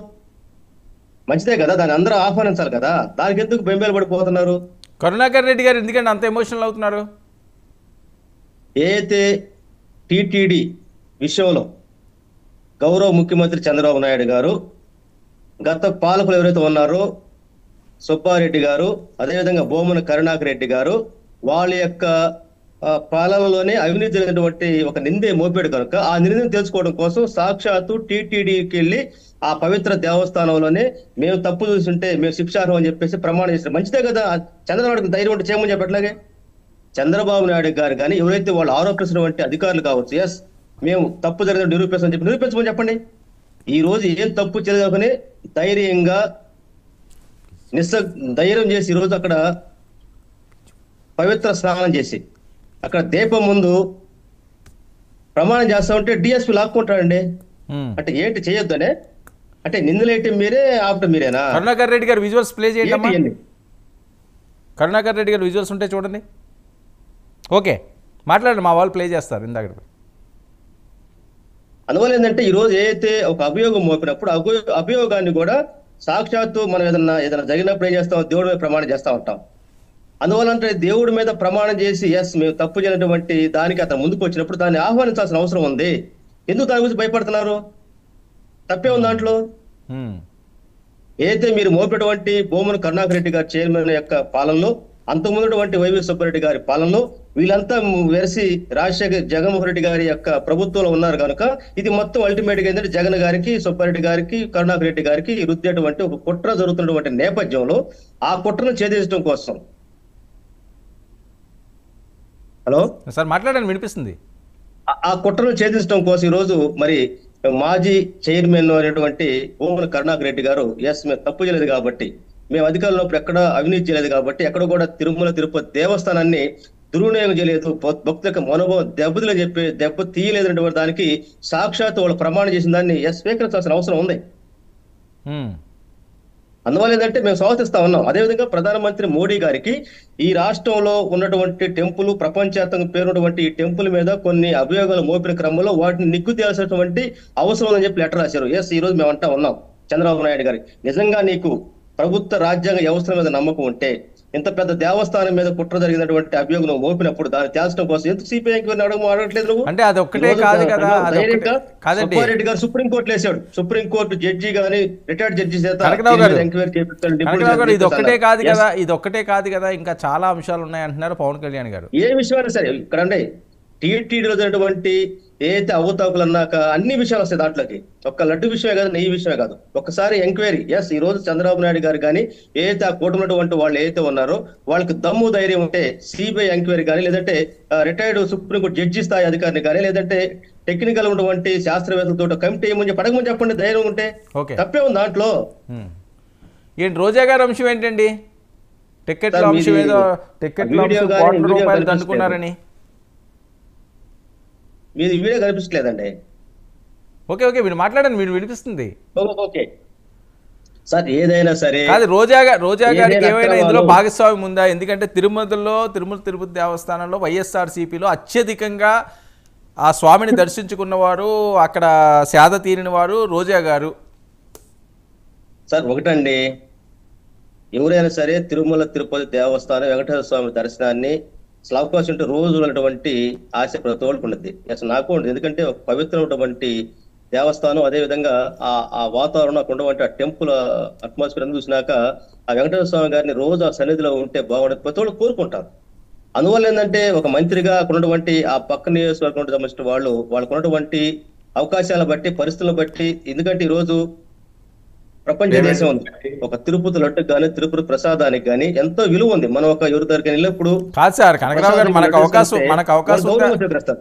మంచిదే కదా. దాన్ని అందరూ ఆహ్వానించాలి కదా. దానికి ఎందుకు బెంబేలు పడిపోతున్నారు? కరుణాకర్ రెడ్డి గారు ఎందుకంటే అంత ఎమోషనల్ అవుతున్నారు? ఏదైతే టీటీడీ విషయంలో గౌరవ ముఖ్యమంత్రి చంద్రబాబు నాయుడు గారు, గత పాలకులు ఎవరైతే ఉన్నారో సుబ్బారెడ్డి గారు, అదేవిధంగా భూమన కరుణాకర్ రెడ్డి గారు, వాళ్ళ యొక్క పాలనలోనే అవినీతి జరిగినటువంటి ఒక నిందే మోపాడు కనుక ఆ నిందను తెలుసుకోవడం కోసం సాక్షాత్తు టీటీడీకి వెళ్ళి ఆ పవిత్ర దేవస్థానంలోనే మేము తప్పు చూస్తుంటే మేము శిక్షార్హం అని చెప్పేసి ప్రమాణం చేస్తారు. మంచిదే కదా. చంద్రబాబు ధైర్యం ఉంటే చేయమని చెప్పట్లాగే చంద్రబాబు నాయుడు గారు కానీ ఎవరైతే వాళ్ళు ఆరోపిస్తున్నటువంటి అధికారులు కావచ్చు, ఎస్ మేము తప్పు జరిగిన నిరూపిస్తామని చెప్పి నిరూపించమని చెప్పండి. ఈ రోజు ఏం తప్పు చేయగానే ధైర్యంగా ధైర్యం చేసి ఈరోజు అక్కడ పవిత్ర స్నానం చేసి అక్కడ దీపం ముందు ప్రమాణం చేస్తా ఉంటే డిఎస్పీ లాక్కుంటాడండి. అంటే ఏంటి చేయొద్దనే? అంటే నిందులేంటి మీరే, ఆపటం మీరేనా? కరుణాకర్ రెడ్డి గారు విజువల్స్ ప్లే చేయండి. కరుణాకర్ రెడ్డి గారు విజువల్స్ ఉంటే చూడండి. ఓకే, మాట్లాడండి, మా వాళ్ళు ప్లే చేస్తారు. ఇందాక అందువల్ల ఏంటంటే ఈరోజు ఏదైతే ఒక అభియోగం మోపినప్పుడు అభియోగాన్ని కూడా సాక్షాత్తు మనం ఏదైనా జరిగినప్పుడు ఏం చేస్తాం? దేవుడి మీద ప్రమాణం చేస్తా ఉంటాం. అందువల్ల అంటే దేవుడి మీద ప్రమాణం చేసి ఎస్ మేము తప్పు చేయనటువంటి దానికి అతను ముందుకు వచ్చినప్పుడు దాన్ని ఆహ్వానించాల్సిన అవసరం ఉంది. ఎందుకు దాని గురించి భయపడుతున్నారు? తప్పే ఉంది దాంట్లో. ఏదైతే మీరు మోపినటువంటి భూమన కరుణాకర్ రెడ్డి గారి చైర్మన్ యొక్క పాలనలో, అంతకుముందుటువంటి వైవి సుబ్బారెడ్డి గారి పాలనలో వీళ్ళంతా వెరసి జగన్మోహన్ రెడ్డి గారి యొక్క ప్రభుత్వంలో ఉన్నారు కనుక ఇది మొత్తం అల్టిమేట్ గా ఏంటంటే జగన్ గారికి, సుబ్బారెడ్డి గారికి, కరుణాకర్ రెడ్డి గారికి రుద్దేటువంటి ఒక కుట్ర జరుగుతున్నటువంటి నేపథ్యంలో ఆ కుట్రను ఛేదించడం కోసం. హలో సార్, మాట్లాడండి, వినిపిస్తుంది. ఆ కుట్రను ఛేదించడం కోసం ఈరోజు మరి మాజీ చైర్మన్ అనేటువంటి భూమన కరుణాకర్ రెడ్డి గారు ఎస్ మేము తప్పు చేయలేదు కాబట్టి, మేము అధికారంలో ఎక్కడ అవినీతి చేయలేదు కాబట్టి, ఎక్కడ కూడా తిరుమల తిరుపతి దేవస్థానాన్ని దుర్వినియోగం చేయలేదు, భక్తుల యొక్క మనోభావం దెబ్బ తీయలేదనేటువంటి దానికి సాక్షాత్ వాళ్ళు ప్రమాణం చేసిన దాన్ని స్వీకరించాల్సిన అవసరం ఉంది. అందువల్ల ఏంటంటే మేము స్వాగతిస్తా ఉన్నాం. అదేవిధంగా ప్రధానమంత్రి మోడీ గారికి ఈ రాష్ట్రంలో ఉన్నటువంటి టెంపుల్, ప్రపంచవ్యాప్తంగా పేరున్నటువంటి ఈ టెంపుల్ మీద కొన్ని అభియోగాలు మోపిన క్రమంలో వాటిని నిగ్గు తేల్సినటువంటి అవసరం ఉందని చెప్పి లెటర్ రాశారు. ఈ రోజు మేము అంటా ఉన్నాం చంద్రబాబు నాయుడు గారికి, నిజంగా నీకు ప్రభుత్వ రాజ్యాంగ వ్యవస్థల మీద నమ్మకం ఉంటే, ఇంత పెద్ద దేవస్థానం మీద కుట్ర జరిగినటువంటి అభియోగం నువ్వు మోపినప్పుడు దాన్ని తేల్చడం కోసం ఎందుకు సిపిఐ ఎంక్వైరీ అడగట్లేదు నువ్వు? అంటే అది ఒక్కటే కాదు కదా, కాదండి. సుబ్బారెడ్డి గారు సుప్రీంకోర్టులో వేసాడు. సుప్రీంకోర్టు జడ్జి గాని రిటైర్డ్ జడ్జి చేత ఎంక్వైరీ చేపిస్తాడు. ఇది ఒక్కటే కాదు కదా, ఇది ఒక్కటే కాదు కదా, ఇంకా చాలా అంశాలు ఉన్నాయి అంటున్నారు పవన్ కళ్యాణ్ గారు. ఏ విషయమైనా సరే ఇక్కడ అండి టీటీడీలో జరిగినటువంటి ఏదైతే అవతాకులు అన్నాక అన్ని విషయాలు వస్తాయి దాంట్లోకి. ఒక్క లడ్డు విషయమే కాదు, నెయ్యి విషయమే కాదు. ఒక్కసారి ఎంక్వైరీ ఈ రోజు చంద్రబాబు నాయుడు గారు కానీ ఏదైతే ఆ కూటమినటువంటి వాళ్ళు ఏదైతే ఉన్నారో వాళ్ళకి దమ్ము ధైర్యం ఉంటే సిబిఐ ఎంక్వైరీ కానీ, లేదంటే రిటైర్డ్ సుప్రీంకోర్టు జడ్జి స్థాయి అధికారిని కానీ, లేదంటే టెక్నికల్ ఉన్నటువంటి శాస్త్రవేత్తలతో కమిటీ ఏమని పడకమని చెప్పండి, ధైర్యం ఉంటే. తప్పే ఉంది దాంట్లో. ఏంటి రోజా గారి అంశం ఏంటండి? టికెట్ల అంశం ఏదో రూపాయలు దండుకున్నారని మీది వీడియో కనిపించలేదండి. ఓకే మీరు మాట్లాడండి, మీరు వినిపిస్తుంది. ఓకే సార్, ఏదైనా సరే కాదు రోజా గారికి ఏమైనా ఇందులో భాగస్వామ్యం ఉందా? ఎందుకంటే తిరుమల తిరుపతి దేవస్థానంలో వైఎస్ఆర్సీపీలో అత్యధికంగా ఆ స్వామిని దర్శించుకున్నవారు, అక్కడ సేద తీరిన వారు రోజా గారు. సార్ ఒకటండి, ఎవరైనా సరే తిరుమల తిరుపతి దేవస్థానం వెంకటేశ్వర స్వామి దర్శనాన్ని అవకాశం ఉంటే రోజు ఉన్నటువంటి ఆశ ప్రతి ఒక్కరికి ఉంటుంది. అసలు నాకు ఉంటుంది. ఎందుకంటే ఒక పవిత్రమైనటువంటి దేవస్థానం, అదే విధంగా ఆ వాతావరణం అక్కడ ఉన్నటువంటి ఆ టెంపుల్ అట్మాస్ఫియర్ అని చూసినాక ఆ వెంకటేశ్వర స్వామి గారిని రోజు ఆ సన్నిధిలో ఉంటే బాగుంటుంది ప్రతి ఒక్కరు కోరుకుంటారు. అందువల్ల ఏంటంటే ఒక మంత్రిగా అక్కడ ఉన్నటువంటి ఆ పక్క నియోజకవర్గం సంబంధించిన వాళ్ళకు ఉన్నటువంటి అవకాశాలను బట్టి, పరిస్థితులను బట్టి, ఎందుకంటే ఈ రోజు ప్రపంచ దేశం ఉంది. ఒక తిరుపతి లడ్డుకు కానీ తిరుపతి ప్రసాదానికి కానీ ఎంతో విలువ ఉంది. మనం ఒక ఎవరి దగ్గరికి వెళ్ళినప్పుడు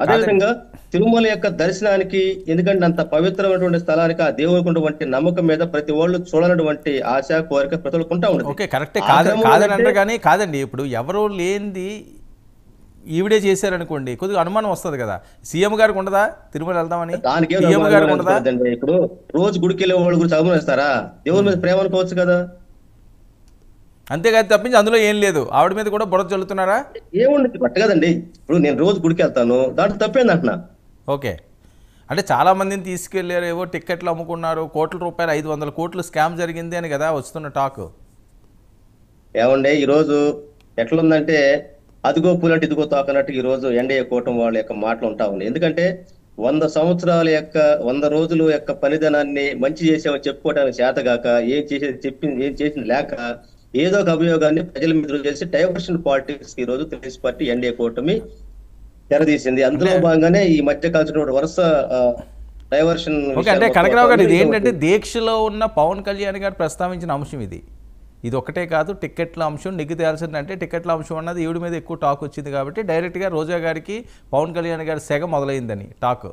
అదేవిధంగా తిరుమల యొక్క దర్శనానికి, ఎందుకంటే అంత పవిత్రమైనటువంటి స్థలానికి ఆ దేవునికి ఉన్నటువంటి నమ్మకం మీద ప్రతి వాళ్ళు చూడాలన్నటువంటి ఆశ కోరిక ప్రతి ఒక్కరు ఉంటా ఉంటుంది. ఓకే కరెక్టే, కాదంటారు కానీ కాదండి. ఇప్పుడు ఎవరో లేనిది ఈవిడే చేశారనుకోండి కొద్దిగా అనుమానం వస్తుంది కదా. సీఎం గారికి ఉండదా తిరుమల వెళ్దామని? సీఎం గారికి ఉండదా? ఇప్పుడు రోజు గుడికి వెళ్ళే వాళ్ళ గురించి అభిమానిస్తారా? దేవుడి మీద ప్రేమ అనుకోవచ్చు కదా. అంతేకాదు తప్పించి అందులో ఏం లేదు. ఆవిడ మీద కూడా బురద చల్లుతున్నారా? ఏముండదు పట్ట కదండి. ఇప్పుడు నేను రోజు గుడికి వెళ్తాను, దాంట్లో తప్పేంది అంటున్నా. ఓకే అంటే చాలా మందిని తీసుకెళ్లారు, ఏవో టిక్కెట్లు అమ్ముకున్నారు, కోట్ల రూపాయలు 500 కోట్లు స్కామ్ జరిగింది అని కదా వస్తున్న టాక్. ఏమండే ఈరోజు ఎట్లుందంటే అదిగో పూలంటే ఇదిగో తాకనట్టు ఈ రోజు ఎన్డీఏ కూటమి వాళ్ళ యొక్క మాటలు ఉంటా ఉన్నాయి. ఎందుకంటే 100 సంవత్సరాల యొక్క 100 రోజుల యొక్క పనిదనాన్ని మంచి చేసామని చెప్పుకోవడానికి చేతగాక ఏం చేసింది లేక ఏదో ఒక అభియోగాన్ని ప్రజల మీద చేసి డైవర్షన్ పాలిటిక్స్ ఈ రోజు తెలుగుదేశం పార్టీ ఎన్డీఏ కూటమి తెరదీసింది. అందులో భాగంగానే ఈ మధ్య కాల్చిన వరుస డైవర్షన్. అంటే కనకరావు గారు ఇది ఏంటంటే దీక్షలో ఉన్న పవన్ కళ్యాణ్ గారు ప్రస్తావించిన అంశం ఇది ఒక్కటే కాదు. టిక్కెట్ల అంశం నెగ్గి తేల్సిందంటే టిక్కెట్ల అంశం అన్నది ఈవిడ మీద ఎక్కువ టాక్ వచ్చింది కాబట్టి డైరెక్ట్గా రోజా గారికి పవన్ కళ్యాణ్ గారి సెగ మొదలైందని టాక్.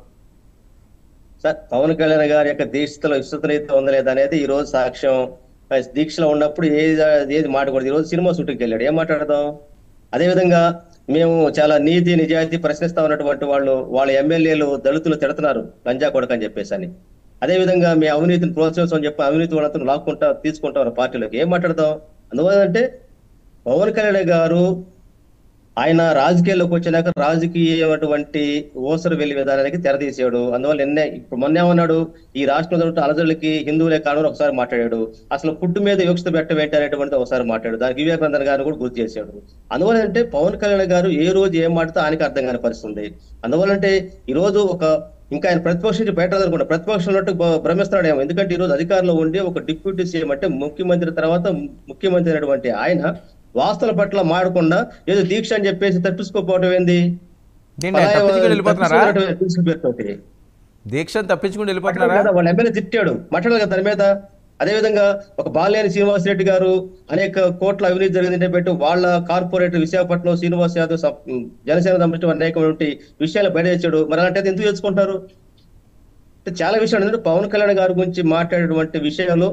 సార్ పవన్ కళ్యాణ్ గారి యొక్క దీక్షలో విస్తృత ఉందా లేదా అనేది ఈ రోజు సాక్ష్యం. దీక్షలో ఉన్నప్పుడు ఏది మాట్లాడకూడదు. ఈ రోజు సినిమా షూటింగ్కి వెళ్ళాడు, ఏం మాట్లాడదాం? అదేవిధంగా మేము చాలా నీతి నిజాయితీ ప్రశ్నిస్తా ఉన్నటువంటి వాళ్ళ ఎమ్మెల్యేలు దళితులు తిడుతున్నారు లంజా కొడక అని చెప్పేసి అని. అదేవిధంగా మీ అవినీతిని ప్రోత్సహించమని చెప్పి అవినీతి వాళ్ళంతా తీసుకుంటారు పార్టీలోకి, ఏం మాట్లాడదాం? అందువల్ల అంటే పవన్ కళ్యాణ్ గారు ఆయన రాజకీయాల్లోకి వచ్చినాక రాజకీయమైనటువంటి ఓసరు వెళ్లి విధానానికి తెరదీసాడు. అందువల్ల ఇప్పుడు మొన్న ఏమన్నాడు, ఈ రాష్ట్రంలో అలజడులకి హిందువులే కారణం ఒకసారి మాట్లాడాడు. అసలు ఫుడ్ మీద వివక్షత పెట్టవేంటి అనేటువంటిది ఒకసారి మాట్లాడు. దానికి వివేకానందన్ గారిని కూడా గుర్తు చేశాడు. అందువల్ల అంటే పవన్ కళ్యాణ్ గారు ఏ రోజు ఏం మాట్లాడితే ఆయనకి అర్థం కాని పరిస్థితుంది. అందువల్ల అంటే ఈ రోజు ఇంకా ఆయన ప్రతిపక్షం నుంచి బయట అనుకుంటా ప్రతిపక్షం ఉన్నట్టు భ్రమిస్తున్నాడేమో. ఎందుకంటే ఈ రోజు అధికారంలో ఉండి ఒక డిప్యూటీ సీఎం అంటే ముఖ్యమంత్రి తర్వాత ముఖ్యమంత్రి అయినటువంటి ఆయన వాస్తవాల పట్ల మాడకుండా ఏదో దీక్ష అని చెప్పేసి తప్పించుకోపోవడం ఏంది? దీక్ష తప్పించుకుని వెళ్ళిపోతున్నారా? వాళ్ళ ఎమ్మెల్యే తిట్టాడు, మాట్లాడాలి కదా దాని మీద. అదేవిధంగా ఒక బాలినేని శ్రీనివాసరెడ్డి గారు అనేక కోట్ల అవినీతి జరిగిందంటే పెట్టి వాళ్ళ కార్పొరేటర్ విశాఖపట్నం శ్రీనివాస్ యాదవ్ జనసేన సంబంధించిన అనేకటువంటి విషయాలు బయట తెచ్చాడు. మరి అలాంటి ఎందుకు తెలుసుకుంటారు? చాలా విషయాలు ఏంటంటే పవన్ కళ్యాణ్ గారి గురించి మాట్లాడేటువంటి విషయాలు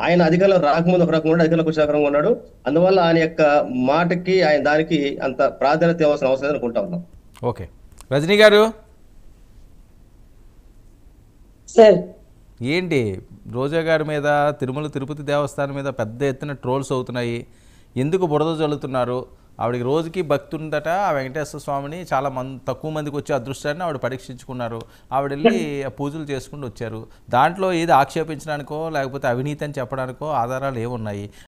ఆయన అధికారంలో రాకముందు ఒక రకంగా అధికారంలోకి వచ్చే రకంగా ఉన్నాడు. అందువల్ల ఆయన యొక్క మాటకి ఆయన దానికి అంత ప్రాధాన్యత ఇవ్వాల్సిన అవసరం లేదని అనుకుంటా ఉన్నాం. ఓకే రజనీ గారు సార్, ఏంటి రోజా గారి మీద తిరుమల తిరుపతి దేవస్థానం మీద పెద్ద ఎత్తున ట్రోల్స్ అవుతున్నాయి, ఎందుకు బురద చల్లుతున్నారు? ఆవిడకి రోజుకి భక్తి ఉందట ఆ వెంకటేశ్వర స్వామిని, చాలా తక్కువ మందికి వచ్చే అదృష్టాన్ని ఆవిడ పరీక్షించుకున్నారు. ఆవిడ వెళ్ళి పూజలు చేసుకుంటూ వచ్చారు. దాంట్లో ఏది ఆక్షేపించడానికో లేకపోతే అవినీతి అని చెప్పడానికో ఆధారాలు ఏమున్నాయి?